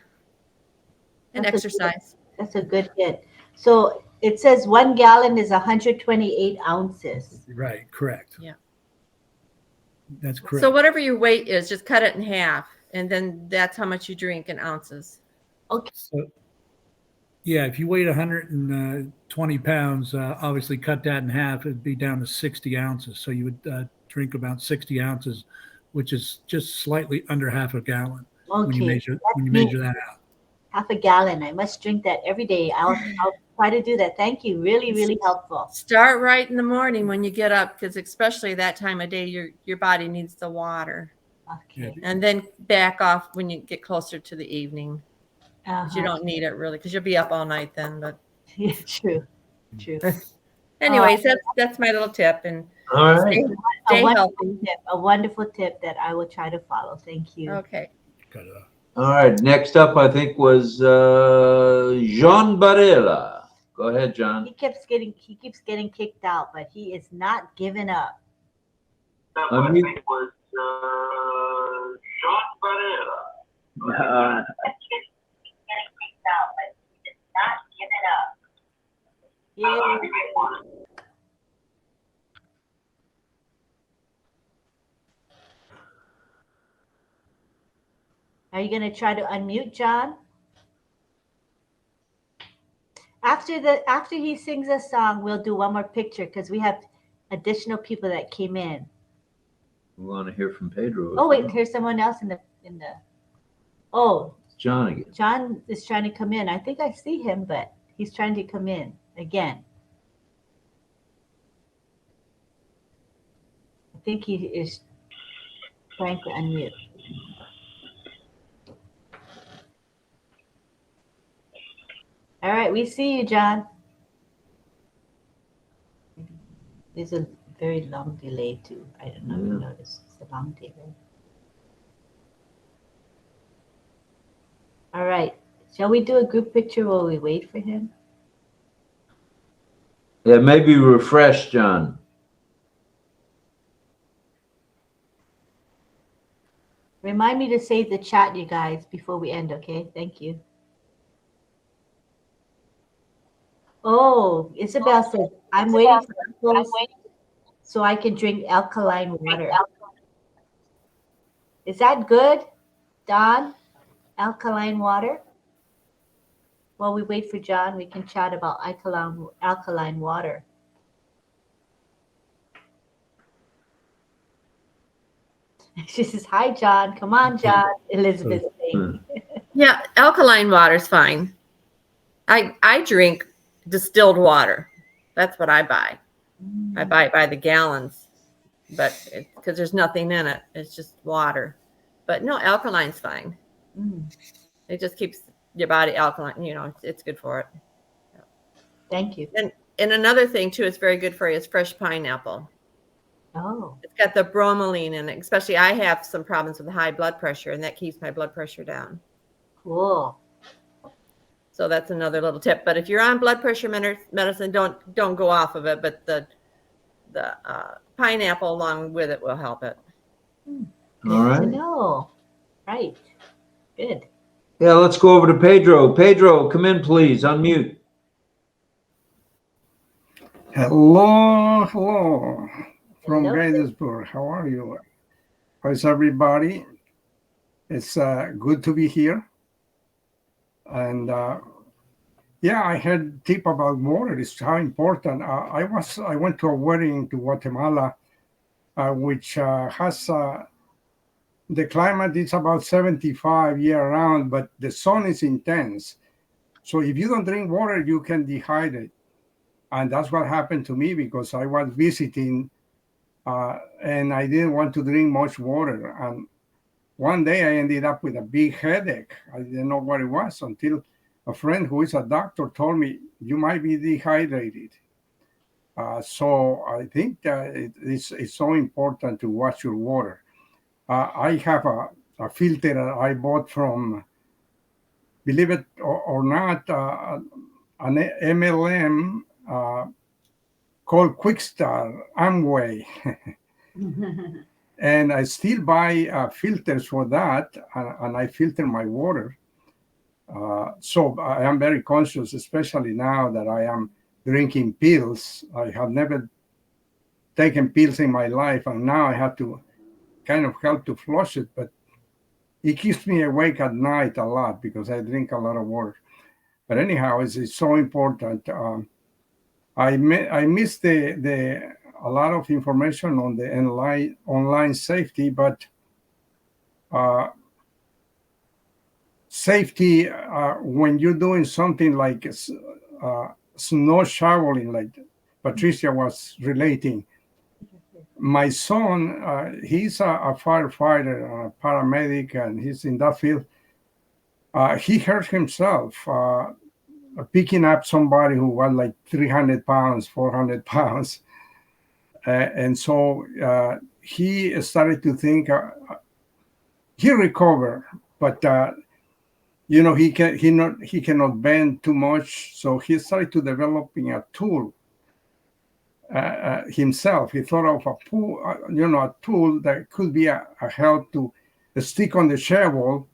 and exercise.
That's a good hit. So it says 1 gallon is 128 ounces.
Right, correct.
Yeah.
That's correct.
So whatever your weight is, just cut it in half, and then that's how much you drink in ounces.
Okay.
So, yeah, if you weighed 120 pounds, obviously cut that in half, it'd be down to 60 ounces. So you would drink about 60 ounces, which is just slightly under half a gallon.
Okay.
When you measure that out.
Half a gallon. I must drink that every day. I'll try to do that. Thank you. Really, really helpful.
Start right in the morning when you get up, because especially that time of day, your body needs the water.
Okay.
And then back off when you get closer to the evening. You don't need it really, because you'll be up all night then. But
yeah, true.
Anyways, that's my little tip. And
all right,
stay healthy.
A wonderful tip that I will try to follow. Thank you.
Okay.
All right. Next up, I think was Jean Barella. Go ahead, John.
He keeps getting kicked out, but he is not giving up.
I think was Jean Barella.
Yeah. Are you going to try to unmute John? After he sings a song, we'll do one more picture because we have additional people that came in.
We want to hear from Pedro.
Oh wait, here's someone else in the. Oh,
it's John again.
John is trying to come in. I think I see him, but he's trying to come in again. I think he is trying to unmute. All right, we see you, John. There's a very long delay too. I don't know if you noticed. It's a long delay. All right. Shall we do a group picture while we wait for him?
Yeah, maybe refresh, John.
Remind me to save the chat, you guys, before we end, okay? Thank you. Oh, Isabel says, I'm waiting for the so I can drink alkaline water. Is that good, Don? Alkaline water? While we wait for John, we can chat about alkaline water. She says, hi, John. Come on, John. Elizabeth saying.
Yeah, alkaline water's fine. I drink distilled water. That's what I buy. I buy it by the gallons, but because there's nothing in it, it's just water. But no, alkaline's fine. It just keeps your body alkaline. You know, it's good for it.
Thank you.
And another thing too, it's very good for you is fresh pineapple.
Oh.
It's got the bromelain in it. Especially, I have some problems with high blood pressure, and that keeps my blood pressure down.
Cool.
So that's another little tip. But if you're on blood pressure medicine, don't go off of it. But the pineapple along with it will help it.
All right.
No. Right. Good.
Yeah, let's go over to Pedro. Pedro, come in, please. Unmute.
Hello, hello from
Hello.
Gettysburg. How are you? How's everybody? It's good to be here. And yeah, I heard tip about water. It's how important. I went to a wedding to Guatemala, which has the climate is about 75 year round, but the sun is intense. So if you don't drink water, you can dehydrate. And that's what happened to me because I was visiting and I didn't want to drink much water. And one day I ended up with a big headache. I didn't know what it was until a friend who is a doctor told me, you might be dehydrated. So I think it's so important to watch your water. I have a filter that I bought from, believe it or not, an MLM called Quickstar Amway. And I still buy filters for that, and I filter my water. So I am very conscious, especially now that I am drinking pills. I have never taken pills in my life, and now I have to kind of help to flush it, but it keeps me awake at night a lot because I drink a lot of water. But anyhow, it's so important. I missed a lot of information on the online safety, but safety when you're doing something like snow shoveling, like Patricia was relating. My son, he's a firefighter, a paramedic, and he's in that field. He hurt himself picking up somebody who was like 300 pounds, 400 pounds. And so he started to think, he recovered, but he cannot bend too much. So he started to developing a tool himself. He thought of a tool that could be a help to stick on the shovel,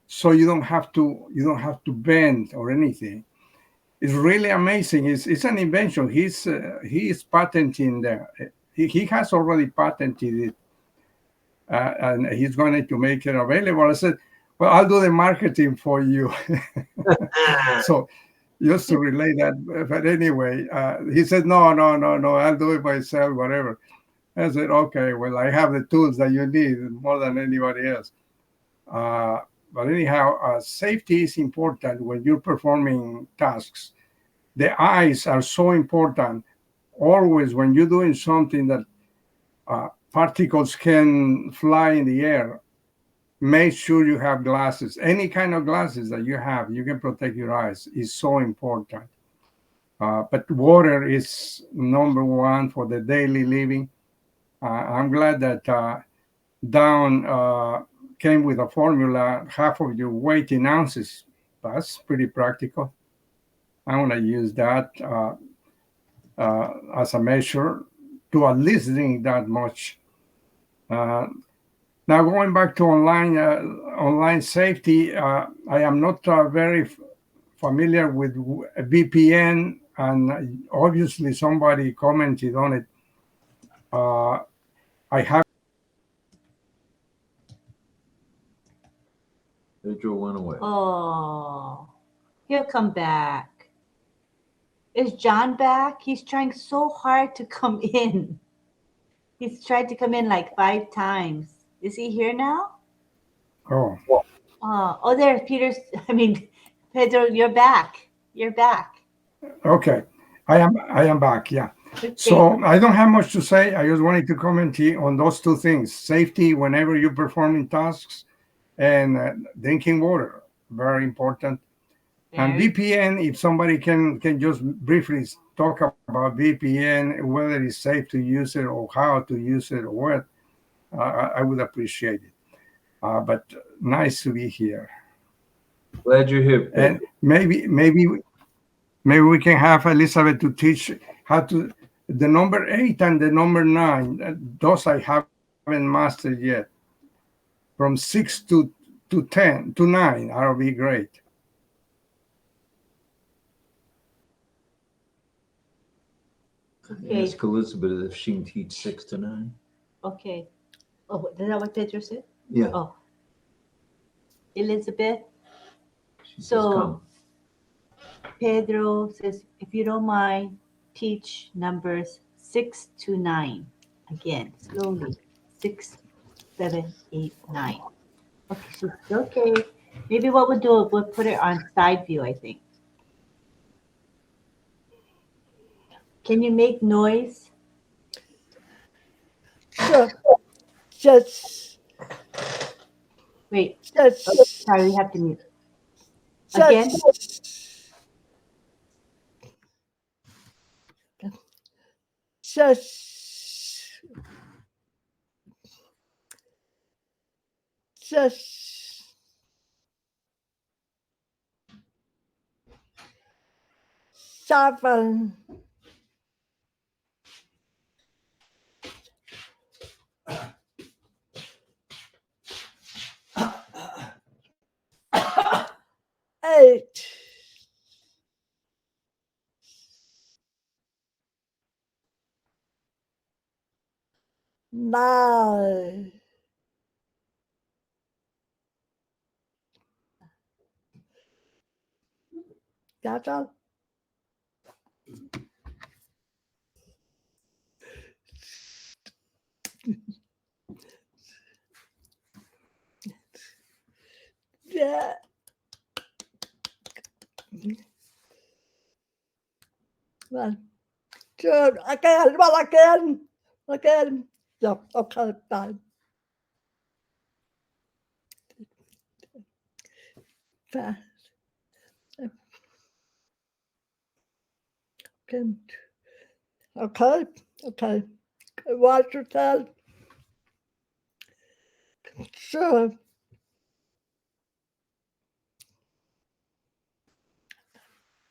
so you don't have to bend or anything. It's really amazing. It's an invention. He is patenting he has already patented it, and he's going to make it available. I said, well, I'll do the marketing for you. So just to relay that. But anyway, he said, no, I'll do it myself, whatever. I said, okay, well, I have the tools that you need more than anybody else. But anyhow, safety is important when you're performing tasks. The eyes are so important. Always when you're doing something that particles can fly in the air, make sure you have glasses. Any kind of glasses that you have, you can protect your eyes. Is so important. But water is number one for the daily living. I'm glad that Dawn came with a formula, half of your weight in ounces. That's pretty practical. I want to use that as a measure to at least drink that much. Now, going back to online safety, I am not very familiar with VPN, and obviously somebody commented on it. I have.
Pedro went away.
Oh, he'll come back. Is John back? He's trying so hard to come in. He's tried to come in like 5 times. Is he here now?
Oh.
Oh, there's Pedro, you're back. You're back.
Okay, I am back. Yeah. So I don't have much to say. I just wanted to comment on those two things: safety whenever you're performing tasks, and drinking water, very important. And VPN, if somebody can just briefly talk about VPN, whether it's safe to use it or how to use it or what, I would appreciate it. But nice to be here.
Glad you're here.
And maybe we can have Elizabeth to teach how to the number 8 and the number 9. Those I haven't mastered yet. From 6 to 10 to 9, that'll be great.
Okay.
Ask Elizabeth if she can teach 6 to 9.
Okay. Oh, is that what Pedro said?
Yeah.
Oh. Elizabeth.
She says
So
come.
Pedro says, if you don't mind, teach numbers 6 to 9. Again, slowly. 6, 7, 8, 9. Okay. Maybe what we'll do, we'll put it on side view, I think. Can you make noise?
Sure. Just.
Wait.
Just.
Oh, sorry, we have to mute. Again?
Just 7. Eight. 9. That's all. Yeah. Well, good. Again. Well, again. Yeah. Okay. Fine. Fine. Okay. Watch yourself. Sure.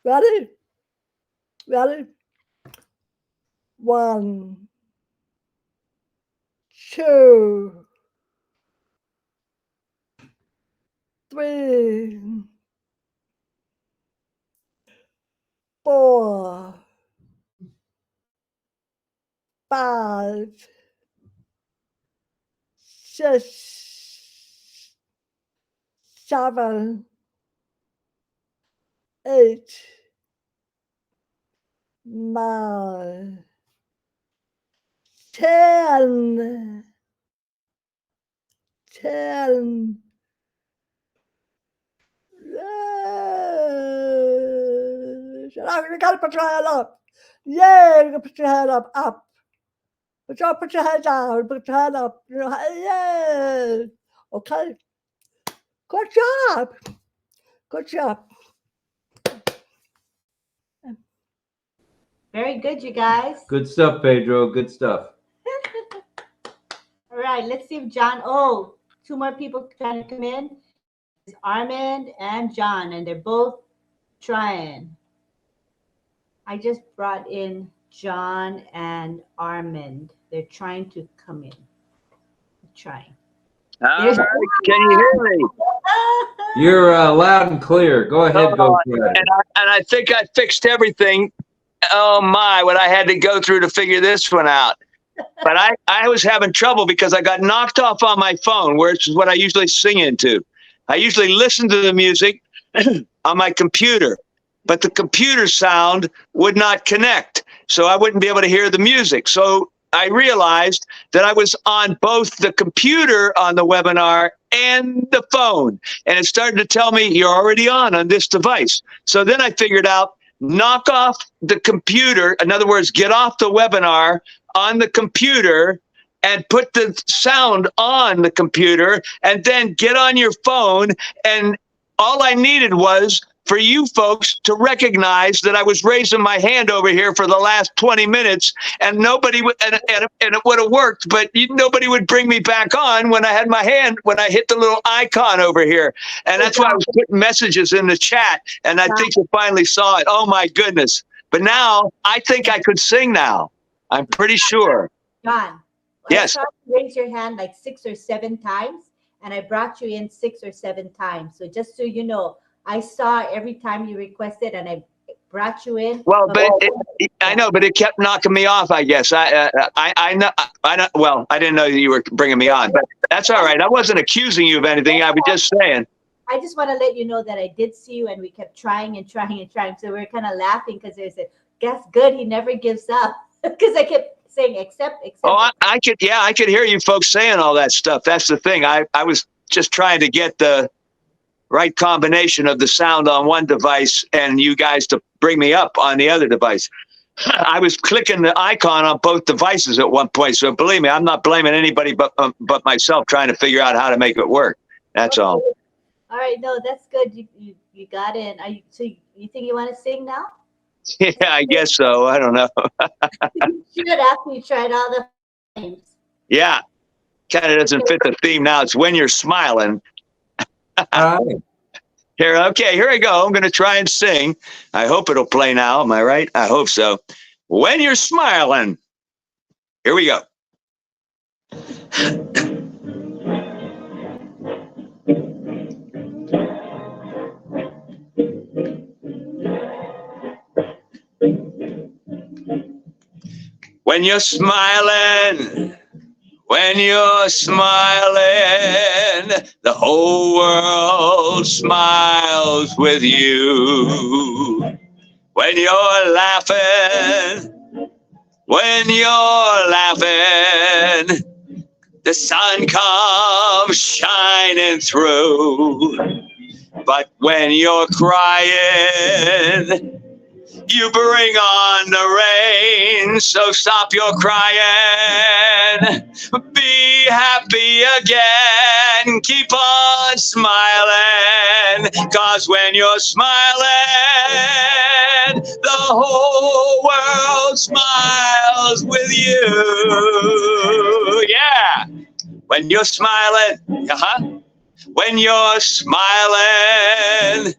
Ready? 1, 2, 3, 4, 5, 6, 7, 8, 9, 10. 10. You gotta put your hand up. Yeah, you gotta put your hand up. Put your hand down, put your hand up. Yeah. Okay. Good job.
Very good, you guys.
Good stuff, Pedro. Good stuff.
All right, let's see if John. Oh, 2 more people trying to come in. It's Armand and John, and they're both trying. I just brought in John and Armand. They're trying to come in. Trying.
All right. Can you hear me?
You're loud and clear. Go ahead, go ahead.
And I think I fixed everything. Oh my, what I had to go through to figure this one out. But I was having trouble because I got knocked off on my phone, which is what I usually sing into. I usually listen to the music on my computer, but the computer sound would not connect. So I wouldn't be able to hear the music. So I realized that I was on both the computer on the webinar and the phone. And it started to tell me you're already on this device. So then I figured out knock off the computer. In other words, get off the webinar on the computer and put the sound on the computer, and then get on your phone. And all I needed was for you folks to recognize that I was raising my hand over here for the last 20 minutes, and nobody would, and it would have worked, but nobody would bring me back on when I had my hand, when I hit the little icon over here. And that's why I was putting messages in the chat, and I think you finally saw it. Oh my goodness. But now I think I could sing now. I'm pretty sure.
John.
Yes.
I saw you raise your hand like 6 or 7 times, and I brought you in 6 or 7 times. So just so you know, I saw every time you requested, and I brought you in.
Well, but I know, but it kept knocking me off. I guess I know. Well, I didn't know that you were bringing me on, but that's all right. I wasn't accusing you of anything. I was just saying.
I just want to let you know that I did see you, and we kept trying and trying and trying. So we're kind of laughing because there's a that's good. He never gives up, because I kept saying except.
Oh, I could hear you folks saying all that stuff. That's the thing. I was just trying to get the right combination of the sound on one device and you guys to bring me up on the other device. I was clicking the icon on both devices at one point. So believe me, I'm not blaming anybody but myself, trying to figure out how to make it work. That's all.
All right. No, that's good. You got in. So you think you want to sing now?
Yeah, I guess so. I don't know.
You should after you tried all the names.
Yeah. Kind of doesn't fit the theme now. It's when you're smiling. Here I go. I'm going to try and sing. I hope it'll play now. Am I right? I hope so. When you're smiling. Here we go. When you're smiling, when you're smiling, the whole world smiles with you. When you're laughing, the sun comes shining through. But when you're crying, you bring on the rain, so stop your crying. Be happy again, keep on smiling, 'cause when you're smiling, the whole world smiles with you. Yeah, when you're smiling, when you're smiling,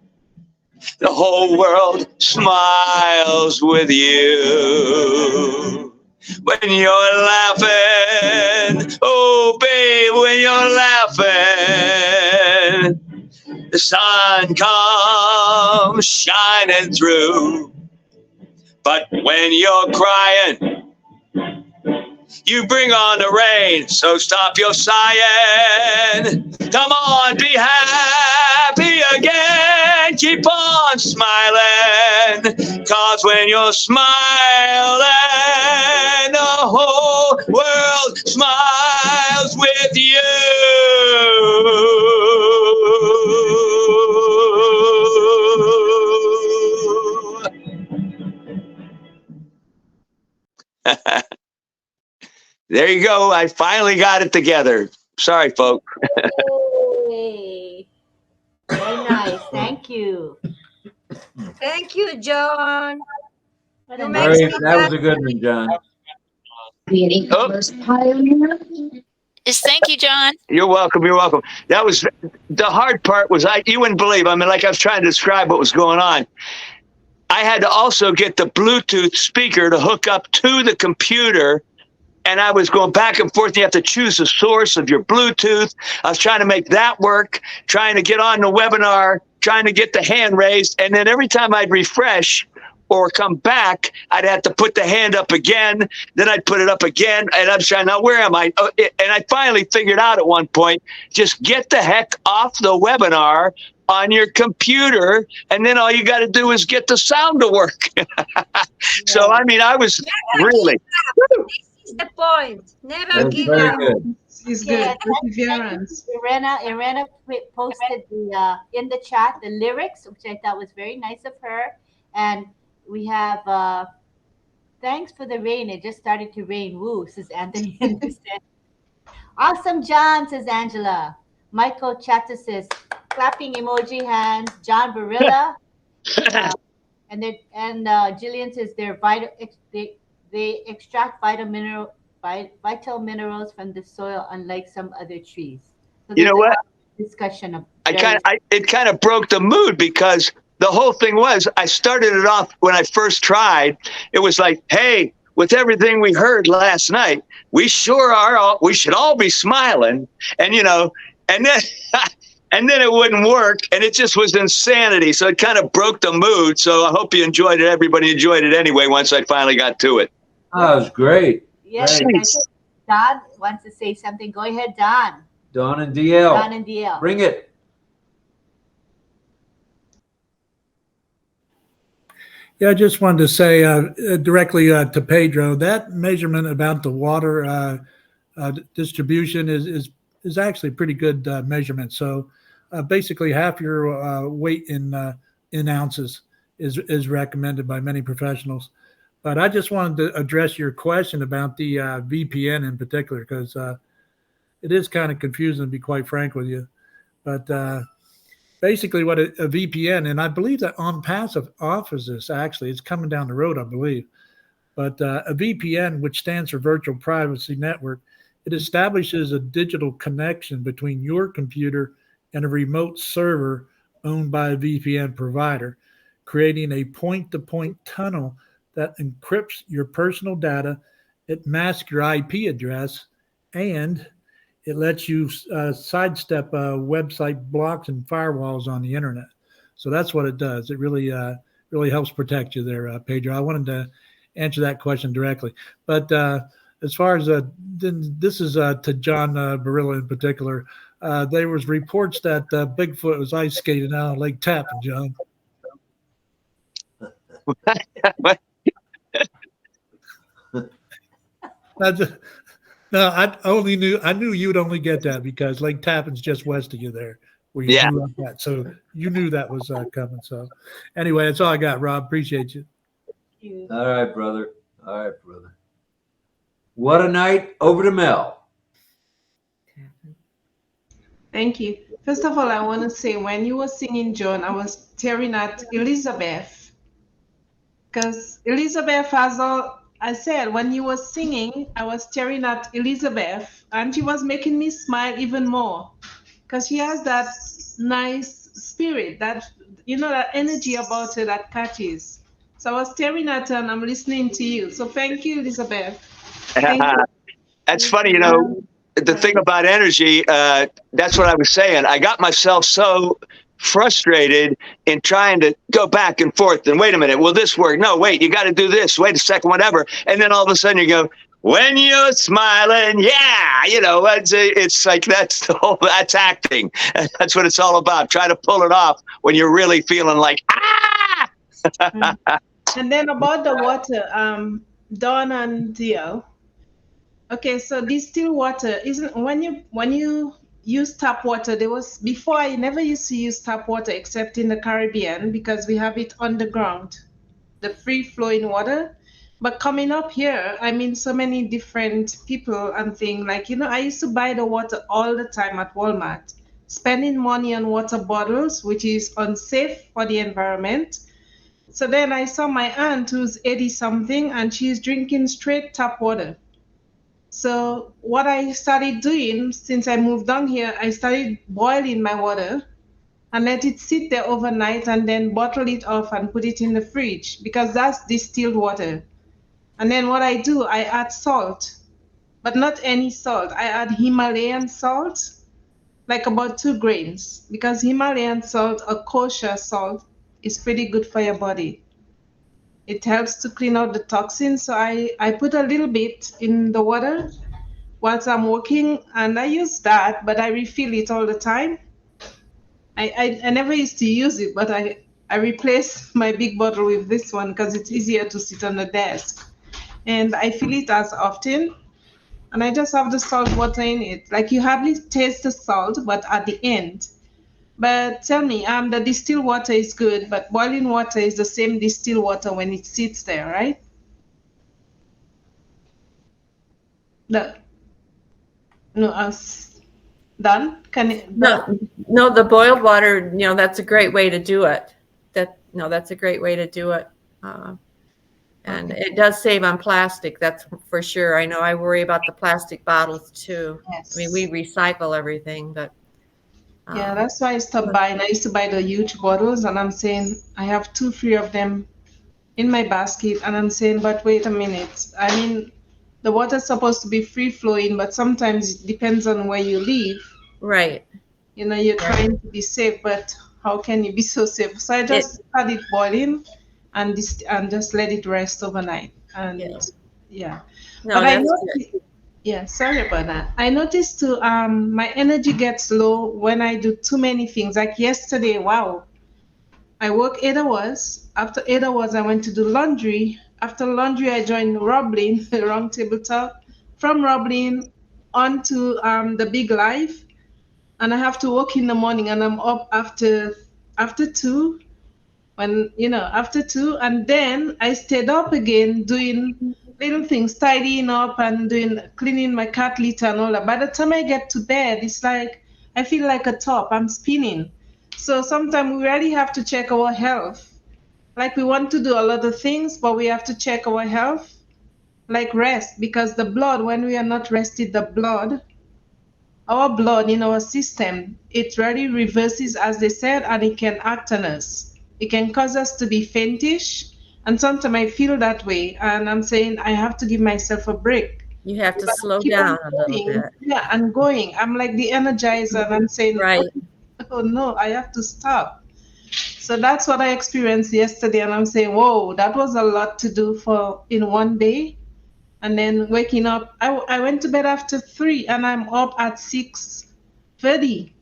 the whole world smiles with you. When you're laughing, oh babe, when you're laughing, the sun comes shining through. But when you're crying, you bring on the rain, so stop your sighing. Come on, be happy again, keep on smiling, 'cause when you're smiling, the whole world smiles with you. There you go. I finally got it together. Sorry, folks.
Hey. Very nice. Thank you.
Thank you, John.
What a
makes me
That was a good one, John.
Yes, thank you, John.
You're welcome. You're welcome. That was the hard part. Was you wouldn't believe. I mean, like I was trying to describe what was going on. I had to also get the Bluetooth speaker to hook up to the computer. And I was going back and forth. You have to choose the source of your Bluetooth. I was trying to make that work, trying to get on the webinar, trying to get the hand raised. And then every time I'd refresh or come back, I'd have to put the hand up again. Then I'd put it up again. And I'm trying, now where am I? And I finally figured out at one point, just get the heck off the webinar on your computer. And then all you got to do is get the sound to work. So, I mean, I was really...
The point. Never
That's
give
very
up.
good.
It's good. Perseverance.
Irena posted in the chat the lyrics, which I thought was very nice of her. And we have thanks for the rain. It just started to rain. Woo, says Anthony Anderson. Awesome, John, says Angela. Michael Chatter says clapping emoji hands. John Barilla. And Jillian says they extract vital minerals from the soil, unlike some other trees. So
You know what?
Discussion of
it kind of broke the mood because the whole thing was I started it off when I first tried. It was like, hey, with everything we heard last night, we sure are. We should all be smiling, and and then. And then it wouldn't work, and it just was insanity. So it kind of broke the mood. So I hope you enjoyed it. Everybody enjoyed it anyway once I finally got to it.
Oh, that was great.
Yes,
Great.
I think Don wants to say something. Go ahead, Don.
Don and DL.
Don and DL.
Bring it.
Yeah, I just wanted to say directly to Pedro, that measurement about the water distribution is actually a pretty good measurement. So basically half your weight in ounces is recommended by many professionals. But I just wanted to address your question about the VPN in particular, because it is kind of confusing, to be quite frank with you. But basically what a VPN, and I believe that ONPASSIVE offers this, actually. It's coming down the road, I believe. But a VPN, which stands for Virtual Privacy Network, it establishes a digital connection between your computer and a remote server owned by a VPN provider, creating a point-to-point tunnel that encrypts your personal data. It masks your IP address, and it lets you sidestep website blocks and firewalls on the internet. So that's what it does. It really helps protect you there, Pedro. I wanted to answer that question directly. But as far as this is to John Barilla in particular, there was reports that Bigfoot was ice skating out on Lake Tappan, John. No, I knew you'd only get that because Lake Tappan's just west of you there, where you grew up at. So you knew that was coming. So anyway, that's all I got, Rob. Appreciate you.
All right, brother. What a night. Over to Mel.
Thank you. First of all, I want to say when you were singing, John, I was staring at Elizabeth, because Elizabeth has all. I said when you were singing, I was staring at Elizabeth, and she was making me smile even more, because she has that nice spirit, that that energy about her that catches. So I was staring at her, and I'm listening to you. So thank you, Elizabeth. Thank you.
That's funny, the thing about energy, that's what I was saying. I got myself so frustrated in trying to go back and forth and wait a minute, will this work? No, wait, you got to do this. Wait a second, whatever. And then all of a sudden you go, when you're smiling, yeah, it's like that's acting. That's what it's all about. Try to pull it off when you're really feeling like, ah!
And then about the water, Dawn and Theo. Okay, so distilled water isn't when you use tap water. Before I never used to use tap water except in the Caribbean because we have it underground, the free flowing water. But coming up here, I mean, so many different people and things I used to buy the water all the time at Walmart, spending money on water bottles, which is unsafe for the environment. So then I saw my aunt who's 80 something and she's drinking straight tap water. So what I started doing since I moved down here, I started boiling my water and let it sit there overnight and then bottle it off and put it in the fridge because that's distilled water. And then what I do, I add salt, but not any salt. I add Himalayan salt, like about 2 grains, because Himalayan salt or kosher salt is pretty good for your body. It helps to clean out the toxins. So I put a little bit in the water whilst I'm working, and I use that, but I refill it all the time. I never used to use it, but I replaced my big bottle with this one because it's easier to sit on the desk. And I fill it as often, and I just have the salt water in it. Like you hardly taste the salt, but at the end. But tell me, the distilled water is good, but boiling water is the same distilled water when it sits there, right? The no, us done? Can it done?
No, the boiled water, that's a great way to do it. That's a great way to do it. And it does save on plastic, that's for sure. I know I worry about the plastic bottles too.
Yes.
I mean, we recycle everything, but
yeah, that's why I stopped buying. I used to buy the huge bottles, and I'm saying I have 2-3 of them in my basket, and I'm saying, but wait a minute. I mean, the water's supposed to be free flowing, but sometimes it depends on where you live.
right.
You're trying to be safe, but how can you be so safe? So I just had it boiling and just let it rest overnight. And yeah.
No,
But I
that's
noticed, yeah, sorry about that. I noticed too, my energy gets low when I do too many things. Like yesterday, wow. I work 8 hours. After 8 hours, I went to do laundry. After laundry, I joined RobLynn, the Round Table Talk. From RobLynn on to the Big Live. And I have to work in the morning, and I'm up after 2, after 2, and then I stayed up again doing little things, tidying up and cleaning my cat litter and all that. By the time I get to bed, it's like I feel like a top. I'm spinning. So sometimes we really have to check our health. Like we want to do a lot of things, but we have to check our health, like rest, because the blood, when we are not rested, our blood in our system, it really reverses, as they said, and it can act on us. It can cause us to be faintish, and sometimes I feel that way, and I'm saying I have to give myself a break.
You have to
But
slow
keep
down
on
a little
going.
bit.
Yeah, and going. I'm like the energizer, and I'm saying,
Right.
oh no, I have to stop. So that's what I experienced yesterday, and I'm saying, whoa, that was a lot to do in one day. And then waking up, I went to bed after 3, and I'm up at 6:30.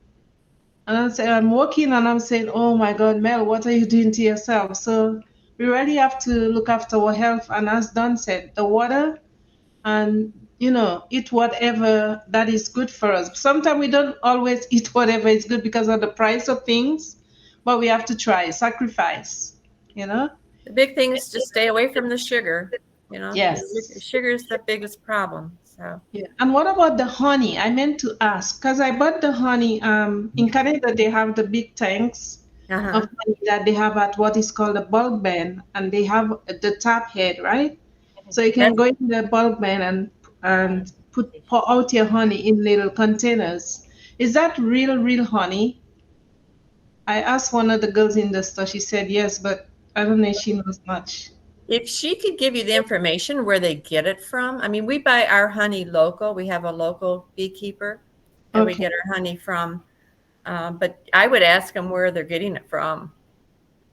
And I'm working, and I'm saying, oh my God, Mel, what are you doing to yourself? So we really have to look after our health. And as Don said, the water, and eat whatever that is good for us. Sometimes we don't always eat whatever is good because of the price of things, but we have to try, sacrifice.
The big thing is to stay away from the sugar.
Yes.
Sugar is the biggest problem. So
yeah. And what about the honey? I meant to ask, because I bought the honey. In Canada, they have the big tanks of honey that they have at what is called a bulk bin, and they have the tap head, right? So you can go in the bulk bin and pour out your honey in little containers. Is that real honey? I asked one of the girls in the store. She said yes, but I don't know if she knows much.
if she could give you the information where they get it from, I mean, we buy our honey local. We have a local beekeeper that we get our honey from. But I would ask them where they're getting it from.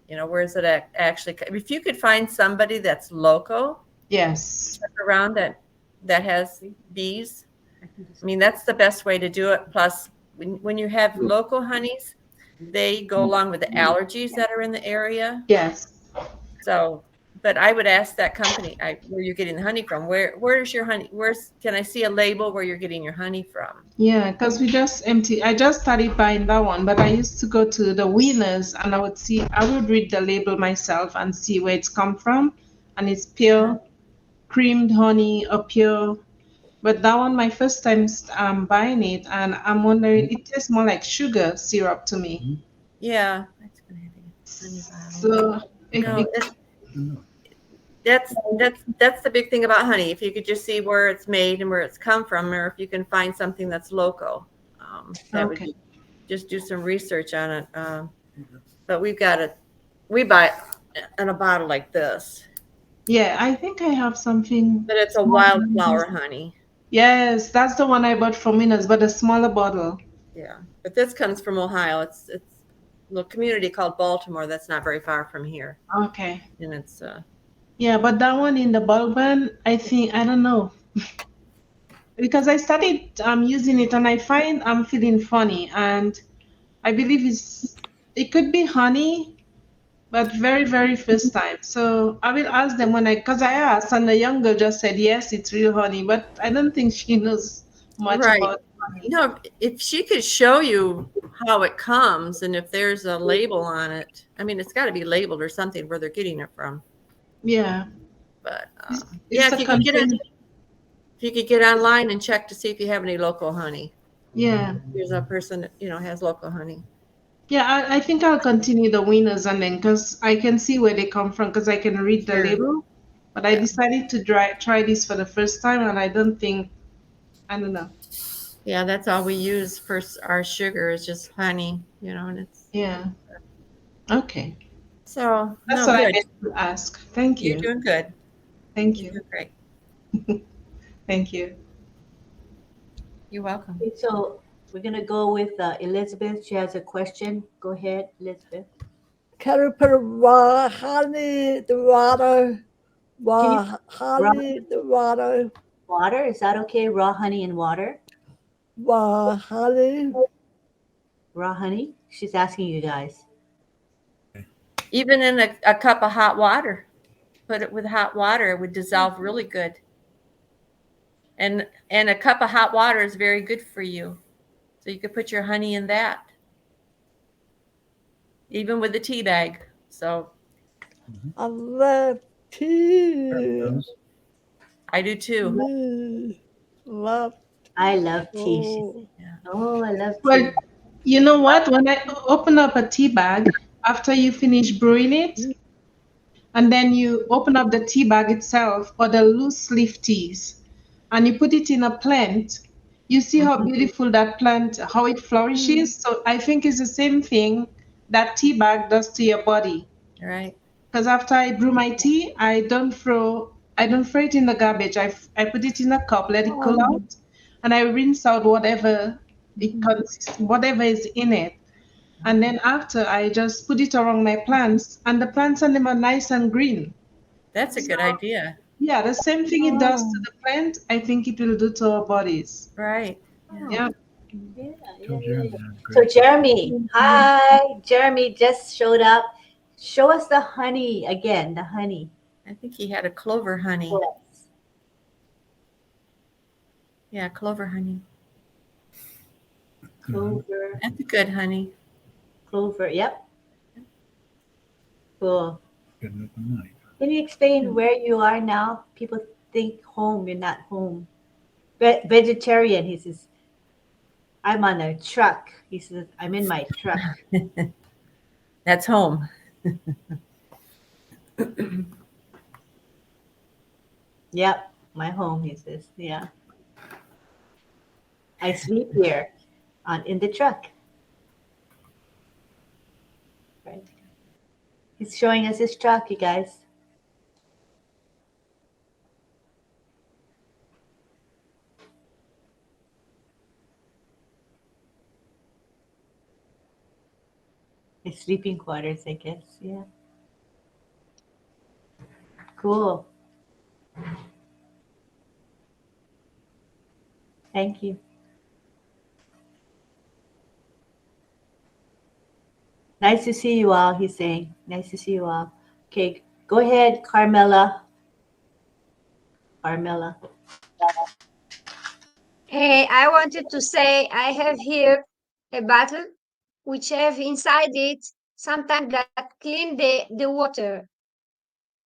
Where is it actually? If you could find somebody that's local,
yes,
around that has bees, I mean, that's the best way to do it. Plus, when you have local honeys, they go along with the allergies that are in the area.
Yes.
So, but I would ask that company where you're getting the honey from. Where's your honey? Can I see a label where you're getting your honey from?
Yeah, because I just started buying that one, but I used to go to the Winners, and I would read the label myself and see where it's come from, and it's pure creamed honey or pure. But that one, my first time buying it, and I'm wondering, it tastes more like sugar syrup to me.
Yeah.
So
that's the big thing about honey. If you could just see where it's made and where it's come from, or if you can find something that's local, would just do some research on it. But we buy it in a bottle like this.
Yeah, I think I have something.
But it's a wildflower honey.
Yes, that's the one I bought from Minas, but a smaller bottle.
Yeah, but this comes from Ohio. It's a little community called Baltimore that's not very far from here.
Okay.
And it's
yeah, but that one in the bulk bin, I don't know. Because I started using it, and I find I'm feeling funny, and I believe it could be honey, but very, very first time. So I will ask them because I asked, and the young girl just said, yes, it's real honey, but I don't think she knows much about
You know, if she could show you how it comes and if there's a label on it, I mean, it's got to be labeled or something where they're getting it from.
Yeah.
But
It's
if
a
you could get it,
container.
if you could get online and check to see if you have any local honey.
Yeah.
There's a person that, you know, has local honey.
Yeah, I think I'll continue the winners and then because I can see where they come from because I can read the
Sure.
label. But I decided to try this for the first time and I don't know.
Yeah, that's all we use for our sugar is just honey, you know, and it's.
Yeah. Okay.
So,
That's
no,
what I
good.
meant to ask. Thank
You're
you.
doing good.
Thank
You're
you.
doing great.
Thank you.
You're welcome.
Okay, so we're going to go with Elizabeth. She has a question. Go ahead, Elizabeth.
Can you put raw honey in the water? Raw honey in the water.
Water? Is that okay? Raw honey and water?
Raw honey.
Raw honey? She's asking you guys.
Even in a cup of hot water, put it with hot water, it would dissolve really good. And a cup of hot water is very good for you. So you could put your honey in that. Even with the tea bag. So
I love tea.
I do too.
Love.
I love tea.
Oh.
Oh, I love tea.
Well, you know what? When I open up a tea bag after you finish brewing it, and then you open up the tea bag itself or the loose leaf teas, and you put it in a plant, you see how beautiful that plant, how it flourishes. So I think it's the same thing that tea bag does to your body.
Right.
Because after I brew my tea, I don't throw it in the garbage. I put it in a cup, let it cool out, and I rinse out whatever whatever is in it. And then after I just put it around my plants, and the plants and them are nice and green.
That's a good idea.
Yeah, the same thing it does to the plant, I think it will do to our bodies.
Right.
Yeah.
So Jeremy, hi. Jeremy just showed up. Show us the honey again, the honey.
I think he had a clover honey.
Yes.
Yeah, clover honey.
Clover.
That's a good honey.
Clover, yep. Cool. Can you explain where you are now? People think home, you're not home. Vegetarian, he says, I'm on a truck. He says, I'm in my truck.
That's home.
Yep, my home, he says. Yeah. I sleep here in the truck. Right. He's showing us his truck, you guys. His sleeping quarters, I guess. Yeah. Cool. Thank you. Nice to see you all, he's saying. Nice to see you all. Okay, go ahead, Carmela. Carmela.
Hey, I wanted to say I have here a bottle which have inside it sometimes that clean the water.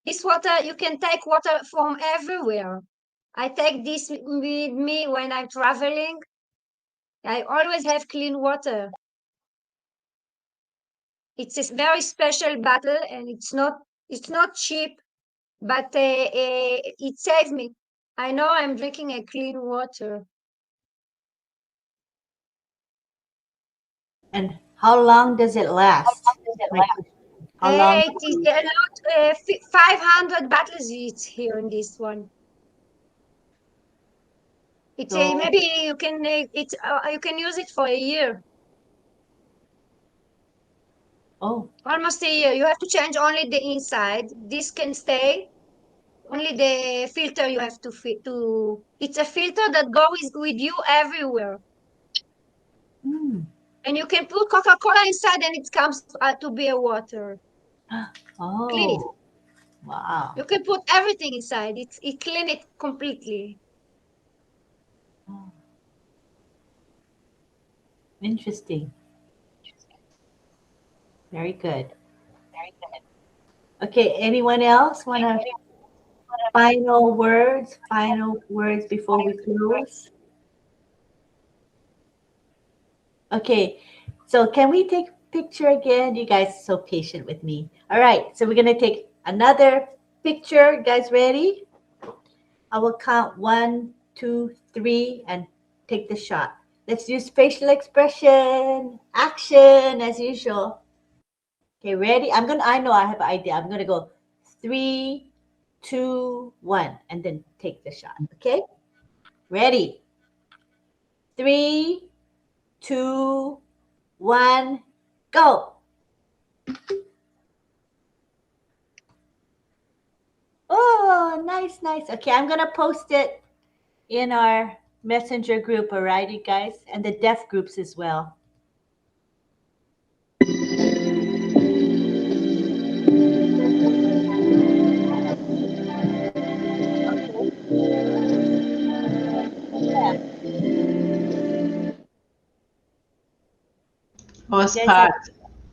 This water, you can take water from everywhere. I take this with me when I'm traveling. I always have clean water. It's a very special bottle and it's not cheap, but it saved me. I know I'm drinking a clean water.
And how long does it last? How long?
It is a lot, 500 bottles it's here in this one. It's
So-
maybe you can you can use it for a year.
Oh,
Almost a year. You have to change only the inside. This can stay. Only the filter you have to fit to. It's a filter that goes with you everywhere. And you can put Coca-Cola inside, and it comes to be a water. Clean it.
oh, wow.
You can put everything inside. It clean it completely.
Interesting. Very good. Okay, anyone else want to final words before we close? Okay, so can we take picture again? You guys are so patient with me. All right, so we're going to take another picture. You guys ready? I will count 1, 2, 3 and take the shot. Let's use facial expression, action as usual. Okay, ready? I know I have an idea. I'm going to go 3, 2, 1 and then take the shot. Okay? Ready? 3, 2, 1, go. Oh, nice, nice. Okay, I'm going to post it in our messenger group, all right, you guys, and the deaf groups as well.
Oh, Spat.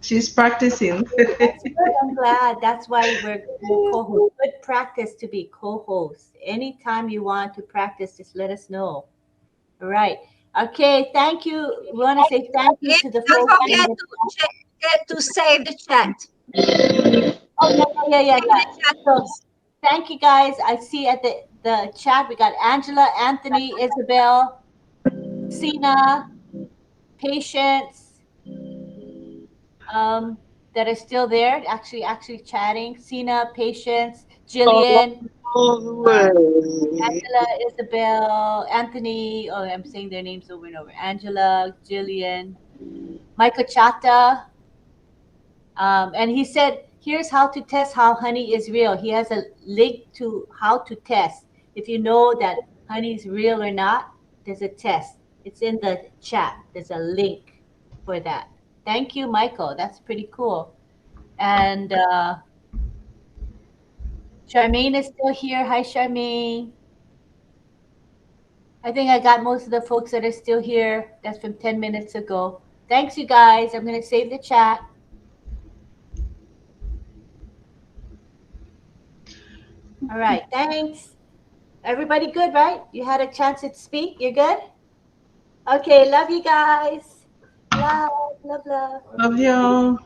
She's practicing.
That's good. I'm glad. That's why we're co-host. Good practice to be co-host. Anytime you want to practice, just let us know. All right. Okay. Thank you. We want to say thank you to the
Don't
folks.
forget to save the chat.
Oh, yeah. So, thank you, guys. I see at the chat, we got Angela, Anthony, Isabel, Sina, Patience, that are still there, actually chatting. Sina, Patience, Jillian, Angela, Isabel, Anthony. Oh, I'm saying their names over and over. Angela, Jillian, Michael Chata. And he said, here's how to test how honey is real. He has a link to how to test. If you know that honey is real or not, there's a test. It's in the chat. There's a link for that. Thank you, Michael. That's pretty cool. And Charmaine is still here. Hi, Charmaine. I think I got most of the folks that are still here. That's from 10 minutes ago. Thanks, you guys. I'm going to save the chat. All right. Thanks. Everybody good, right? You had a chance to speak. You're good? Okay. Love you guys. Love.
Love you.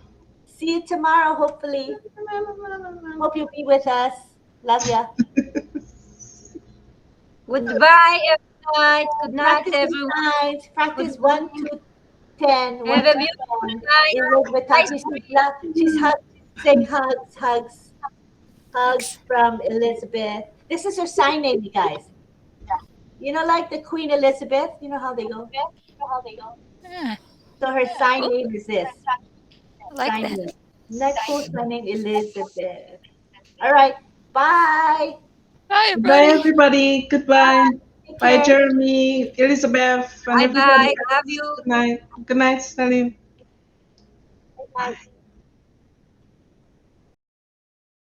See you tomorrow, hopefully. Hope you'll be with us. Love ya.
Goodbye, everyone. Good night, everyone.
Practice 1 to 10.
Have a beautiful night.
She's saying hugs. Hugs from Elizabeth. This is her sign name, you guys. You know, like the Queen Elizabeth. You know how they go?
Yeah.
So her sign name is this.
I like
sign
that.
name. Next cool sign name, Elizabeth. All right. Bye.
Bye,
Goodbye,
everybody.
everybody. Goodbye. Bye, Jeremy, Elizabeth, and
Bye
everybody.
bye. Love you.
Good night. Good night, Salim.
Bye.